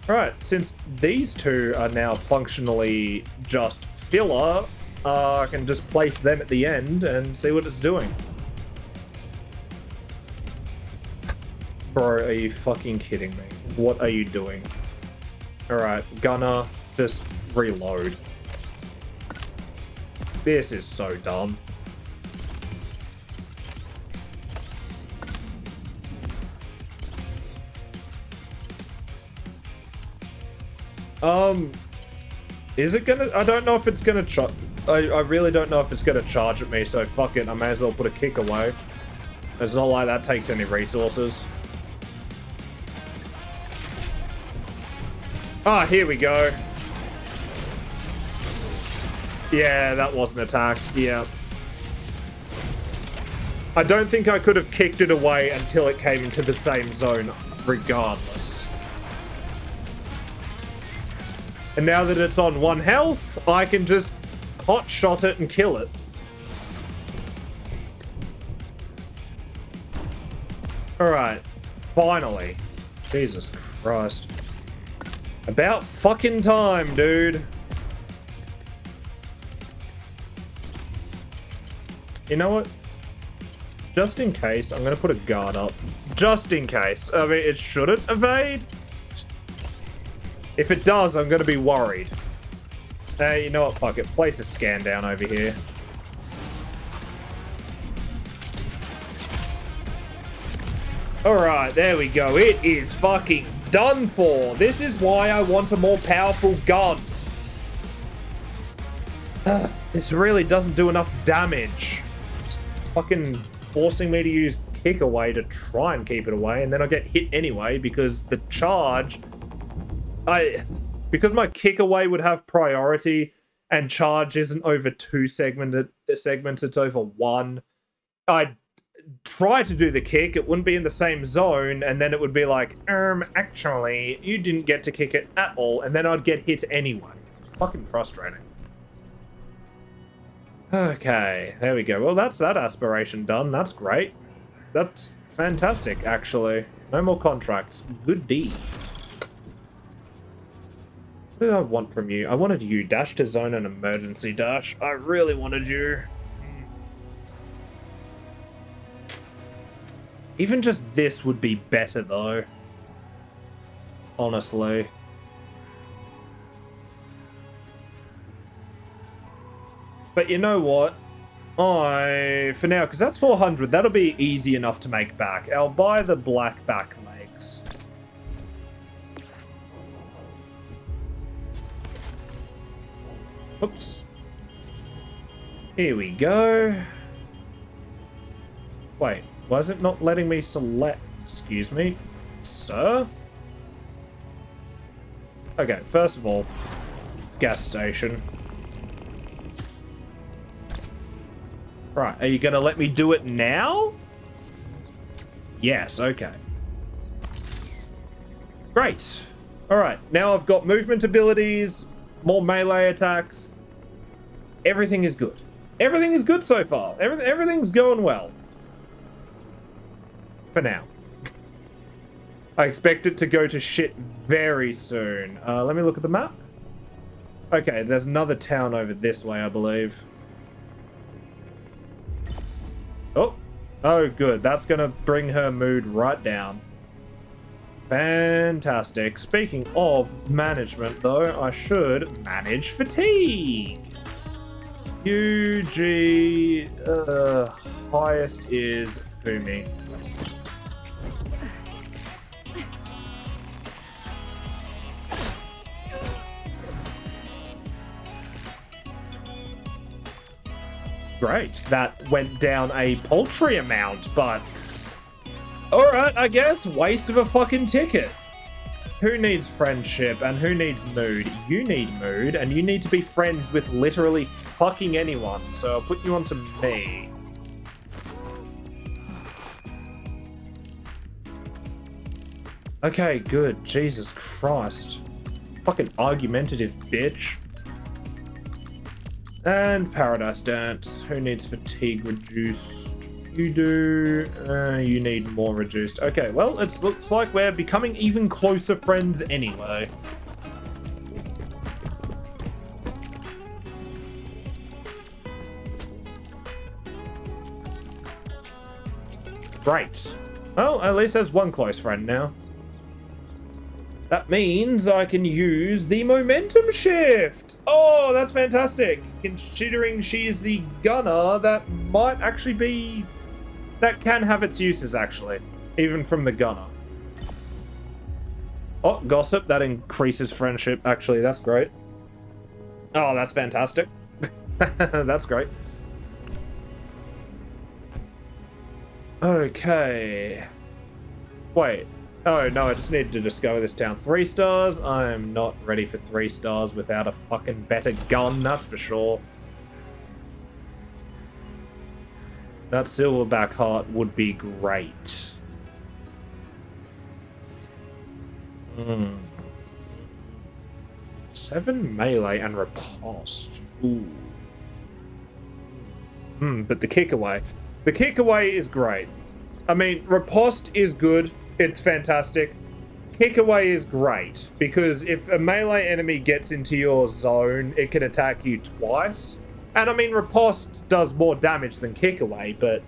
Alright, since these two are now functionally just filler, I can just place them at the end and see what it's doing. Bro, are you fucking kidding me? What are you doing? Alright, gonna just reload. This is so dumb. Is it gonna... I don't know if it's gonna... I really don't know if it's gonna charge at me, so fuck it. I may as well put a kick away. It's not like that takes any resources. Ah, here we go. Yeah, that was an attack. Yeah. I don't think I could have kicked it away until it came into the same zone, regardless. And now that it's on 1 health, I can just hot shot it and kill it. Alright, finally. Jesus Christ. About fucking time, dude. You know what? Just in case, I'm gonna put a guard up. Just in case. I mean, it shouldn't evade. If it does, I'm gonna be worried. Hey, you know what? Fuck it. Place a scan down over here. Alright, there we go. It is fucking done for. This is why I want a more powerful gun. This really doesn't do enough damage. It's fucking forcing me to use kick away to try and keep it away, and then I get hit anyway because the charge... Because my kick away would have priority and charge isn't over 2 segments, it's over 1. I'd try to do the kick, it wouldn't be in the same zone, and then it would be like, actually, you didn't get to kick it at all, and then I'd get hit anyway. It's fucking frustrating. Okay, there we go. Well, that's that aspiration done. That's great. That's fantastic, actually. No more contracts. Good deed. What did I want from you? I wanted you. Dash to zone and emergency dash. I really wanted you. Even just this would be better, though. Honestly. But you know what? For now, because that's 400, that'll be easy enough to make back. I'll buy the black back legs. Oops. Here we go. Wait, why is it not letting me select? Excuse me, sir? Okay, first of all, gas station. Right, are you gonna let me do it now? Yes, okay. Great. Alright, now I've got movement abilities, more melee attacks. Everything is good. Everything is good so far. Everything's going well. For now. I expect it to go to shit very soon. Let me look at the map. Okay, there's another town over this way, I believe. Oh. Oh, good. That's gonna bring her mood right down. Fantastic. Speaking of management, though, I should manage fatigue. UG... highest is Fumi. Great. That went down a paltry amount, but... Alright, I guess. Waste of a fucking ticket. Who needs friendship and who needs mood? You need mood, and you need to be friends with literally fucking anyone, so I'll put you onto me. Okay, good. Jesus Christ. Fucking argumentative bitch. And Paradise Dance. Who needs fatigue reduced? You do. You need more reduced. Okay, well, it looks like we're becoming even closer friends anyway. Great. Well, at least there's one close friend now. That means I can use the momentum shift. Oh, that's fantastic. Considering she is the gunner, that might actually be... That can have its uses, actually. Even from the gunner. Oh, gossip. That increases friendship. Actually, that's great. Oh, that's fantastic. That's great. Okay. Wait. Oh, no, I just needed to discover this town. 3 stars? I'm not ready for 3 stars without a fucking better gun, that's for sure. That silverback heart would be great. 7 melee and riposte. Ooh. But the kick away. The kick away is great. I mean, riposte is good. It's fantastic. Kick away is great, because if a melee enemy gets into your zone, it can attack you twice. And I mean, riposte does more damage than kick away, but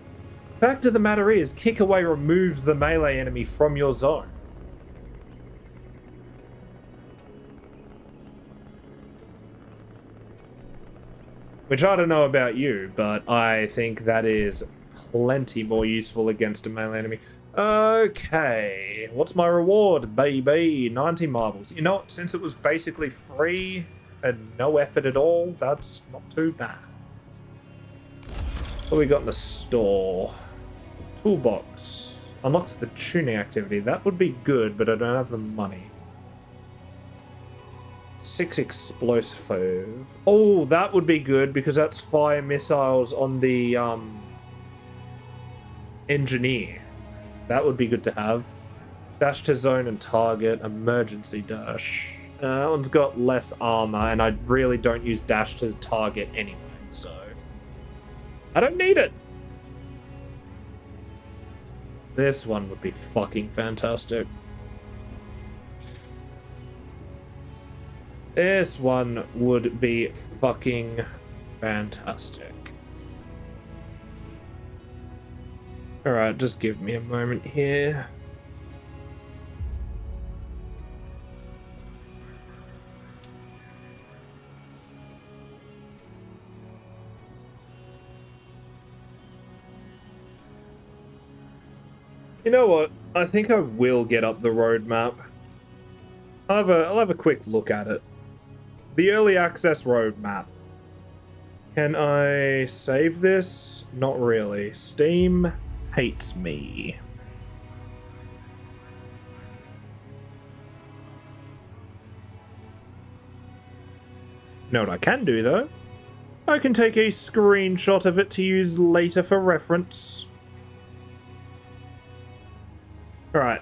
the fact of the matter is, kick away removes the melee enemy from your zone. Which I don't know about you, but I think that is plenty more useful against a melee enemy. Okay, what's my reward, baby? 90 marbles. You know what, since it was basically free and no effort at all, that's not too bad. What we got in the store? Toolbox. Unlocks the tuning activity. That would be good, but I don't have the money. 6 explosive. Oh, that would be good, because that's fire missiles on the engineer. That would be good to have. Dash to zone and target. Emergency dash. That one's got less armor, and I really don't use dash to target anyway, so I don't need it. This one would be fucking fantastic. This one would be fucking fantastic. Alright, just give me a moment here. You know what? I think I will get up the roadmap. I'll have a quick look at it. The early access roadmap. Can I save this? Not really. Steam hates me. You know what I can do, though? I can take a screenshot of it to use later for reference. Alright.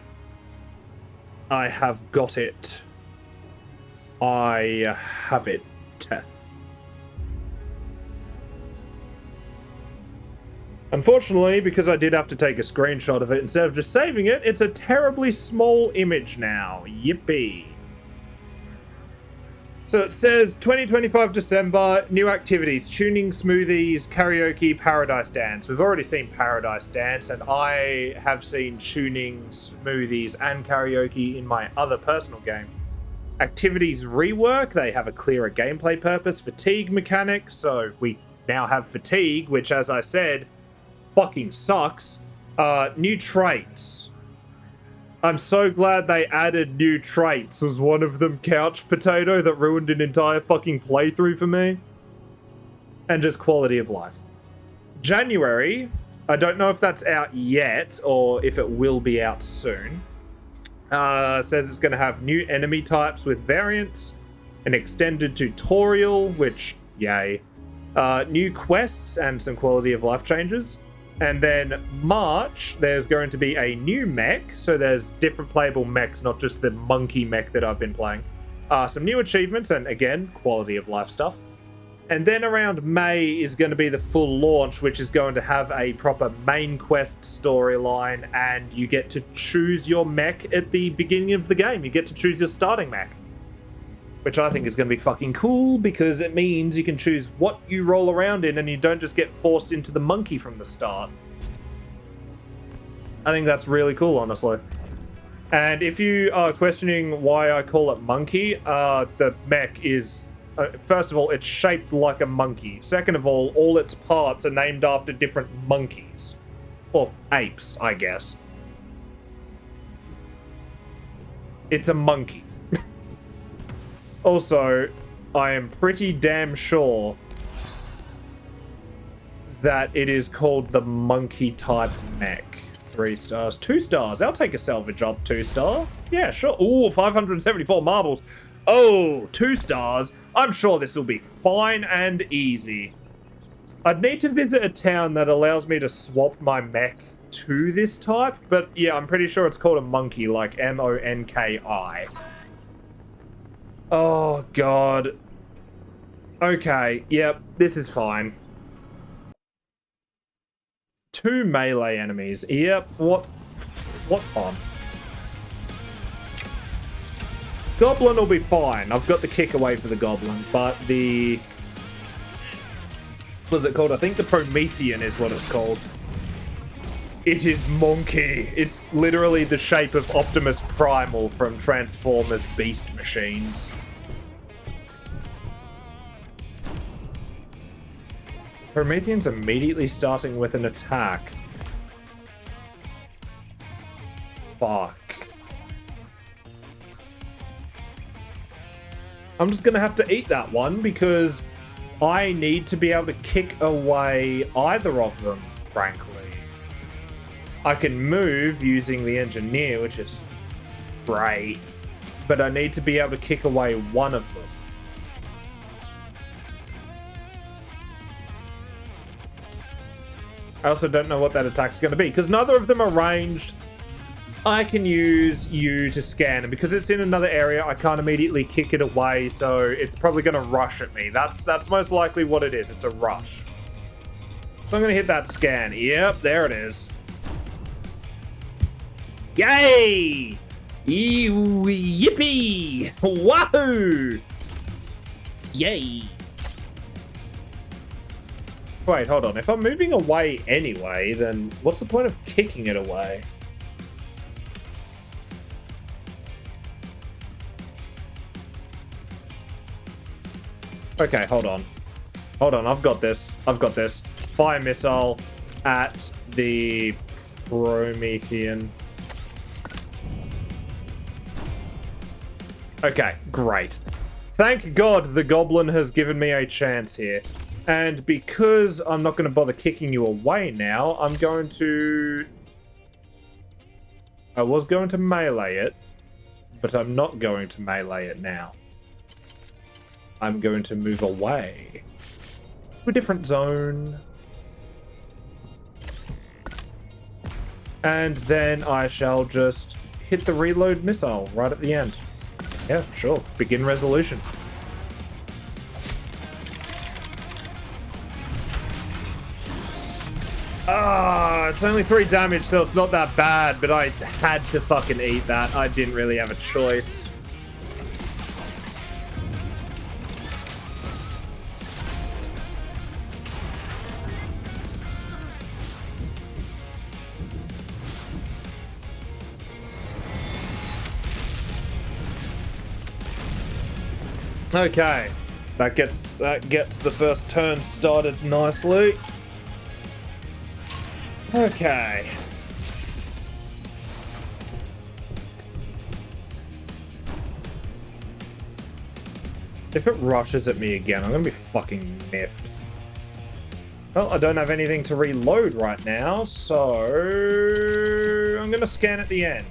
I have got it. I have it. Unfortunately, because I did have to take a screenshot of it instead of just saving it, it's a terribly small image now. Yippee. So it says 2025 December, new activities, tuning, smoothies, karaoke, Paradise Dance. We've already seen Paradise Dance, and I have seen tuning, smoothies, and karaoke in my other personal game. Activities rework, they have a clearer gameplay purpose. Fatigue mechanics, so we now have fatigue, which, as I said, fucking sucks. New traits. I'm so glad they added new traits. Was one of them couch potato that ruined an entire fucking playthrough for me? And just quality of life. January, I don't know if that's out yet or if it will be out soon. Says it's going to have new enemy types with variants, an extended tutorial, which, yay. New quests and some quality of life changes. And then March, there's going to be a new mech. So there's different playable mechs, not just the monkey mech that I've been playing. Some new achievements and, again, quality of life stuff. And then around May is going to be the full launch, which is going to have a proper main quest storyline. And you get to choose your mech at the beginning of the game. You get to choose your starting mech. Which I think is going to be fucking cool, because it means you can choose what you roll around in and you don't just get forced into the monkey from the start. I think that's really cool, honestly. And if you are questioning why I call it monkey, the mech is, first of all, it's shaped like a monkey. Second of all its parts are named after different monkeys. Or apes, I guess. It's a monkey. Also, I am pretty damn sure that it is called the monkey type mech. 3 stars. 2 stars. I'll take a salvage up 2 star. Yeah, sure. Ooh, 574 marbles. Oh, 2 stars. I'm sure this will be fine and easy. I'd need to visit a town that allows me to swap my mech to this type, but yeah, I'm pretty sure it's called a monkey, like M-O-N-K-I. Oh, God. Okay, yep, this is fine. 2 melee enemies. Yep, what fun. Goblin will be fine. I've got the kick away for the goblin, but the... What's it called? I think the Promethean is what it's called. It is monkey. It's literally the shape of Optimus Primal from Transformers Beast Machines. Promethean's immediately starting with an attack. Fuck. I'm just gonna have to eat that one because I need to be able to kick away either of them, frankly. I can move using the engineer, which is great, but I need to be able to kick away one of them. I also don't know what that attack's going to be, because neither of them are ranged. I can use you to scan, and because it's in another area, I can't immediately kick it away, so it's probably going to rush at me. That's most likely what it is. It's a rush. So I'm going to hit that scan. Yep, there it is. Yay! Yippee! Wahoo! Yay! Wait, hold on. If I'm moving away anyway, then what's the point of kicking it away? Okay, hold on. Hold on, I've got this. I've got this. Fire missile at the Promethean. Okay, great. Thank God the goblin has given me a chance here. And because I'm not going to bother kicking you away now, I'm going to... I was going to melee it, but I'm not going to melee it now. I'm going to move away to a different zone. And then I shall just hit the reload missile right at the end. Yeah, sure. Begin resolution. Ah, it's only 3 damage, so it's not that bad, but I had to fucking eat that. I didn't really have a choice. Okay, that gets the first turn started nicely. Okay. If it rushes at me again, I'm gonna be fucking miffed. Well, I don't have anything to reload right now, so I'm gonna scan at the end.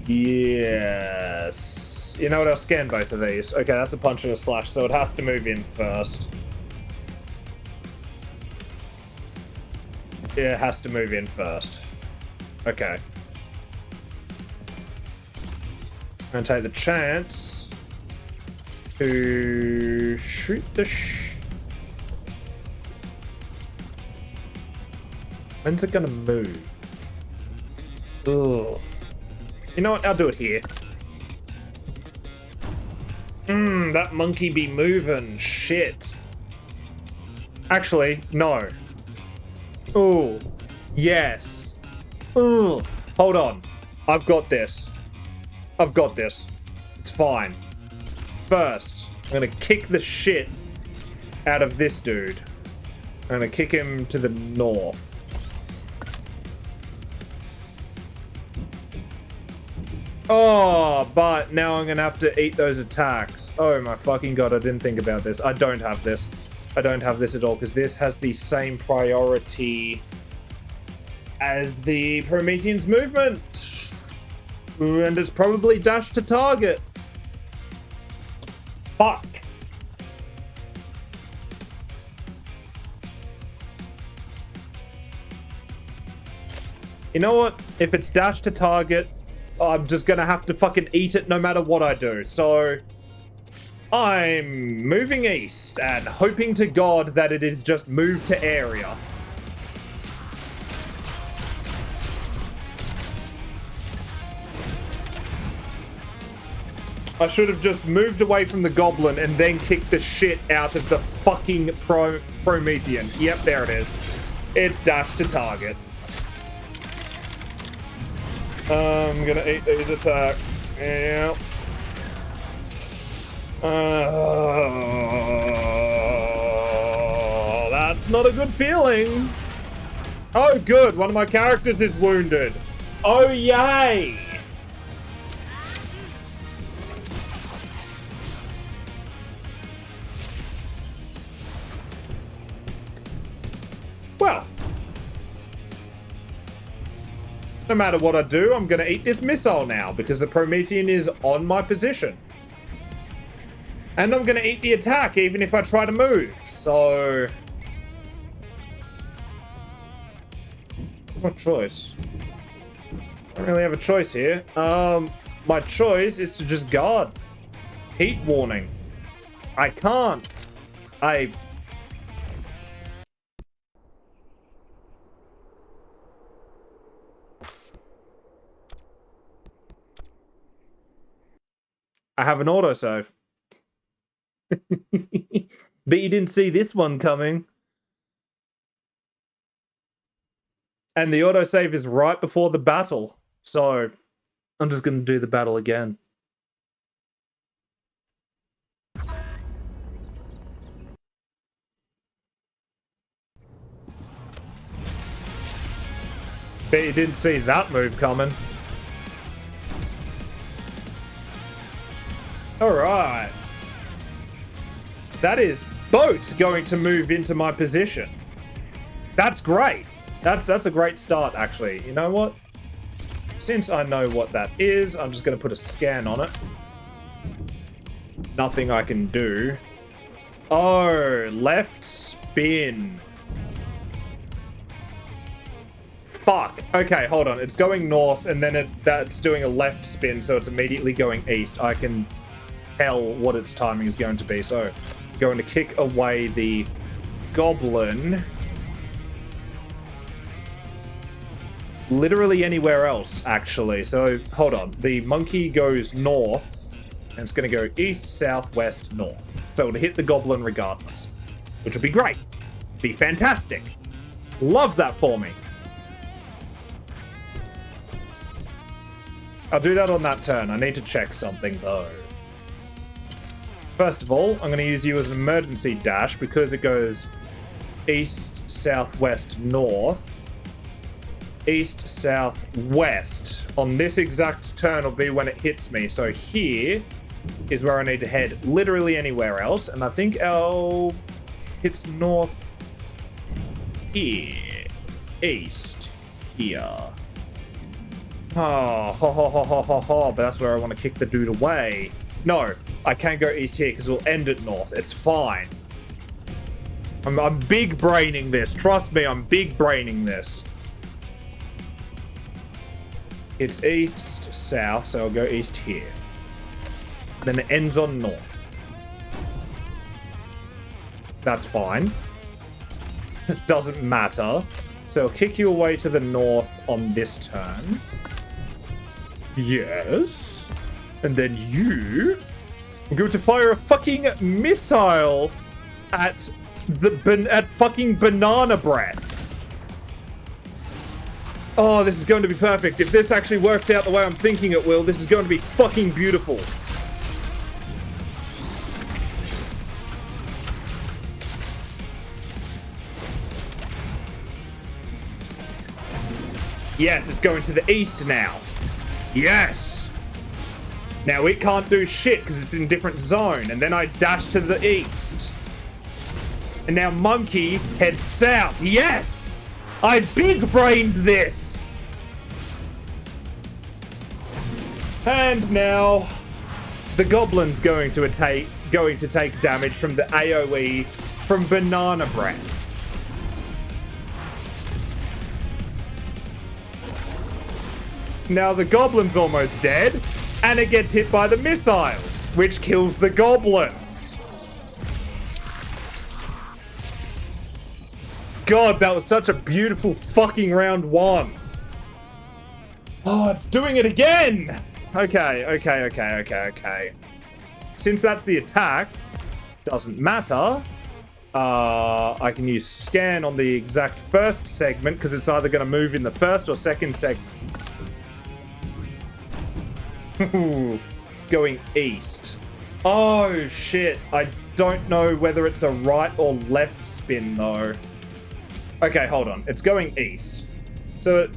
Yes. You know what? I'll scan both of these. Okay, that's a punch and a slash, so it has to move in first. Yeah, it has to move in first. Okay. I'm gonna take the chance to shoot the When's it gonna move? Ugh. You know what? I'll do it here. That monkey be moving. Shit. Actually, no. Ooh. Yes. Ugh. Hold on. I've got this. I've got this. It's fine. First, I'm gonna kick the shit out of this dude. I'm gonna kick him to the north. Oh, but now I'm gonna have to eat those attacks. Oh my fucking god, I didn't think about this. I don't have this. I don't have this at all, because this has the same priority as the Promethean's movement. And it's probably dash to target. Fuck. You know what? If it's dash to target, I'm just gonna have to fucking eat it no matter what I do. So I'm moving east and hoping to God that it is just moved to area. I should have just moved away from the goblin and then kicked the shit out of the fucking Promethean. Yep, there it is. It's dash to target. I'm gonna eat these attacks. Yeah. That's not a good feeling. Oh, good. One of my characters is wounded. Oh, yay. Well. No matter what I do, I'm going to eat this missile now because the Promethean is on my position. And I'm going to eat the attack even if I try to move. So... what choice? I don't really have a choice here. My choice is to just guard. Heat warning. I can't. I have an autosave. But you didn't see this one coming. And the autosave is right before the battle. So I'm just going to do the battle again. Bet you didn't see that move coming. Alright. That is both going to move into my position. That's great. That's a great start, actually. You know what? Since I know what that is, I'm just going to put a scan on it. Nothing I can do. Oh, left spin. Fuck. Okay, hold on. It's going north, and then that's doing a left spin, so it's immediately going east. I can tell what its timing is going to be. So, going to kick away the goblin. Literally anywhere else, actually. So, hold on. The monkey goes north, and it's going to go east, south, west, north. So, it'll hit the goblin regardless, which will be great. Be fantastic. Love that for me. I'll do that on that turn. I need to check something, though. First of all, I'm going to use you as an emergency dash because it goes east, south, west, north. East, south, west. On this exact turn will be when it hits me. So here is where I need to head literally anywhere else. And I think I'll hits north here. East here. Oh, but that's where I want to kick the dude away. No, I can't go east here because it'll end at north. It's fine. I'm big braining this. Trust me, I'm big braining this. It's east, south, so I'll go east here. Then it ends on north. That's fine. It doesn't matter. So I'll kick you away to the north on this turn. Yes. And then you are going to fire a fucking missile at fucking banana breath. Oh, this is going to be perfect. If this actually works out the way I'm thinking it will, this is going to be fucking beautiful. Yes, it's going to the east now. Yes. Now it can't do shit because it's in a different zone. And then I dash to the east. And now Monkey heads south. Yes! I big-brained this. And now the Goblin's going to take damage from the AoE from Banana Breath. Now the Goblin's almost dead, and it gets hit by the missiles, which kills the Goblin. God, that was such a beautiful fucking round one. Oh, it's doing it again! Okay. Since that's the attack, doesn't matter. I can use scan on the exact first segment, because it's either going to move in the first or second segment. It's going east. Oh, shit. I don't know whether it's a right or left spin, though. Okay, hold on. It's going east. So,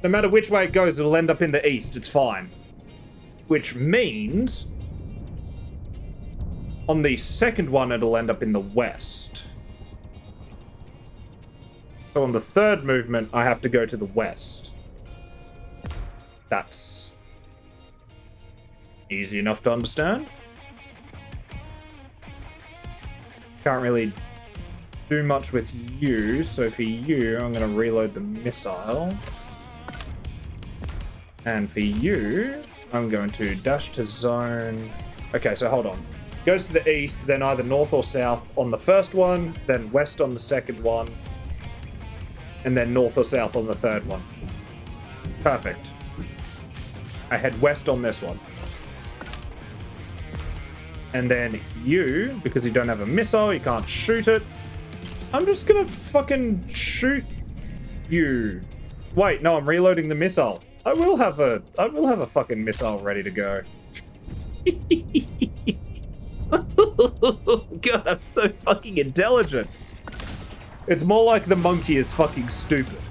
no matter which way it goes, it'll end up in the east. It's fine. Which means, on the second one, it'll end up in the west. So on the third movement, I have to go to the west. That's easy enough to understand. Can't really do much with you, so for you, I'm going to reload the missile. And for you, I'm going to dash to zone. Okay, so hold on. Goes to the east, then either north or south on the first one, then west on the second one, and then north or south on the third one. Perfect. I head west on this one. And then you, because you don't have a missile, you can't shoot it. I'm just gonna fucking shoot you. Wait, no, I'm reloading the missile. I will have a fucking missile ready to go. God, I'm so fucking intelligent. It's more like the monkey is fucking stupid.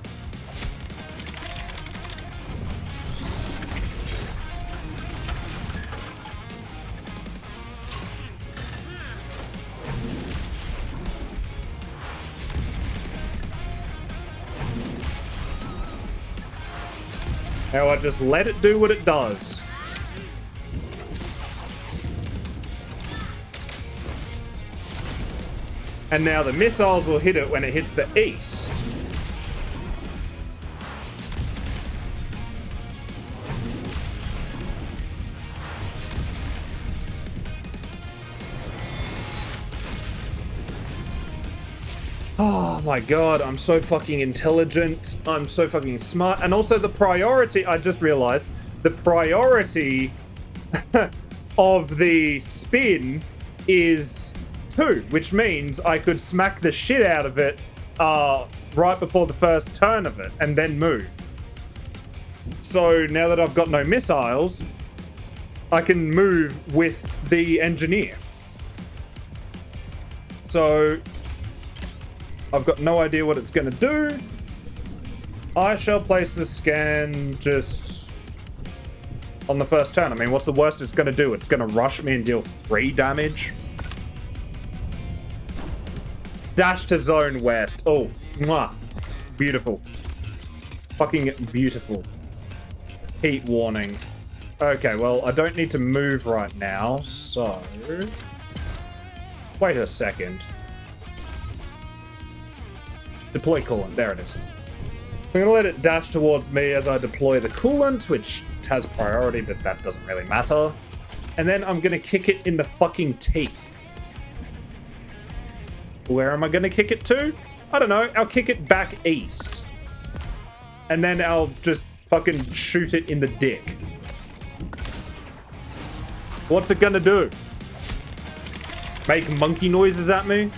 Now I just let it do what it does. And now the missiles will hit it when it hits the east. Oh my god, I'm so fucking intelligent. I'm so fucking smart. And also the priority, I just realized, the priority of the spin is 2, which means I could smack the shit out of it right before the first turn of it and then move. So now that I've got no missiles, I can move with the engineer. So I've got no idea what it's going to do. I shall place the scan just on the first turn. I mean, what's the worst it's going to do? It's going to rush me and deal 3 damage. Dash to zone west. Oh, mwah. Beautiful. Fucking beautiful. Heat warning. Okay, well, I don't need to move right now, so... Wait a second. Deploy coolant. There it is. So I'm going to let it dash towards me as I deploy the coolant, which has priority, but that doesn't really matter. And then I'm going to kick it in the fucking teeth. Where am I going to kick it to? I don't know. I'll kick it back east. And then I'll just fucking shoot it in the dick. What's it going to do? Make monkey noises at me?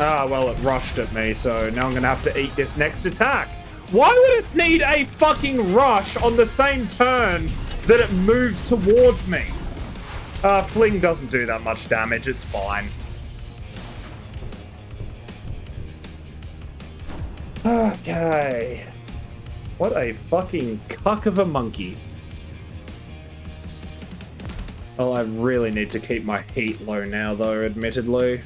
Ah, well, it rushed at me, so now I'm going to have to eat this next attack. Why would it need a fucking rush on the same turn that it moves towards me? Fling doesn't do that much damage. It's fine. Okay. What a fucking cuck of a monkey. Well, I really need to keep my heat low now, though, admittedly.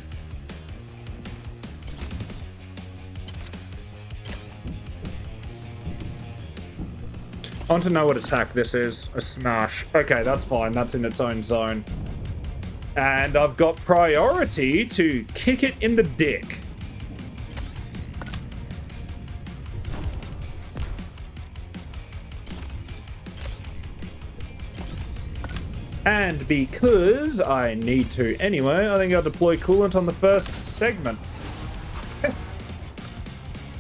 I want to know what attack this is. A smash. Okay, that's fine. That's in its own zone. And I've got priority to kick it in the dick. And because I need to anyway, I think I'll deploy coolant on the first segment.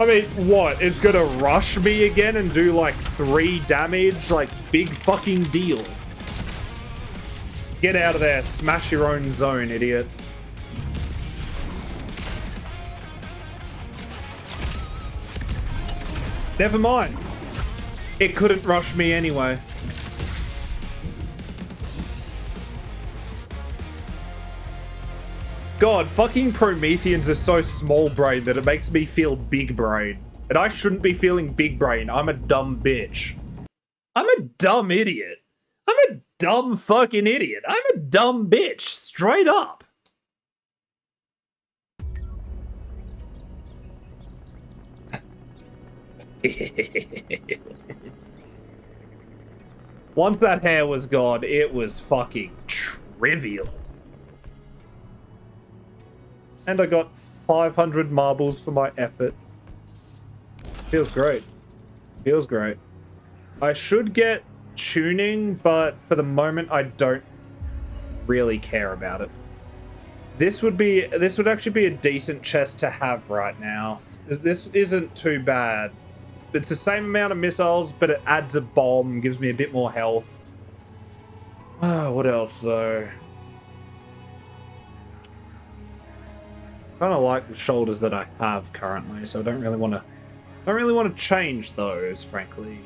I mean, what? It's gonna rush me again and do like 3 damage? Like, big fucking deal. Get out of there. Smash your own zone, idiot. Never mind. It couldn't rush me anyway. God, fucking Prometheans are so small brain that it makes me feel big brain. And I shouldn't be feeling big brain. I'm a dumb bitch. I'm a dumb idiot. I'm a dumb fucking idiot. I'm a dumb bitch. Straight up. Once that hair was gone, it was fucking trivial. And I got 500 marbles for my effort. Feels great. Feels great. I should get tuning, but for the moment I don't really care about it. This would actually be a decent chest to have right now. This isn't too bad. It's the same amount of missiles, but it adds a bomb, gives me a bit more health. What else though? Kind of like the shoulders that I have currently, so I don't really want to change those, frankly.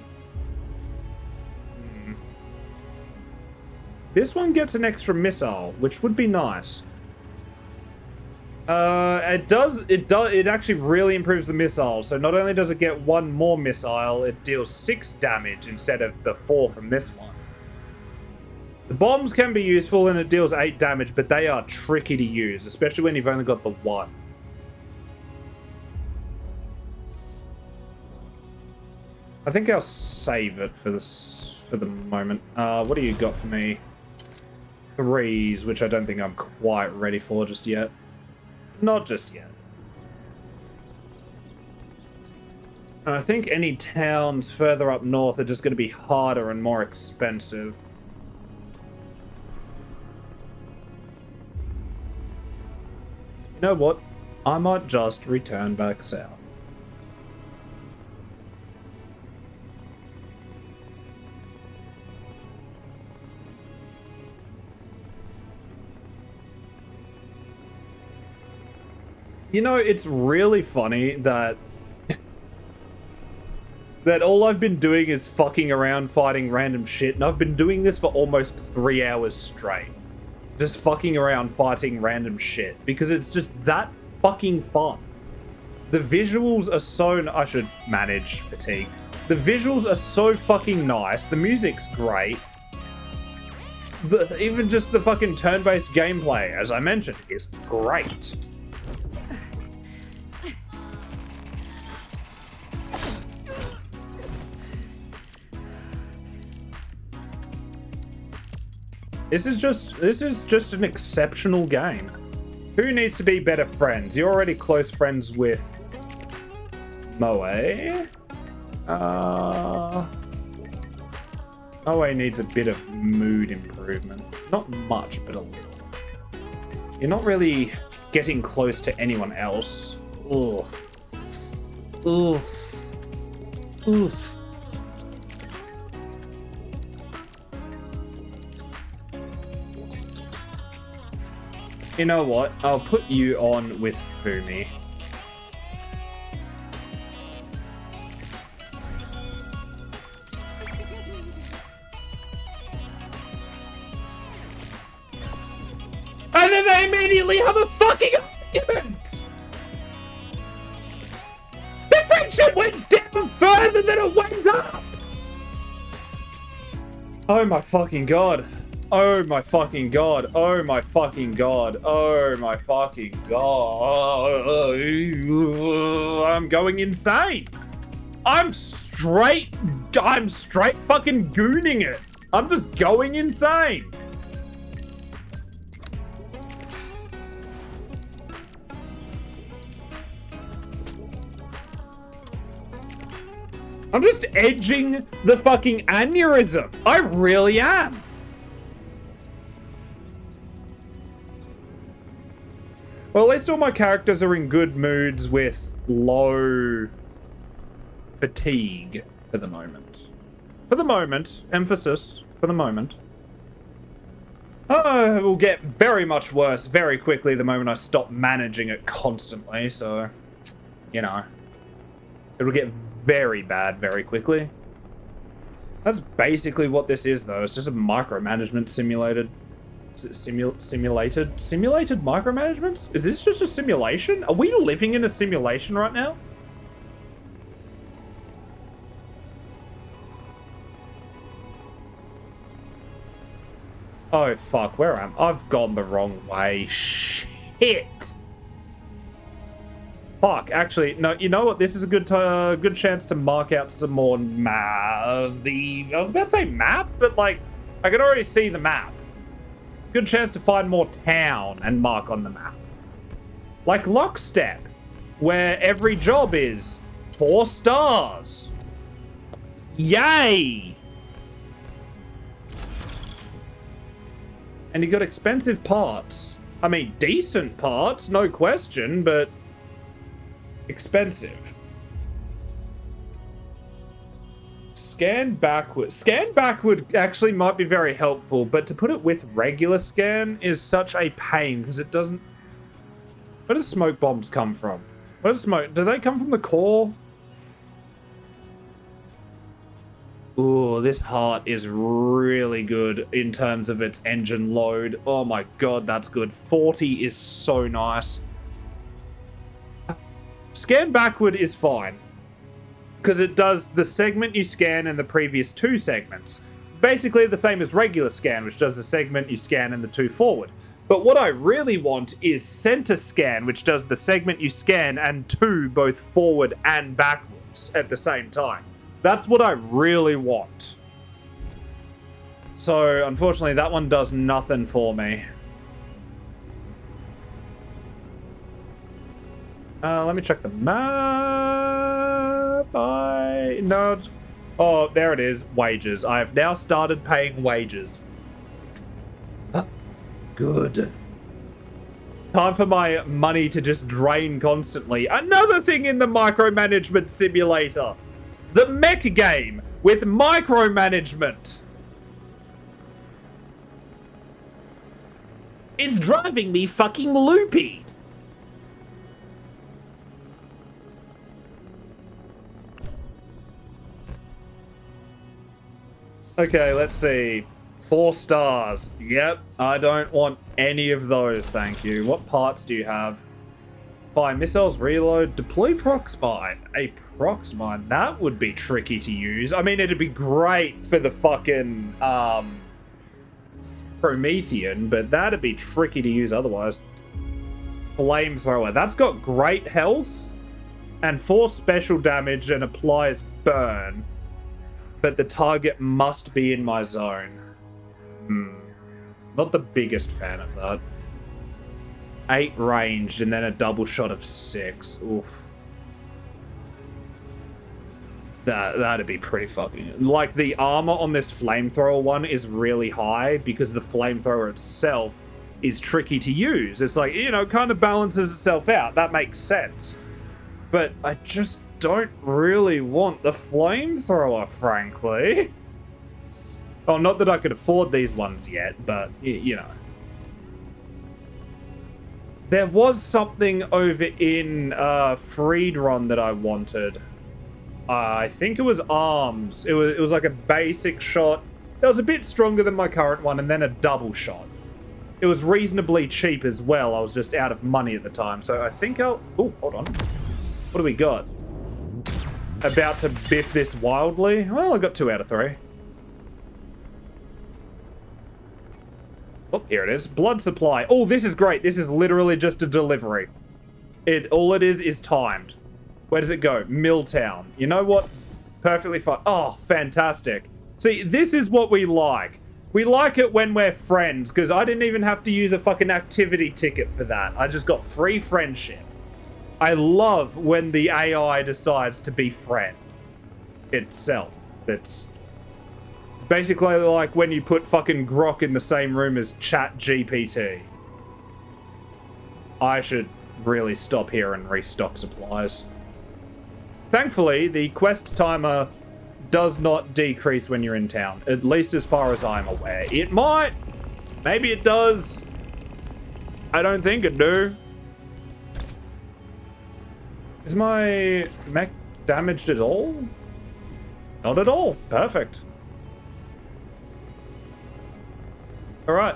This one gets an extra missile, which would be nice. It actually really improves the missile. So not only does it get 1 more missile, it deals 6 damage instead of the 4 from this one. The bombs can be useful and it deals 8 damage, but they are tricky to use, especially when you've only got the 1. I think I'll save it for the moment. What do you got for me? 3s, which I don't think I'm quite ready for just yet. Not just yet. And I think any towns further up north are just going to be harder and more expensive. You know what? I might just return back south. You know, it's really funny that that all I've been doing is fucking around fighting random shit, and I've been doing this for almost 3 hours straight. Just fucking around fighting random shit, because it's just that fucking fun. The visuals are so... I should manage fatigue. The visuals are so fucking nice, the music's great. Even just the fucking turn-based gameplay, as I mentioned, is great. This is just an exceptional game. Who needs to be better friends? You're already close friends with Moe. Moe needs a bit of mood improvement. Not much, but a little. You're not really getting close to anyone else. Oof. Oof. Oof. You know what? I'll put you on with Fumi. And then they immediately have a fucking argument! The friendship went down further than it went up! Oh my fucking god. Oh my fucking god. Oh my fucking god. Oh my fucking god. I'm going insane. I'm straight fucking gooning it. I'm just going insane. I'm just edging the fucking aneurysm. I really am. Well, at least all my characters are in good moods with low fatigue for the moment. For the moment. Emphasis. For the moment. Oh, it will get very much worse very quickly the moment I stop managing it constantly, so, you know. It'll get very bad very quickly. That's basically what this is, though. It's just a micromanagement simulated micromanagement? Is this just a simulation? Are we living in a simulation right now? Oh fuck, where am I? I've gone the wrong way. Shit. Fuck, actually, no, you know what? This is a good chance to mark out some more I was about to say map, but like, I can already see the map. Good chance to find more town and mark on the map. Like Lockstep, where every job is 4 stars. Yay! And you got expensive parts. I mean, decent parts, no question, but expensive. Scan backward. Scan backward actually might be very helpful, but to put it with regular scan is such a pain because it doesn't... Where does smoke bombs come from? Where does smoke... Do they come from the core? Ooh, this heart is really good in terms of its engine load. Oh my god, that's good. 40 is so nice. Scan backward is fine, because it does the segment you scan in the previous 2 segments. It's basically the same as regular scan, which does the segment you scan in the 2 forward. But what I really want is center scan, which does the segment you scan and 2 both forward and backwards at the same time. That's what I really want. So, unfortunately, that one does nothing for me. Let me check the map. No. Oh, there it is. Wages. I have now started paying wages. Good. Time for my money to just drain constantly. Another thing in the micromanagement simulator. The mech game with micromanagement. It's driving me fucking loopy. Okay, let's see. 4 stars. Yep, I don't want any of those, thank you. What parts do you have? Fire missiles, reload, deploy proxmine. A proxmine, that would be tricky to use. I mean, it'd be great for the fucking Promethean, but that'd be tricky to use otherwise. Flamethrower, that's got great health and 4 special damage and applies burn, but the target must be in my zone. Not the biggest fan of that. 8 ranged and then a double shot of 6. Oof. That'd be pretty fucking... Like, the armor on this flamethrower one is really high because the flamethrower itself is tricky to use. It's like, you know, kind of balances itself out. That makes sense. But I just don't really want the flamethrower, frankly. Oh, not that I could afford these ones yet, but, you know. There was something over in Friedron that I wanted. I think it was arms. It was like a basic shot. That was a bit stronger than my current one, and then a double shot. It was reasonably cheap as well. I was just out of money at the time, so I think I'll... Oh, hold on. What do we got? About to biff this wildly? Well, I got 2 out of 3. Oh, here it is. Blood supply. Oh, this is great. This is literally just a delivery. All it is timed. Where does it go? Milltown. You know what? Perfectly fine. Oh, fantastic. See, this is what we like. We like it when we're friends, because I didn't even have to use a fucking activity ticket for that. I just got free friendship. I love when the AI decides to be friend itself. It's basically like when you put fucking Grok in the same room as Chat GPT. I should really stop here and restock supplies. Thankfully, the quest timer does not decrease when you're in town, at least as far as I'm aware. It might. Maybe it does. I don't think it do. Is my mech damaged at all? Not at all. Perfect. Alright.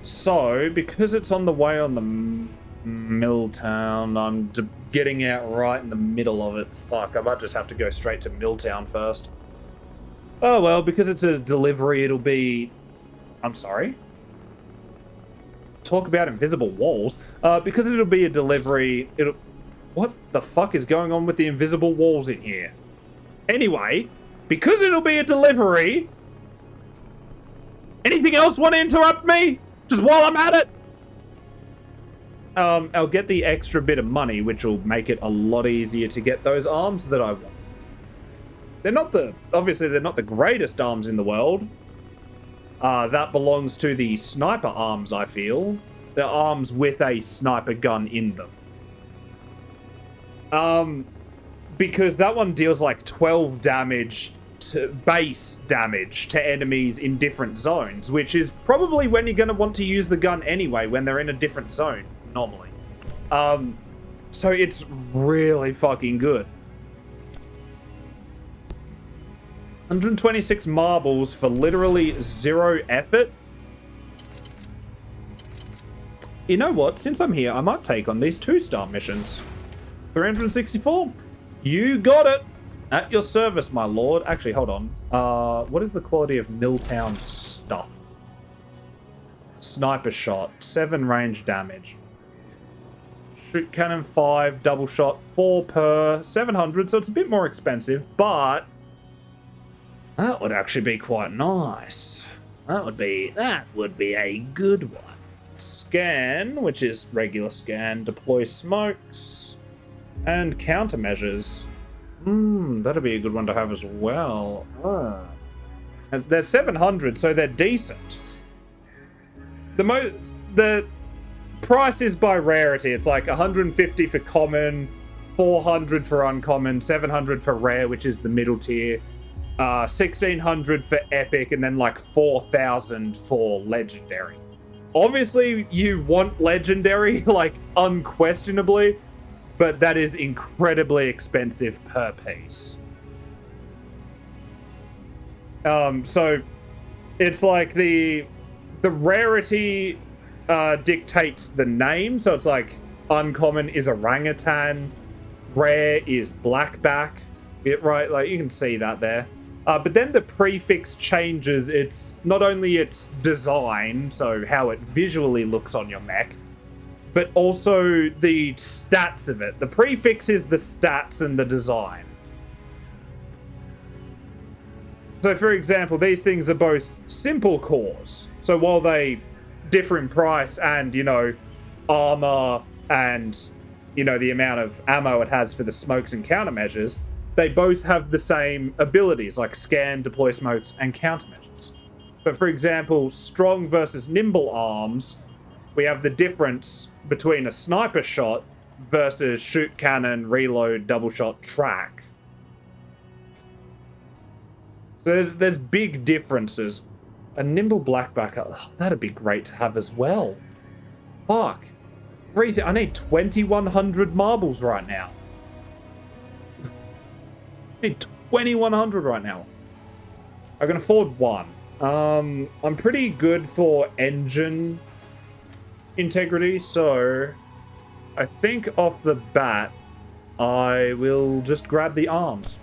So, because it's on the way on the Milltown, I'm getting out right in the middle of it. Fuck, I might just have to go straight to Milltown first. Oh well, because it's a delivery, it'll be... I'm sorry? Talk about invisible walls. Because it'll be a delivery, it'll... What the fuck is going on with the invisible walls in here? Anyway, because it'll be a delivery... Anything else want to interrupt me? Just while I'm at it? I'll get the extra bit of money, which will make it a lot easier to get those arms that I want. They're not the... Obviously, they're not the greatest arms in the world. That belongs to the sniper arms, I feel. They're arms with a sniper gun in them. Because that one deals like 12 damage to base damage to enemies in different zones, which is probably when you're going to want to use the gun anyway, when they're in a different zone, normally. So it's really fucking good. 126 marbles for literally 0 effort. You know what? Since I'm here, I might take on these 2-star missions. 364. You got it. At your service, my lord. Actually, hold on. What is the quality of Milltown stuff? Sniper shot. 7 range damage. Shoot cannon 5. Double shot 4 per 700. So it's a bit more expensive, but that would actually be quite nice. That would be a good one. Scan, which is regular scan. Deploy smokes. And countermeasures. That'd be a good one to have as well. They're 700, so they're decent. The price is by rarity. It's like 150 for common, 400 for uncommon, 700 for rare, which is the middle tier, 1600 for epic, and then like 4000 for legendary. Obviously, you want legendary, like unquestionably, but that is incredibly expensive per piece. So it's like the rarity dictates the name. So it's like uncommon is orangutan, rare is blackback. Right, like you can see that there. But then the prefix changes. It's not only its design, so how it visually looks on your mech, but also the stats of it. The prefix is the stats and the design. So for example, these things are both simple cores. So while they differ in price and, you know, armor and, you know, the amount of ammo it has for the smokes and countermeasures, they both have the same abilities like scan, deploy smokes, and countermeasures. But for example, strong versus nimble arms, we have the difference between a sniper shot versus shoot cannon, reload, double shot, track. So there's big differences. A nimble blackback, that'd be great to have as well. Fuck. I need 2,100 marbles right now. I need 2,100 right now. I can afford one. I'm pretty good for engine integrity, so I think off the bat, I will just grab the arms.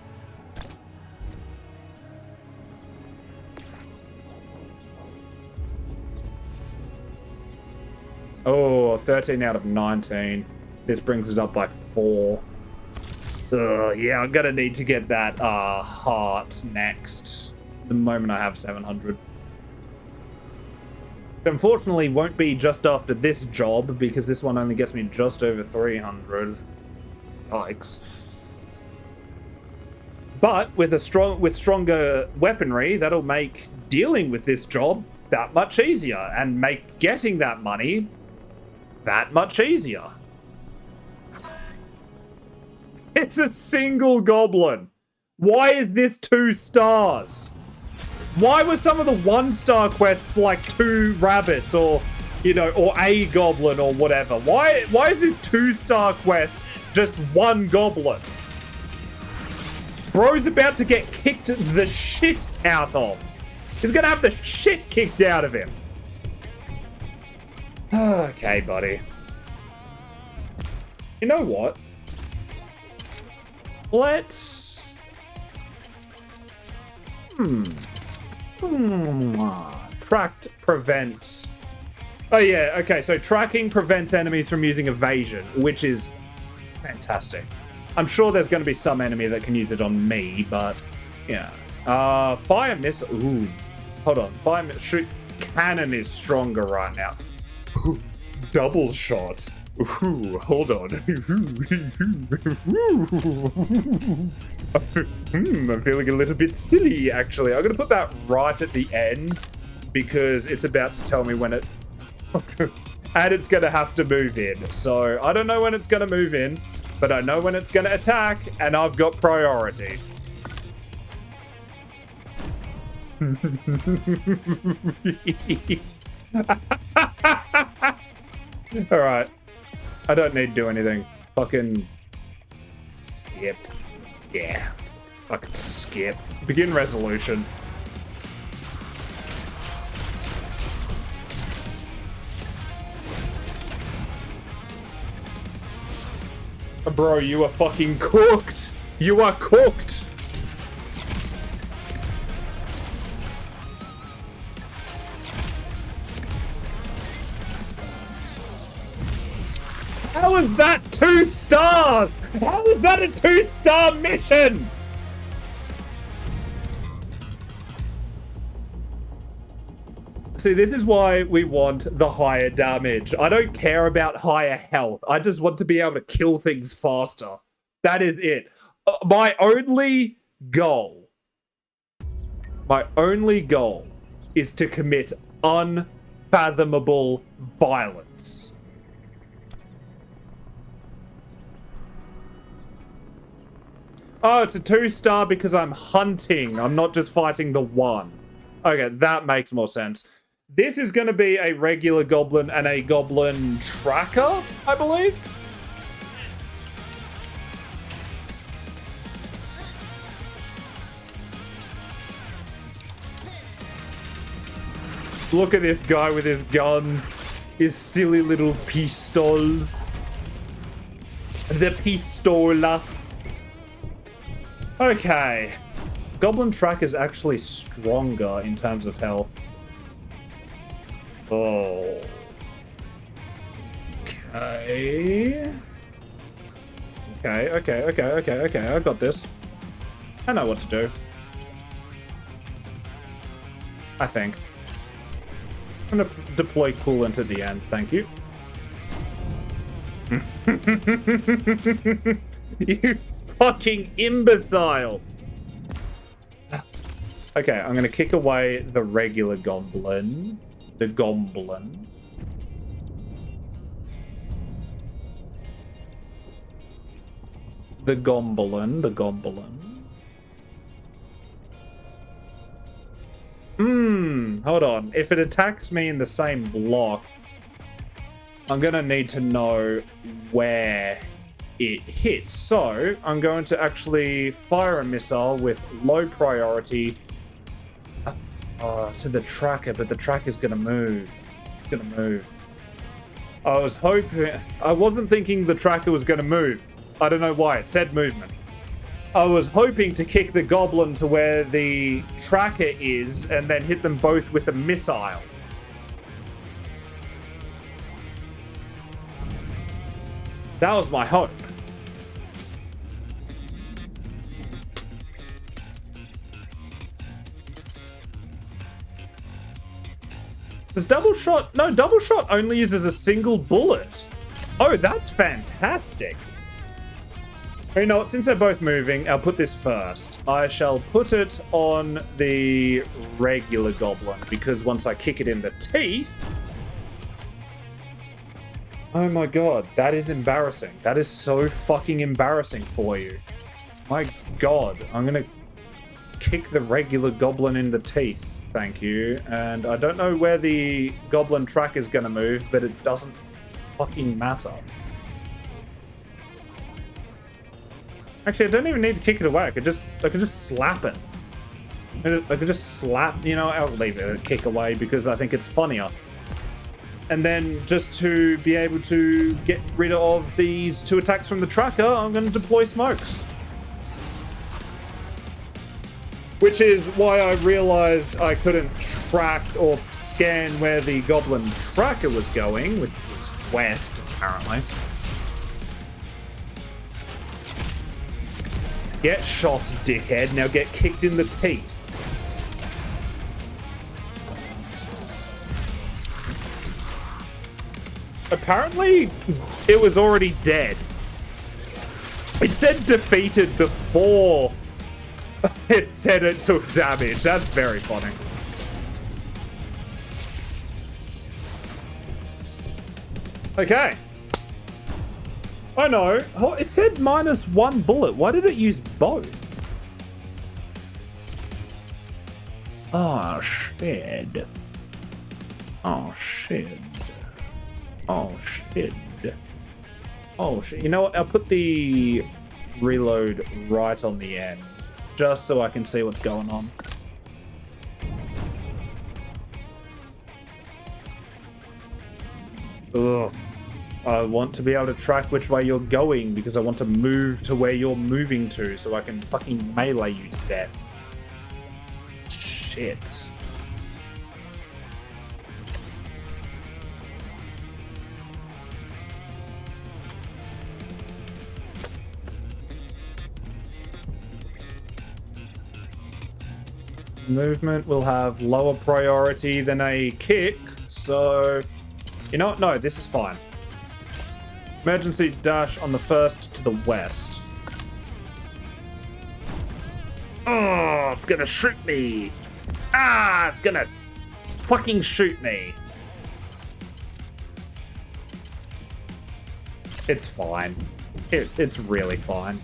Oh, 13 out of 19. This brings it up by 4. Yeah, I'm gonna need to get that heart next. The moment I have 700. Unfortunately, won't be just after this job, because this one only gets me just over 300. Yikes. But with stronger weaponry, that'll make dealing with this job that much easier, and make getting that money that much easier. It's a single goblin. Why is this 2 stars? Why were some of the 1-star quests like 2 rabbits or, you know, or a goblin or whatever? Why is this 2-star quest just 1 goblin? Bro's about to get kicked the shit out of. He's gonna have the shit kicked out of him. Okay, buddy. You know what? Let's... Tracked prevents... Oh yeah, okay, so tracking prevents enemies from using evasion, which is fantastic. I'm sure there's going to be some enemy that can use it on me, but yeah. Fire missile... Ooh. Hold on. Shoot cannon is stronger right now. Ooh, double shot. Ooh, hold on. I'm feeling a little bit silly, actually. I'm going to put that right at the end because it's about to tell me when it... and it's going to have to move in. So I don't know when it's going to move in, but I know when it's going to attack, and I've got priority. Alright. I don't need to do anything. Fucking skip. Yeah. Fucking skip. Begin resolution. Bro, you are fucking cooked. You are cooked. How is that 2 stars? How is that a 2-star mission? See, this is why we want the higher damage. I don't care about higher health. I just want to be able to kill things faster. That is it. My only goal is to commit unfathomable violence. Oh, it's a 2-star because I'm hunting. I'm not just fighting the 1. Okay, that makes more sense. This is going to be a regular goblin and a goblin tracker, I believe. Look at this guy with his guns. His silly little pistols. The pistola. Okay. Goblin track is actually stronger in terms of health. Oh. Okay. Okay. I got this. I know what to do. I think. I'm gonna deploy coolant at the end. Thank you. You fucking imbecile. Okay, I'm gonna kick away the regular goblin. The goblin. The goblin. Hold on. If it attacks me in the same block, I'm going to need to know where it hits. So I'm going to actually fire a missile with low priority to the tracker, but the tracker's going to move. It's going to move. I wasn't thinking the tracker was going to move. I don't know why. It said movement. I was hoping to kick the goblin to where the tracker is and then hit them both with a missile. That was my hope. Does double shot? No, double shot only uses a single bullet. Oh, that's fantastic. You know what? Since they're both moving, I'll put this first. I shall put it on the regular goblin because once I kick it in the teeth... Oh my god, that is embarrassing. That is so fucking embarrassing for you. My god, I'm gonna kick the regular goblin in the teeth. Thank you. And I don't know where the goblin track is gonna move, but it doesn't fucking matter. Actually, I don't even need to kick it away. I could just slap it. I could just slap, you know, I'll leave it a kick away because I think it's funnier. And then just to be able to get rid of these 2 attacks from the tracker, I'm going to deploy smokes. Which is why I realized I couldn't track or scan where the goblin tracker was going, which was west, apparently. Get shot, dickhead. Now get kicked in the teeth. Apparently, it was already dead. It said defeated before it said it took damage. That's very funny. Okay. Oh no, it said -1 bullet. Why did it use both? Oh shit. Oh shit. Oh shit. Oh shit. You know what? I'll put the reload right on the end. Just so I can see what's going on. Ugh. I want to be able to track which way you're going because I want to move to where you're moving to so I can fucking melee you to death. Shit. Movement will have lower priority than a kick, so... You know what? No, this is fine. Emergency dash on the first to the west. Oh, it's gonna shoot me. Ah, it's gonna fucking shoot me. It's fine. It's really fine.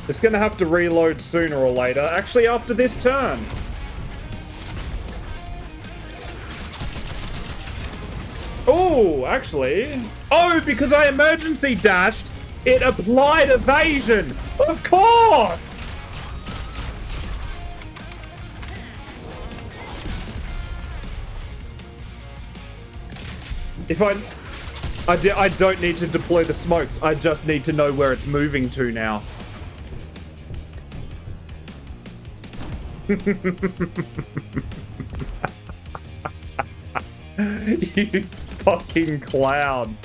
It's gonna have to reload sooner or later. Actually, after this turn. Oh, actually. Oh, because I emergency dashed, it applied evasion. Of course. If I don't need to deploy the smokes. I just need to know where it's moving to now. You fucking clown.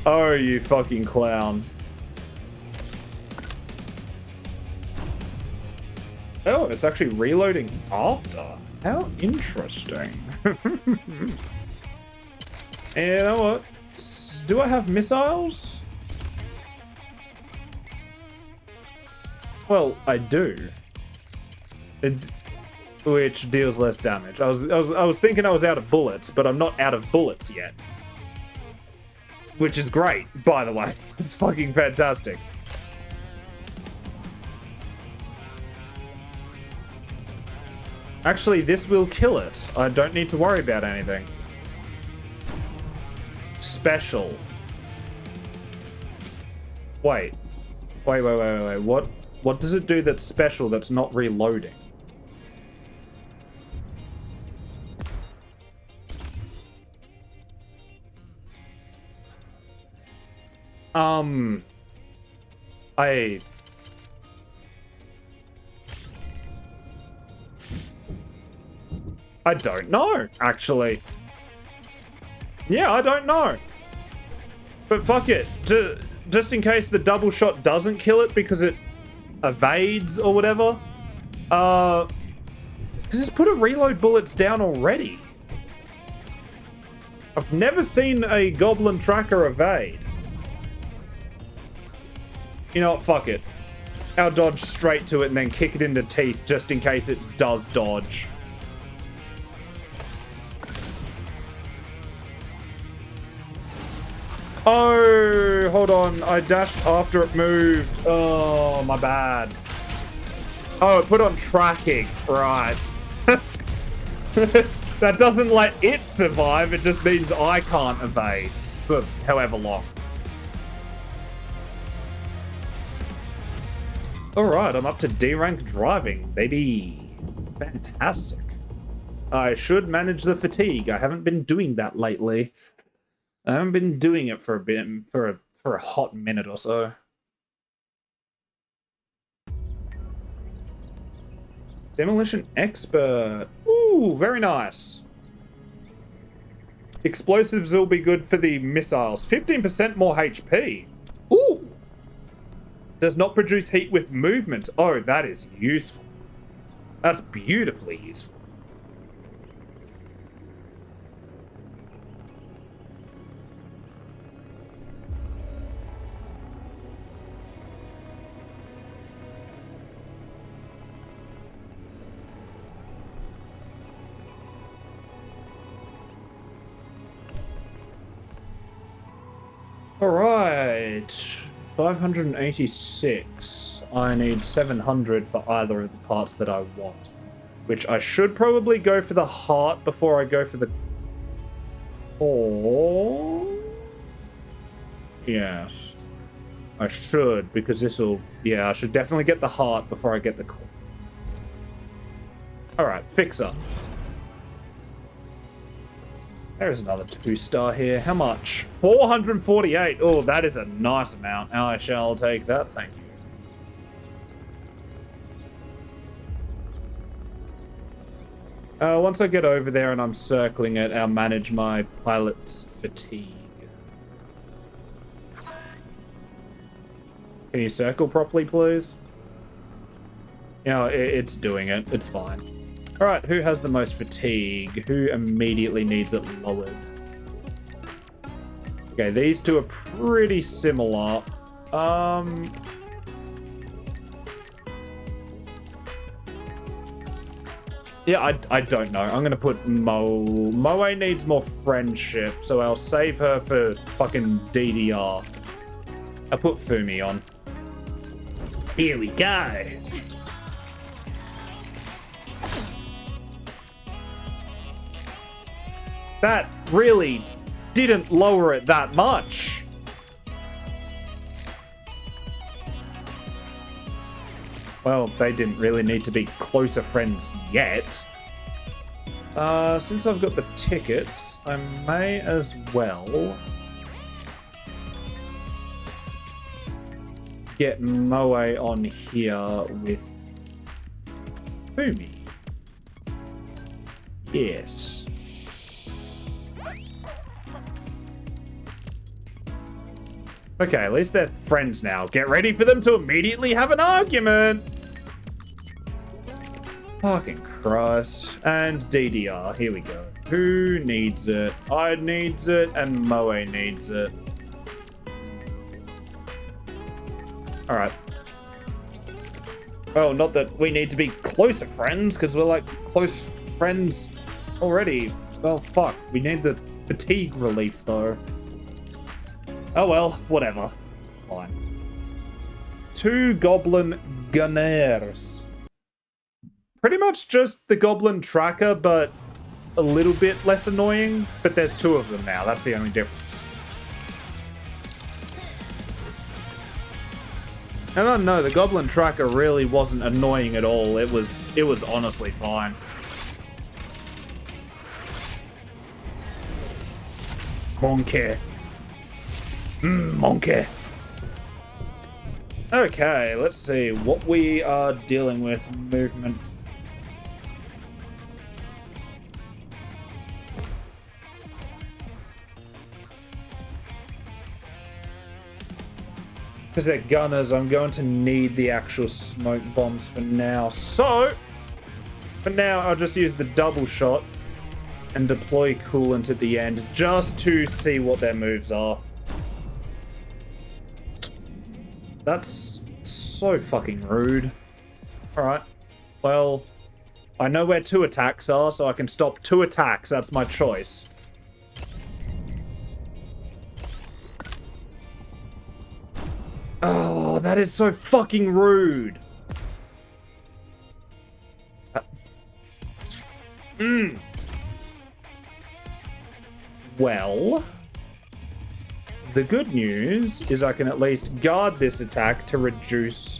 Oh, you fucking clown. Oh, it's actually reloading after. How interesting. And you know what? Do I have missiles? Well, I do. Which deals less damage. I was thinking I was out of bullets, but I'm not out of bullets yet. Which is great, by the way. It's fucking fantastic. Actually, this will kill it. I don't need to worry about anything. Special. Wait. Wait. What does it do that's special that's not reloading? I don't know, actually. Yeah, I don't know. But fuck it. Just in case the double shot doesn't kill it because it evades or whatever. Because it's put a reload bullets down already. I've never seen a goblin tracker evade. You know what? Fuck it. I'll dodge straight to it and then kick it into teeth just in case it does dodge. Oh, hold on. I dashed after it moved. Oh, my bad. Oh, it put on tracking. Right. That doesn't let it survive. It just means I can't evade for however long. Alright, I'm up to D rank driving, baby. Fantastic. I should manage the fatigue. I haven't been doing that lately. I haven't been doing it for a bit, for a hot minute or so. Demolition expert. Ooh, very nice. Explosives will be good for the missiles. 15% more HP. Ooh. Does not produce heat with movement. Oh, that is useful. That's beautifully useful. All right. 586. I need 700 for either of the parts that I want. Which I should probably go for the heart before I go for the core. Yes. I should, because this will... Yeah, I should definitely get the heart before I get the core. Alright, fixer. There's another 2-star here. How much? 448. Oh, that is a nice amount. I shall take that, thank you. Once I get over there and I'm circling it, I'll manage my pilot's fatigue. Can you circle properly, please? You know, it's doing it. It's fine. Alright, who has the most fatigue? Who immediately needs it lowered? Okay, these two are pretty similar. Yeah, I don't know. I'm gonna put Moe. Moe needs more friendship, so I'll save her for fucking DDR. I'll put Fumi on. Here we go. That really didn't lower it that much. Well, they didn't really need to be closer friends yet. Since I've got the tickets, I may as well get Moe on here with Fumi. Yes. Okay, at least they're friends now. Get ready for them to immediately have an argument. Fucking Christ. And DDR, here we go. Who needs it? I needs it, and Moe needs it. Alright. Well, not that we need to be closer friends, because we're like close friends already. Well, fuck. We need the fatigue relief, though. Oh well, whatever. It's fine. 2 goblin gunners. pretty much just the Goblin Tracker, but a little bit less annoying. But there's two of them now. That's the only difference. And I don't know, the Goblin Tracker really wasn't annoying at all. It was honestly fine. Monkey. Monkey. Okay, let's see what we are dealing with. Movement. Because they're gunners, I'm going to need the actual smoke bombs for now. So, for now, I'll just use the double shot and deploy coolant at the end just to see what their moves are. That's so fucking rude. Alright. Well, I know where 2 attacks are, so I can stop 2 attacks. That's my choice. Oh, that is so fucking rude. Well, the good news is I can at least guard this attack to reduce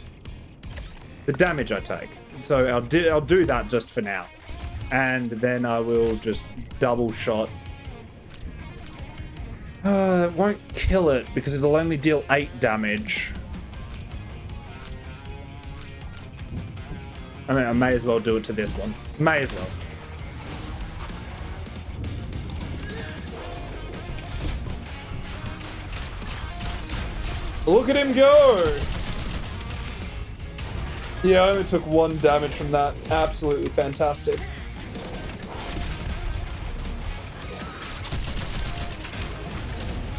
the damage I take. So I'll do that just for now. And then I will just double shot. It won't kill it because it'll only deal 8 damage. I mean, I may as well do it to this one. May as well. Look at him go! Yeah, I only took 1 damage from that. Absolutely fantastic.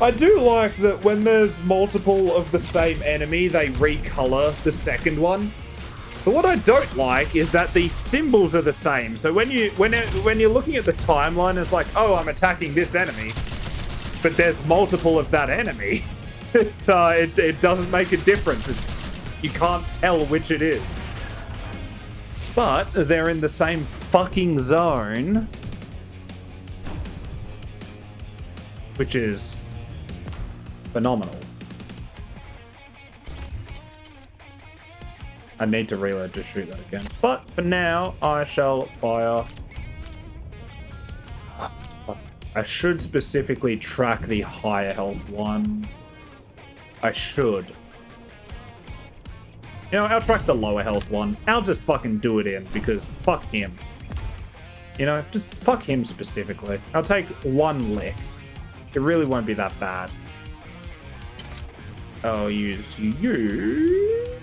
I do like that when there's multiple of the same enemy, they recolor the second one. But what I don't like is that the symbols are the same. So when you're looking at the timeline, it's like, oh, I'm attacking this enemy, but there's multiple of that enemy. It doesn't make a difference. You can't tell which it is. But they're in the same fucking zone, which is phenomenal. I need to reload to shoot that again. But for now, I shall fire. I should specifically track the higher health one. I should. You know, I'll track the lower health one. I'll just fucking do it in because fuck him. You know, just fuck him specifically. I'll take 1 lick. It really won't be that bad. I'll use you.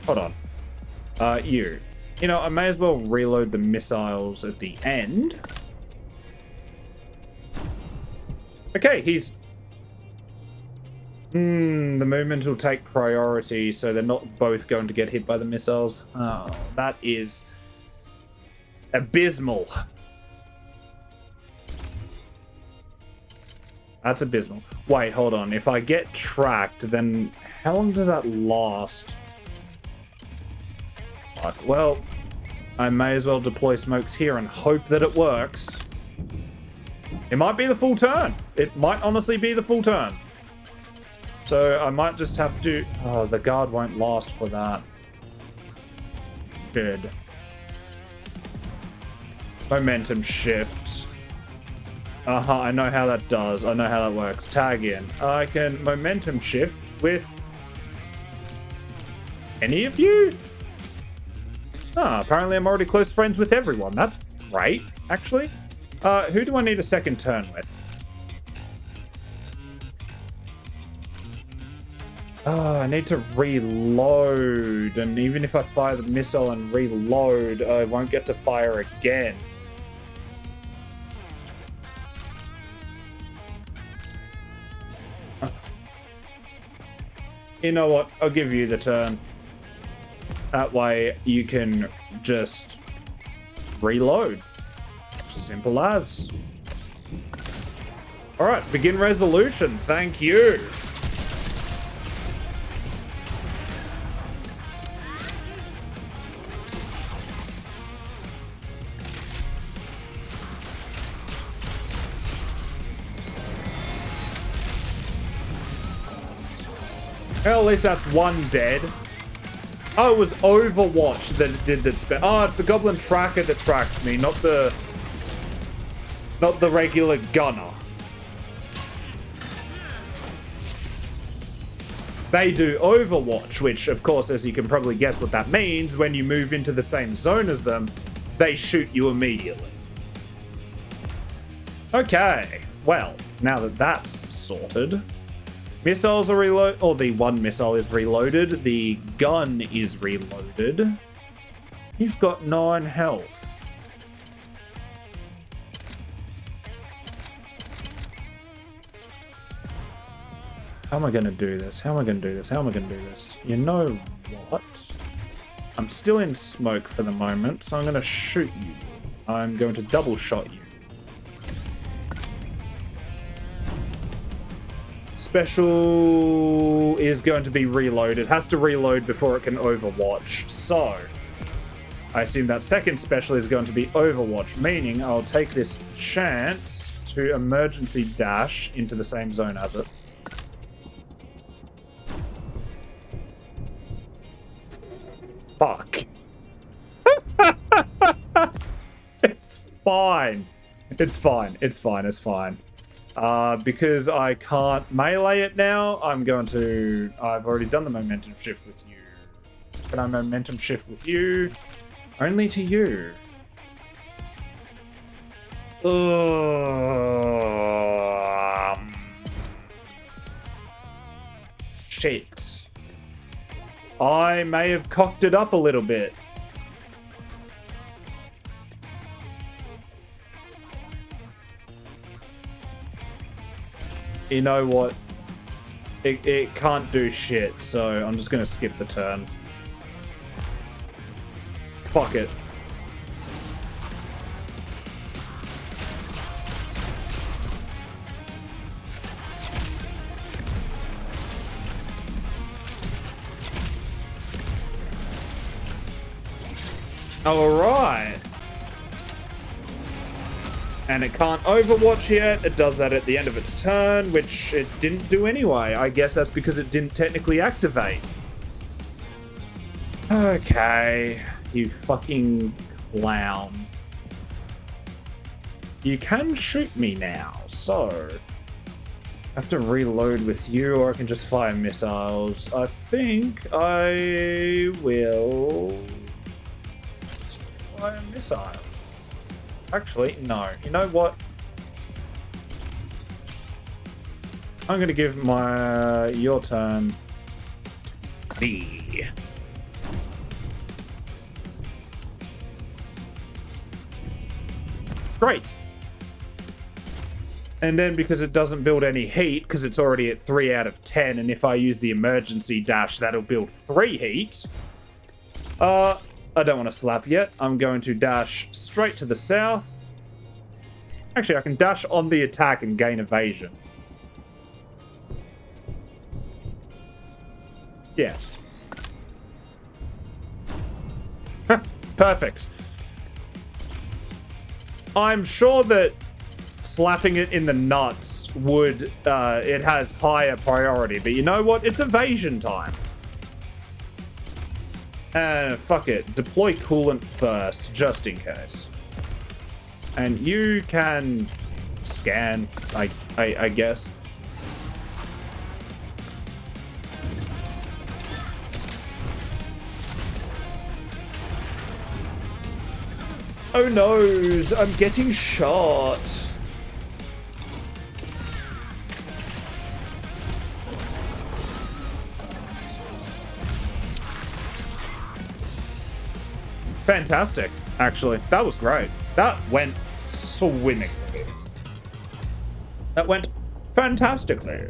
Hold on. You. You know, I may as well reload the missiles at the end. Okay, he's... the movement will take priority, so they're not both going to get hit by the missiles. Oh, that is abysmal. That's abysmal. Wait, hold on. If I get tracked, then how long does that last? Fuck. Well, I may as well deploy smokes here and hope that it works. It might be the full turn. It might honestly be the full turn. So I might just have to... Oh, the guard won't last for that. Good. Momentum shift. I know how that does. I know how that works. Tag in. I can momentum shift with... any of you? Apparently I'm already close friends with everyone. That's great, actually. Who do I need a second turn with? I need to reload, and even if I fire the missile and reload, I won't get to fire again. You know what? I'll give you the turn. That way you can just reload. Simple as. Alright, begin resolution. Thank you. Well, at least that's one dead. Oh, it was Overwatch that did that. Oh, it's the Goblin Tracker that tracks me, not the regular gunner. They do Overwatch, which, of course, as you can probably guess what that means, when you move into the same zone as them, they shoot you immediately. Okay, well, now that that's sorted, missiles are reloaded, or the one missile is reloaded, the gun is reloaded. You've got 9 health. How am I going to do this? How am I going to do this? How am I going to do this? You know what? I'm still in smoke for the moment, so I'm going to shoot you. I'm going to double shot you. Special is going to be reloaded. It has to reload before it can Overwatch. So, I assume that second special is going to be Overwatch, meaning I'll take this chance to emergency dash into the same zone as it. Fuck. It's fine. It's fine. It's fine. It's fine. Because I can't melee it now, I'm going to... I've already done the momentum shift with you. Can I momentum shift with you? Only to you. Shit. I may have cocked it up a little bit. You know what? It can't do shit, so I'm just gonna skip the turn. Fuck it. Alright. And it can't Overwatch yet. It does that at the end of its turn, which it didn't do anyway. I guess that's because it didn't technically activate. Okay, you fucking clown. You can shoot me now, so... I have to reload with you, or I can just fire missiles. I think I will... fire a missile. Actually, no. You know what? I'm going to give your turn to me. Great. And then because it doesn't build any heat, because it's already at 3 out of 10, and if I use the emergency dash, that'll build 3 heat. I don't want to slap yet. I'm going to dash straight to the south. Actually, I can dash on the attack and gain evasion. Yes. Perfect. I'm sure that slapping it in the nuts would, it has higher priority, but you know what? It's evasion time. Fuck it. Deploy coolant first, just in case. And you can scan, I guess. Oh noes, I'm getting shot. Fantastic, actually. That was great. That went swimmingly. That went fantastically.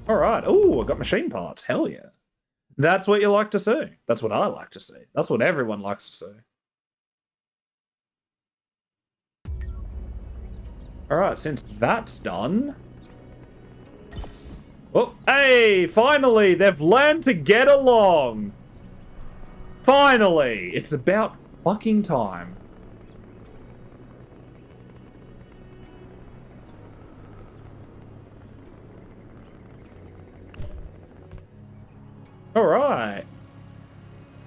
Alright. Ooh, I got machine parts. Hell yeah. That's what you like to see. That's what I like to see. That's what everyone likes to see. Alright, since that's done... Oh, hey! Finally! They've learned to get along! Finally! It's about fucking time. Alright.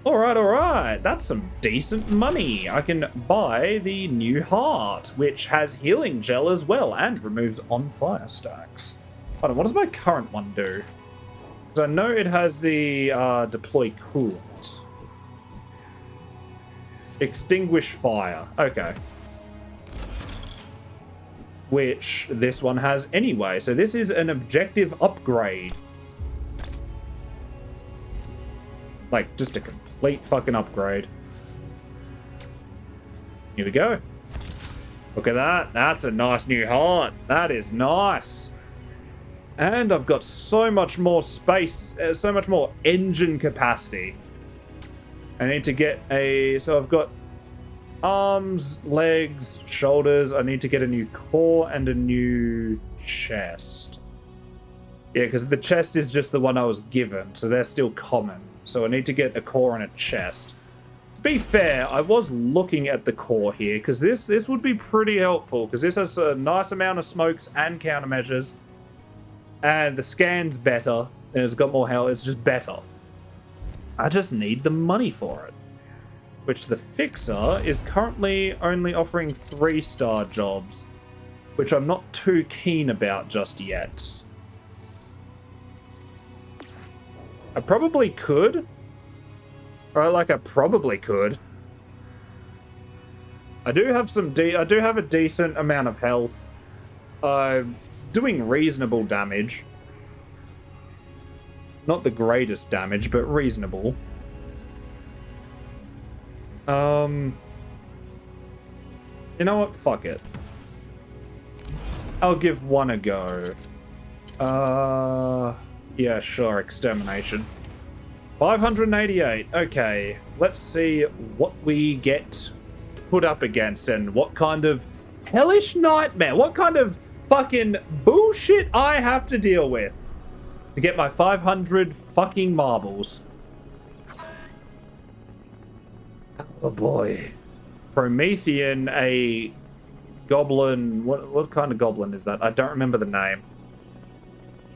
Alright. That's some decent money. I can buy the new heart, which has healing gel as well and removes on fire stacks. Hold on, what does my current one do? Because I know it has the deploy coolant. Extinguish fire. Okay. Which this one has anyway. So this is an objective upgrade. Like, just a complete fucking upgrade. Here we go. Look at that. That's a nice new heart. That is nice. And I've got so much more space, so much more engine capacity. I need to get a... So I've got arms, legs, shoulders. I need to get a new core and a new chest. Yeah, because the chest is just the one I was given, so they're still common. So I need to get a core and a chest. To be fair, I was looking at the core here, because this would be pretty helpful, because this has a nice amount of smokes and countermeasures. And the scan's better, and it's got more health. It's just better. I just need the money for it. Which the Fixer is currently only offering 3-star jobs, which I'm not too keen about just yet. I probably could. Or like I probably could. I do have I do have a decent amount of health. Doing reasonable damage. Not the greatest damage, but reasonable. You know what? Fuck it. I'll give one a go. Yeah, sure, extermination. 588. Okay, let's see what we get put up against and what kind of hellish nightmare, what kind of fucking bullshit I have to deal with to get my 500 fucking marbles. Oh boy. Promethean, a goblin. What kind of goblin is that? I don't remember the name.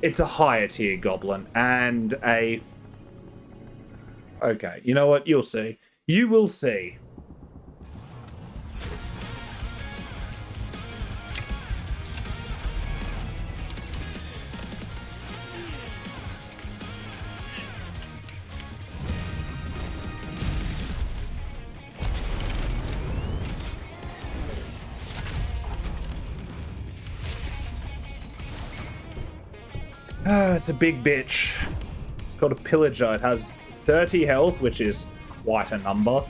It's a higher tier goblin and a... Okay, you know what? You'll see. You will see. It's a big bitch. It's called a pillager. It has 30 health, which is quite a number.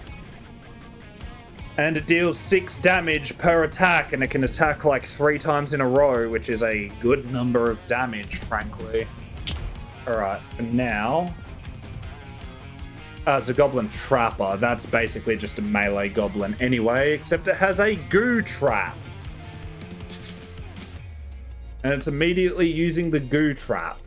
And it deals 6 damage per attack, and it can attack like 3 times in a row, which is a good number of damage, frankly. Alright, for now... it's a goblin trapper. That's basically just a melee goblin anyway, except it has a goo trap. And it's immediately using the goo trap.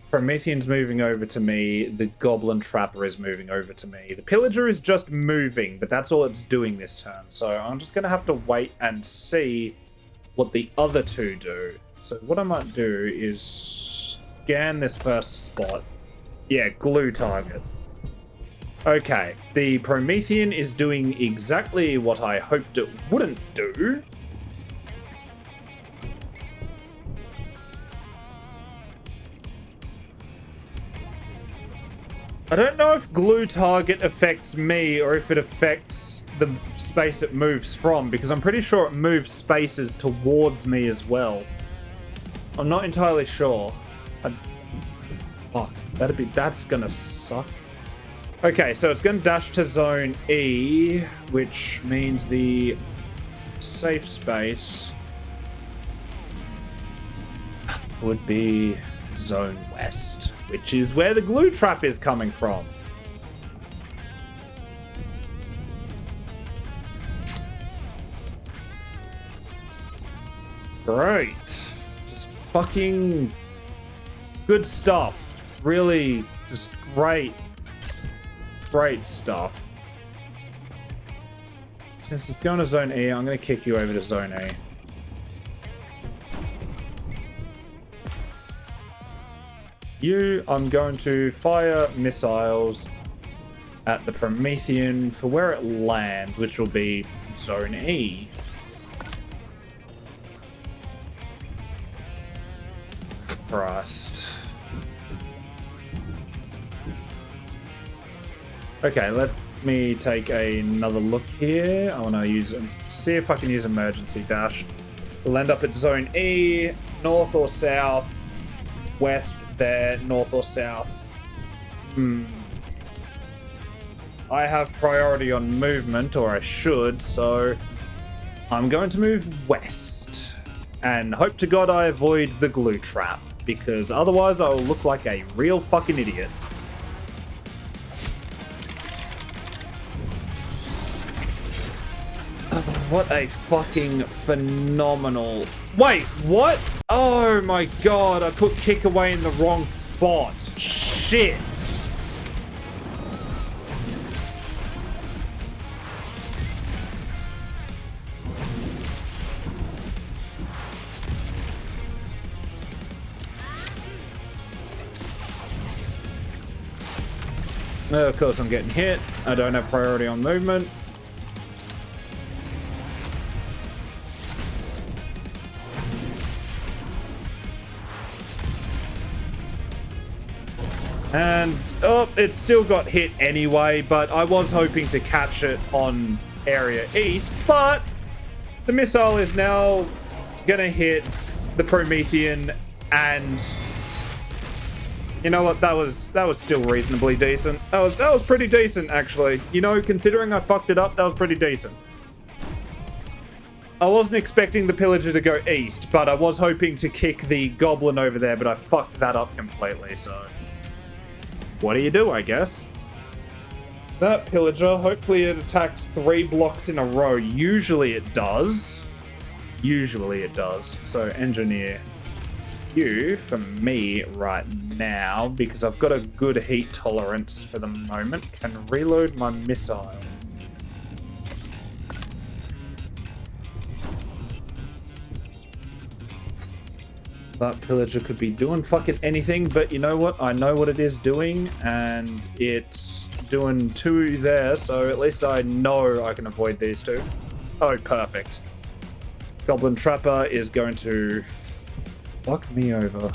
Promethean's moving over to me. The goblin trapper is moving over to me. The pillager is just moving, but that's all it's doing this turn. So I'm just going to have to wait and see what the other two do. So what I might do is scan this first spot. Yeah, glue target. Okay, the Promethean is doing exactly what I hoped it wouldn't do. I don't know if glue target affects me or if it affects the space it moves from, because I'm pretty sure it moves spaces towards me as well. I'm not entirely sure. Fuck, that's gonna suck. Okay, so it's gonna dash to zone E, which means the safe space would be zone west, which is where the glue trap is coming from. Great. Just fucking good stuff. Really, just great stuff. Since it's going to zone E, I'm going to kick you over to zone E. I'm going to fire missiles at the Promethean for where it lands, which will be Zone E. Christ. Okay, let me take another look here. I want to see if I can use emergency dash. We'll end up at Zone E, north or south, west there, north or south. I have priority on movement, or I should, so I'm going to move west. And hope to God I avoid the glue trap, because otherwise I will look like a real fucking idiot. What a fucking phenomenal... Wait, what? Oh my god, I put kick away in the wrong spot. Shit. Of course I'm getting hit. I don't have priority on movement. And, oh, it still got hit anyway, but I was hoping to catch it on area east, but the missile is now gonna hit the Promethean, and you know what, that was still reasonably decent. That was pretty decent, actually. You know, considering I fucked it up, that was pretty decent. I wasn't expecting the pillager to go east, but I was hoping to kick the goblin over there, but I fucked that up completely, so what do you do, I guess? That pillager, hopefully it attacks 3 blocks in a row. Usually it does. So engineer you for me right now, because I've got a good heat tolerance for the moment. Can reload my missile. That pillager could be doing fucking anything, but you know what? I know what it is doing, and it's doing 2 there, so at least I know I can avoid these 2. Oh, perfect. Goblin Trapper is going to fuck me over.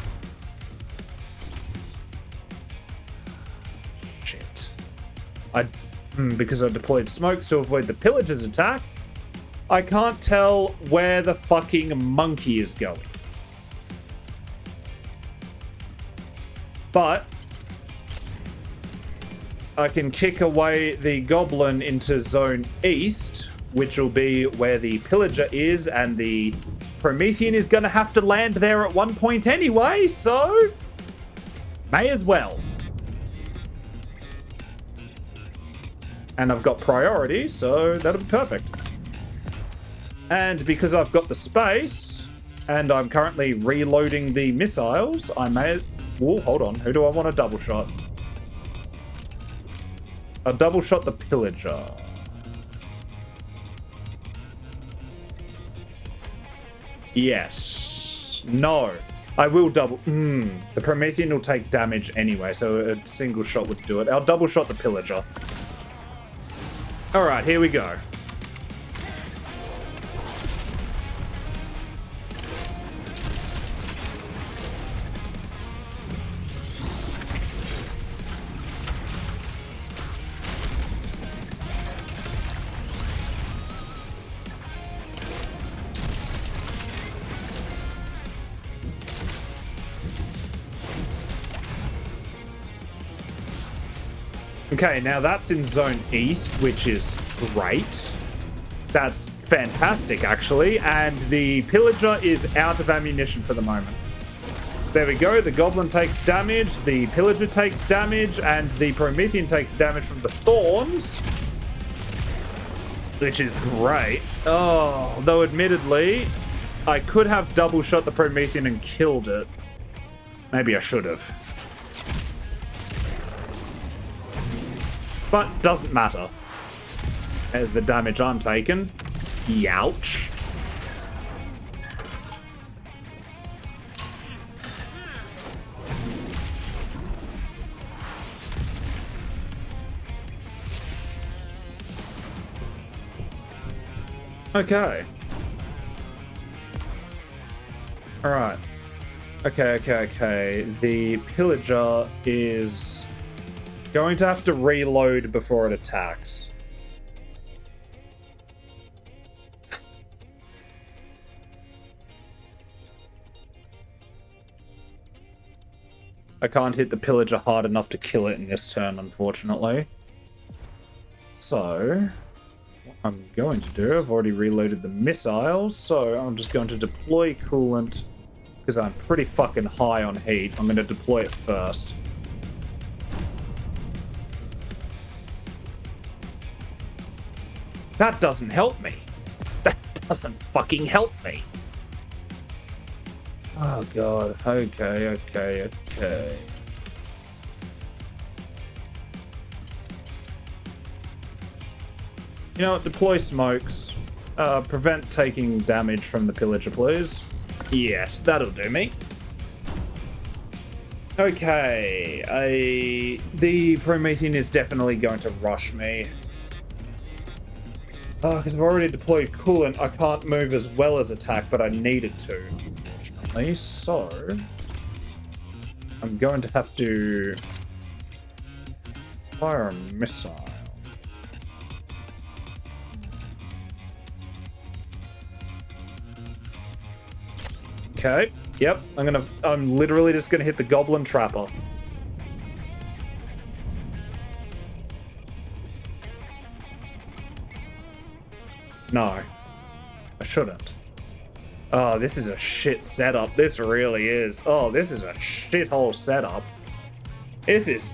Shit. Because I deployed smokes to avoid the pillager's attack, I can't tell where the fucking monkey is going. But I can kick away the goblin into Zone East, which will be where the pillager is, and the Promethean is going to have to land there at one point anyway, so may as well. And I've got priority, so that'll be perfect. And because I've got the space, and I'm currently reloading the missiles, I may... Whoa, hold on. Who do I want to double shot? I'll double shot the pillager. Yes. No. I will double... The Promethean will take damage anyway, so a single shot would do it. I'll double shot the pillager. Alright, here we go. Okay, now that's in Zone East, which is great. That's fantastic, actually. And the pillager is out of ammunition for the moment. There we go. The goblin takes damage, the pillager takes damage, and the Promethean takes damage from the thorns, which is great. Oh, though admittedly, I could have double shot the Promethean and killed it. Maybe I should have. But doesn't matter. There's the damage I'm taking. Youch. Okay. Alright. Okay. The pillager is going to have to reload before it attacks. I can't hit the pillager hard enough to kill it in this turn, unfortunately. So, what I'm going to do, I've already reloaded the missiles, so I'm just going to deploy coolant, because I'm pretty fucking high on heat. I'm going to deploy it first. That doesn't help me. That doesn't fucking help me. Oh god. Okay. You know what? Deploy smokes. Prevent taking damage from the pillager, please. Yes, that'll do me. Okay. The Promethean is definitely going to rush me. Oh, because I've already deployed coolant, I can't move as well as attack, but I needed to, unfortunately. So, I'm going to have to fire a missile. Okay. Yep. I'm literally just gonna hit the Goblin Trapper. No. I shouldn't. Oh, this is a shit setup. This really is. Oh, this is a shithole setup. This is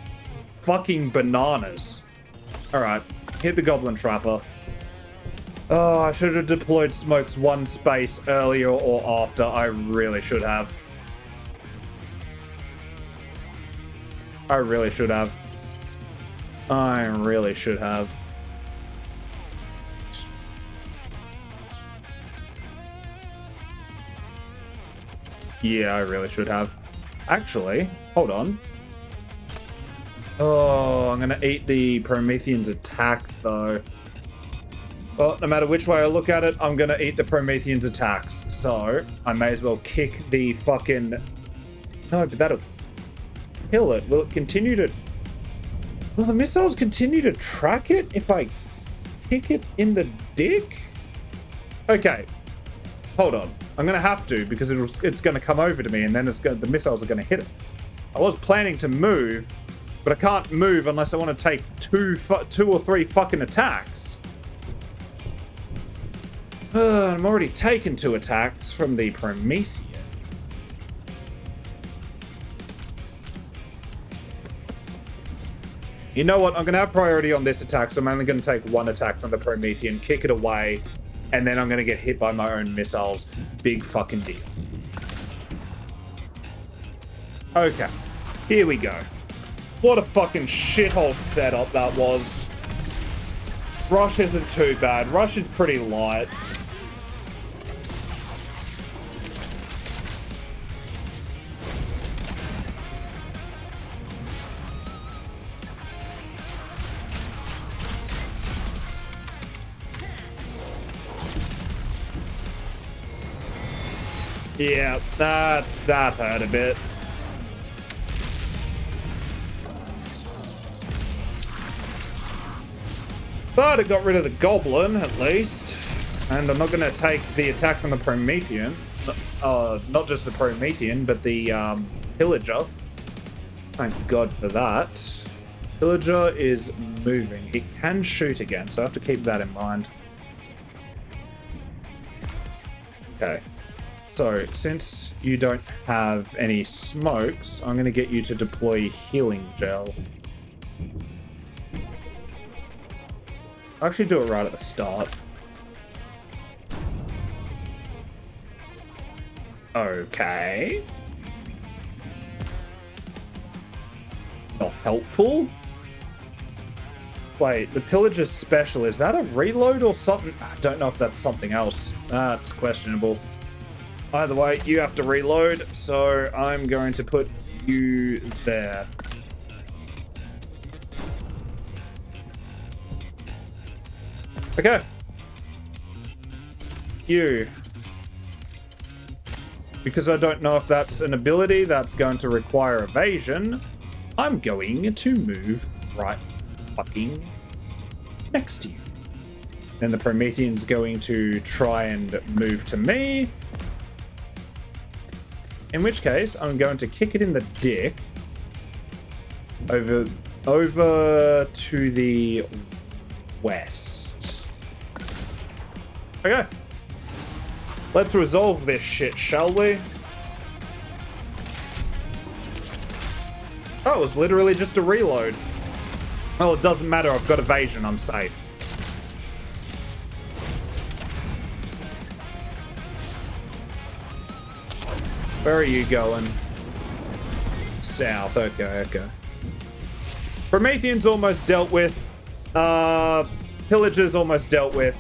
fucking bananas. Alright. Hit the Goblin Trapper. Oh, I should have deployed smokes one space earlier or after. I really should have. I really should have. Yeah, I really should have. Actually, hold on. Oh, I'm gonna eat the Promethean's attacks, though. Well, no matter which way I look at it, I'm gonna eat the Promethean's attacks. So, I may as well kick the fucking... No, but that'll kill it. Will it continue to... Will the missiles continue to track it if I kick it in the dick? Okay. Hold on. I'm gonna have to, because it's gonna come over to me, and then the missiles are gonna hit it. I was planning to move, but I can't move unless I want to take two or three fucking attacks. I'm already taken 2 attacks from the Promethean. You know what? I'm going to have priority on this attack, so I'm only going to take 1 attack from the Promethean, kick it away, and then I'm going to get hit by my own missiles. Big fucking deal. Okay. Here we go. What a fucking shithole setup that was. Rush isn't too bad. Rush is pretty light. Yeah, that hurt a bit. But it got rid of the Goblin, at least. And I'm not going to take the attack from the Promethean. Not just the Promethean, but the Pillager. Thank God for that. Pillager is moving. It can shoot again, so I have to keep that in mind. Okay. So, since you don't have any smokes, I'm going to get you to deploy healing gel. I'll actually do it right at the start. Okay. Not helpful. Wait, the Pillager's special, is that a reload or something? I don't know if that's something else. That's questionable. Either way, you have to reload, so I'm going to put you there. Okay. you. Because I don't know if that's an ability that's going to require evasion, I'm going to move right fucking next to you. Then the Promethean's going to try and move to me. In which case, I'm going to kick it in the dick over to the west. Okay. Let's resolve this shit, shall we? Oh, it was literally just a reload. Well, it doesn't matter. I've got evasion. I'm safe. Where are you going? South. Okay, okay. Promethean's almost dealt with. Pillager's almost dealt with.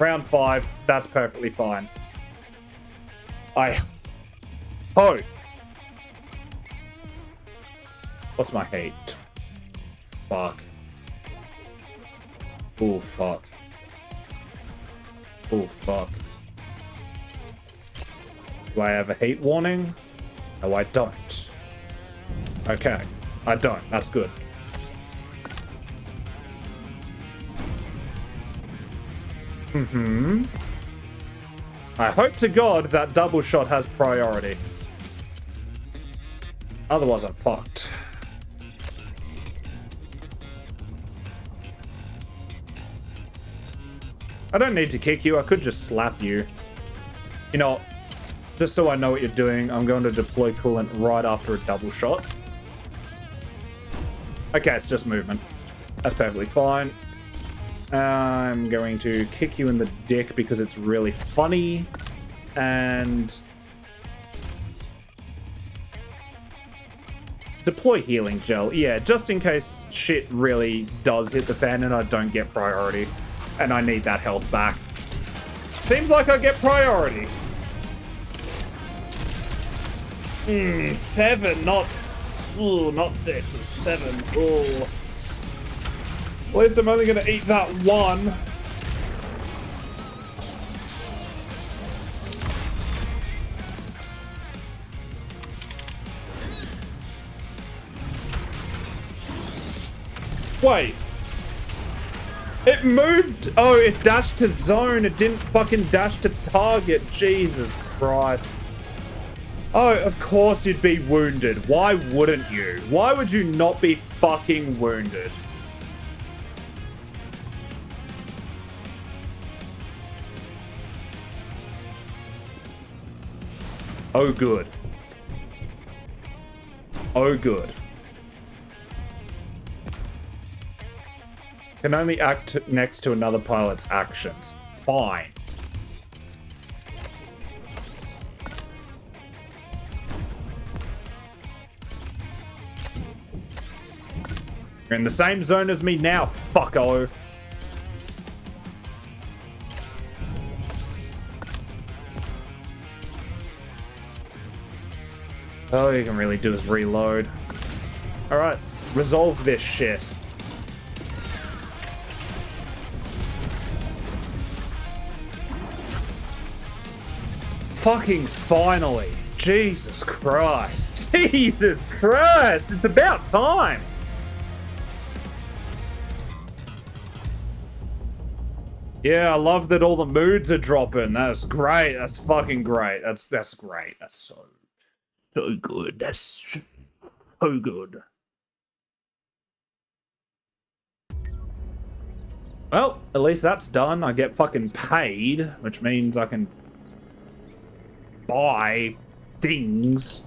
Round 5. That's perfectly fine. I hope. What's my hate? Fuck. Oh, fuck. Oh, fuck. Do I have a hate warning? No, I don't. Okay. I don't. That's good. Mm-hmm. I hope to God that double shot has priority. Otherwise, I'm fucked. I don't need to kick you. I could just slap you. You know, just so I know what you're doing, I'm going to deploy coolant right after a double shot. Okay, it's just movement. That's perfectly fine. I'm going to kick you in the dick because it's really funny. And deploy healing gel. Yeah, just in case shit really does hit the fan and I don't get priority. And I need that health back. Seems like I get priority. 7, not 6. It's 7. Oh. At least I'm only going to eat that one. Wait. It moved. Oh, it dashed to zone. It didn't fucking dash to target. Jesus Christ. Oh, of course you'd be wounded. Why wouldn't you? Why would you not be fucking wounded? Oh, good. Oh, good. Can only act next to another pilot's actions. Fine. You're in the same zone as me now, fucko. All you can really do is reload. Alright, resolve this shit. Fucking finally. Jesus Christ. Jesus Christ. It's about time. Yeah, I love that all the moods are dropping. That's great. That's fucking great. That's great. That's so good. That's so good. Well, at least that's done. I get fucking paid, which means I can buy things.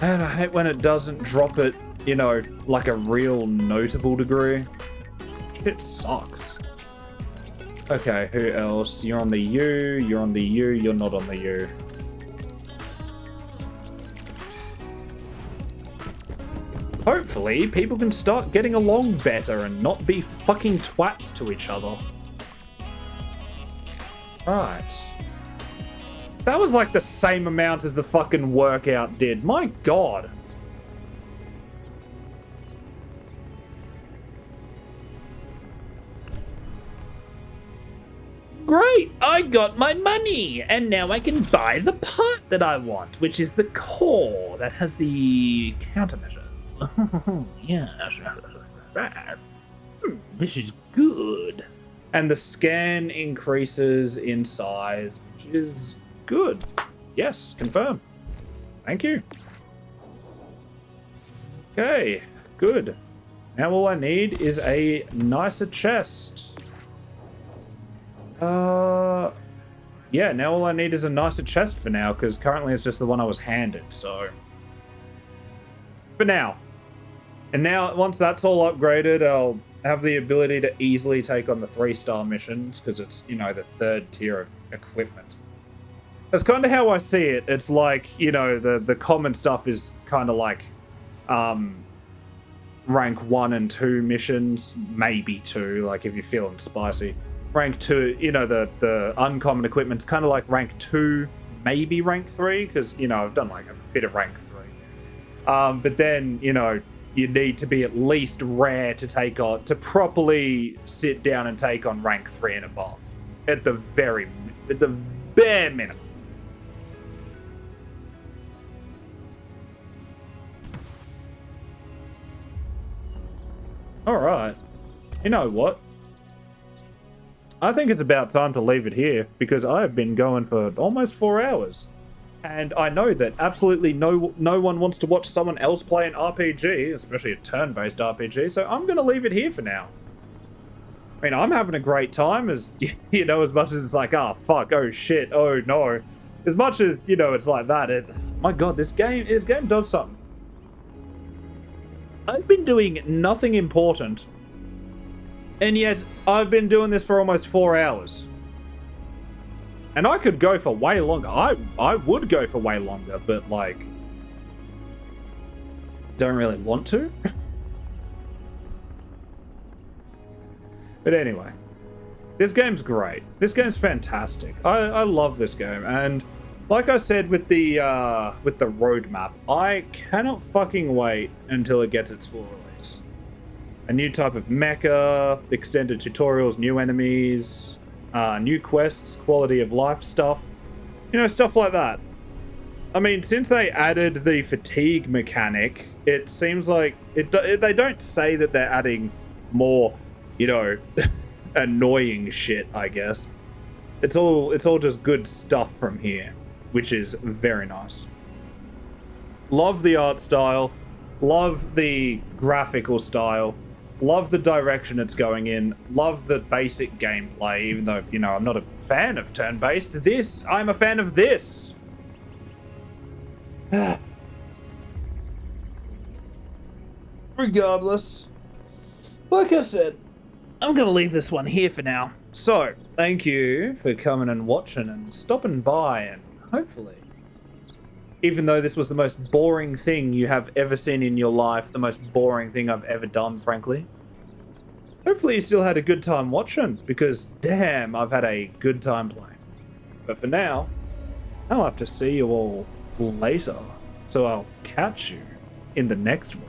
And I hate when it doesn't drop it, you know, like a real notable degree. Shit sucks. Okay, who else? You're on the U, you're on the U, you're not on the U. hopefully people can start getting along better and not be fucking twats to each other. Right. That was like the same amount as the fucking workout did. My god. Great! I got my money! And now I can buy the part that I want, which is the core that has the countermeasures. Yes. This is good. And the scan increases in size, which is good. Yes, confirm. Thank you. Okay, good. Now all I need is a nicer chest. Yeah, now all I need is a nicer chest for now, because currently it's just the one I was handed, so. For now. And now, once that's all upgraded, I'll have the ability to easily take on the 3-star missions, because it's, you know, the 3rd tier of equipment. That's kind of how I see it. It's like, you know, the common stuff is kind of like, rank 1 and 2 missions, maybe 2, like if you're feeling spicy. Rank 2, you know, the uncommon equipment's kind of like rank 2, maybe rank 3, because, you know, I've done like a bit of rank 3. But then, you know, you need to be at least rare to take on, to properly sit down and take on rank 3 and above. At the bare minimum. Alright. You know what? I think it's about time to leave it here, because I have been going for almost 4 hours. And I know that absolutely no one wants to watch someone else play an RPG, especially a turn-based RPG, so I'm going to leave it here for now. I mean, I'm having a great time, as, you know, as much as it's like, oh, fuck, oh, shit, oh, no. As much as, you know, it's like that, my god, this game does something. I've been doing nothing important, and yet I've been doing this for almost 4 hours. And I could go for way longer. I would go for way longer, but, like, don't really want to. But anyway, this game's great. This game's fantastic. I love this game, and like I said with the roadmap, I cannot fucking wait until it gets its full release. A new type of mecha, extended tutorials, new enemies, new quests, quality of life stuff, you know, stuff like that. I mean, since they added the fatigue mechanic, it seems like they don't say that they're adding more, you know, annoying shit, I guess. It's all just good stuff from here, which is very nice. Love the art style, love the graphical style, love the direction it's going in, love the basic gameplay, even though, you know, I'm not a fan of turn-based. I'm a fan of this. Regardless, like I said, I'm going to leave this one here for now. So, thank you for coming and watching and stopping by, and hopefully, even though this was the most boring thing you have ever seen in your life, the most boring thing I've ever done, frankly, hopefully you still had a good time watching, because damn, I've had a good time playing. But for now, I'll have to see you all later, so I'll catch you in the next one.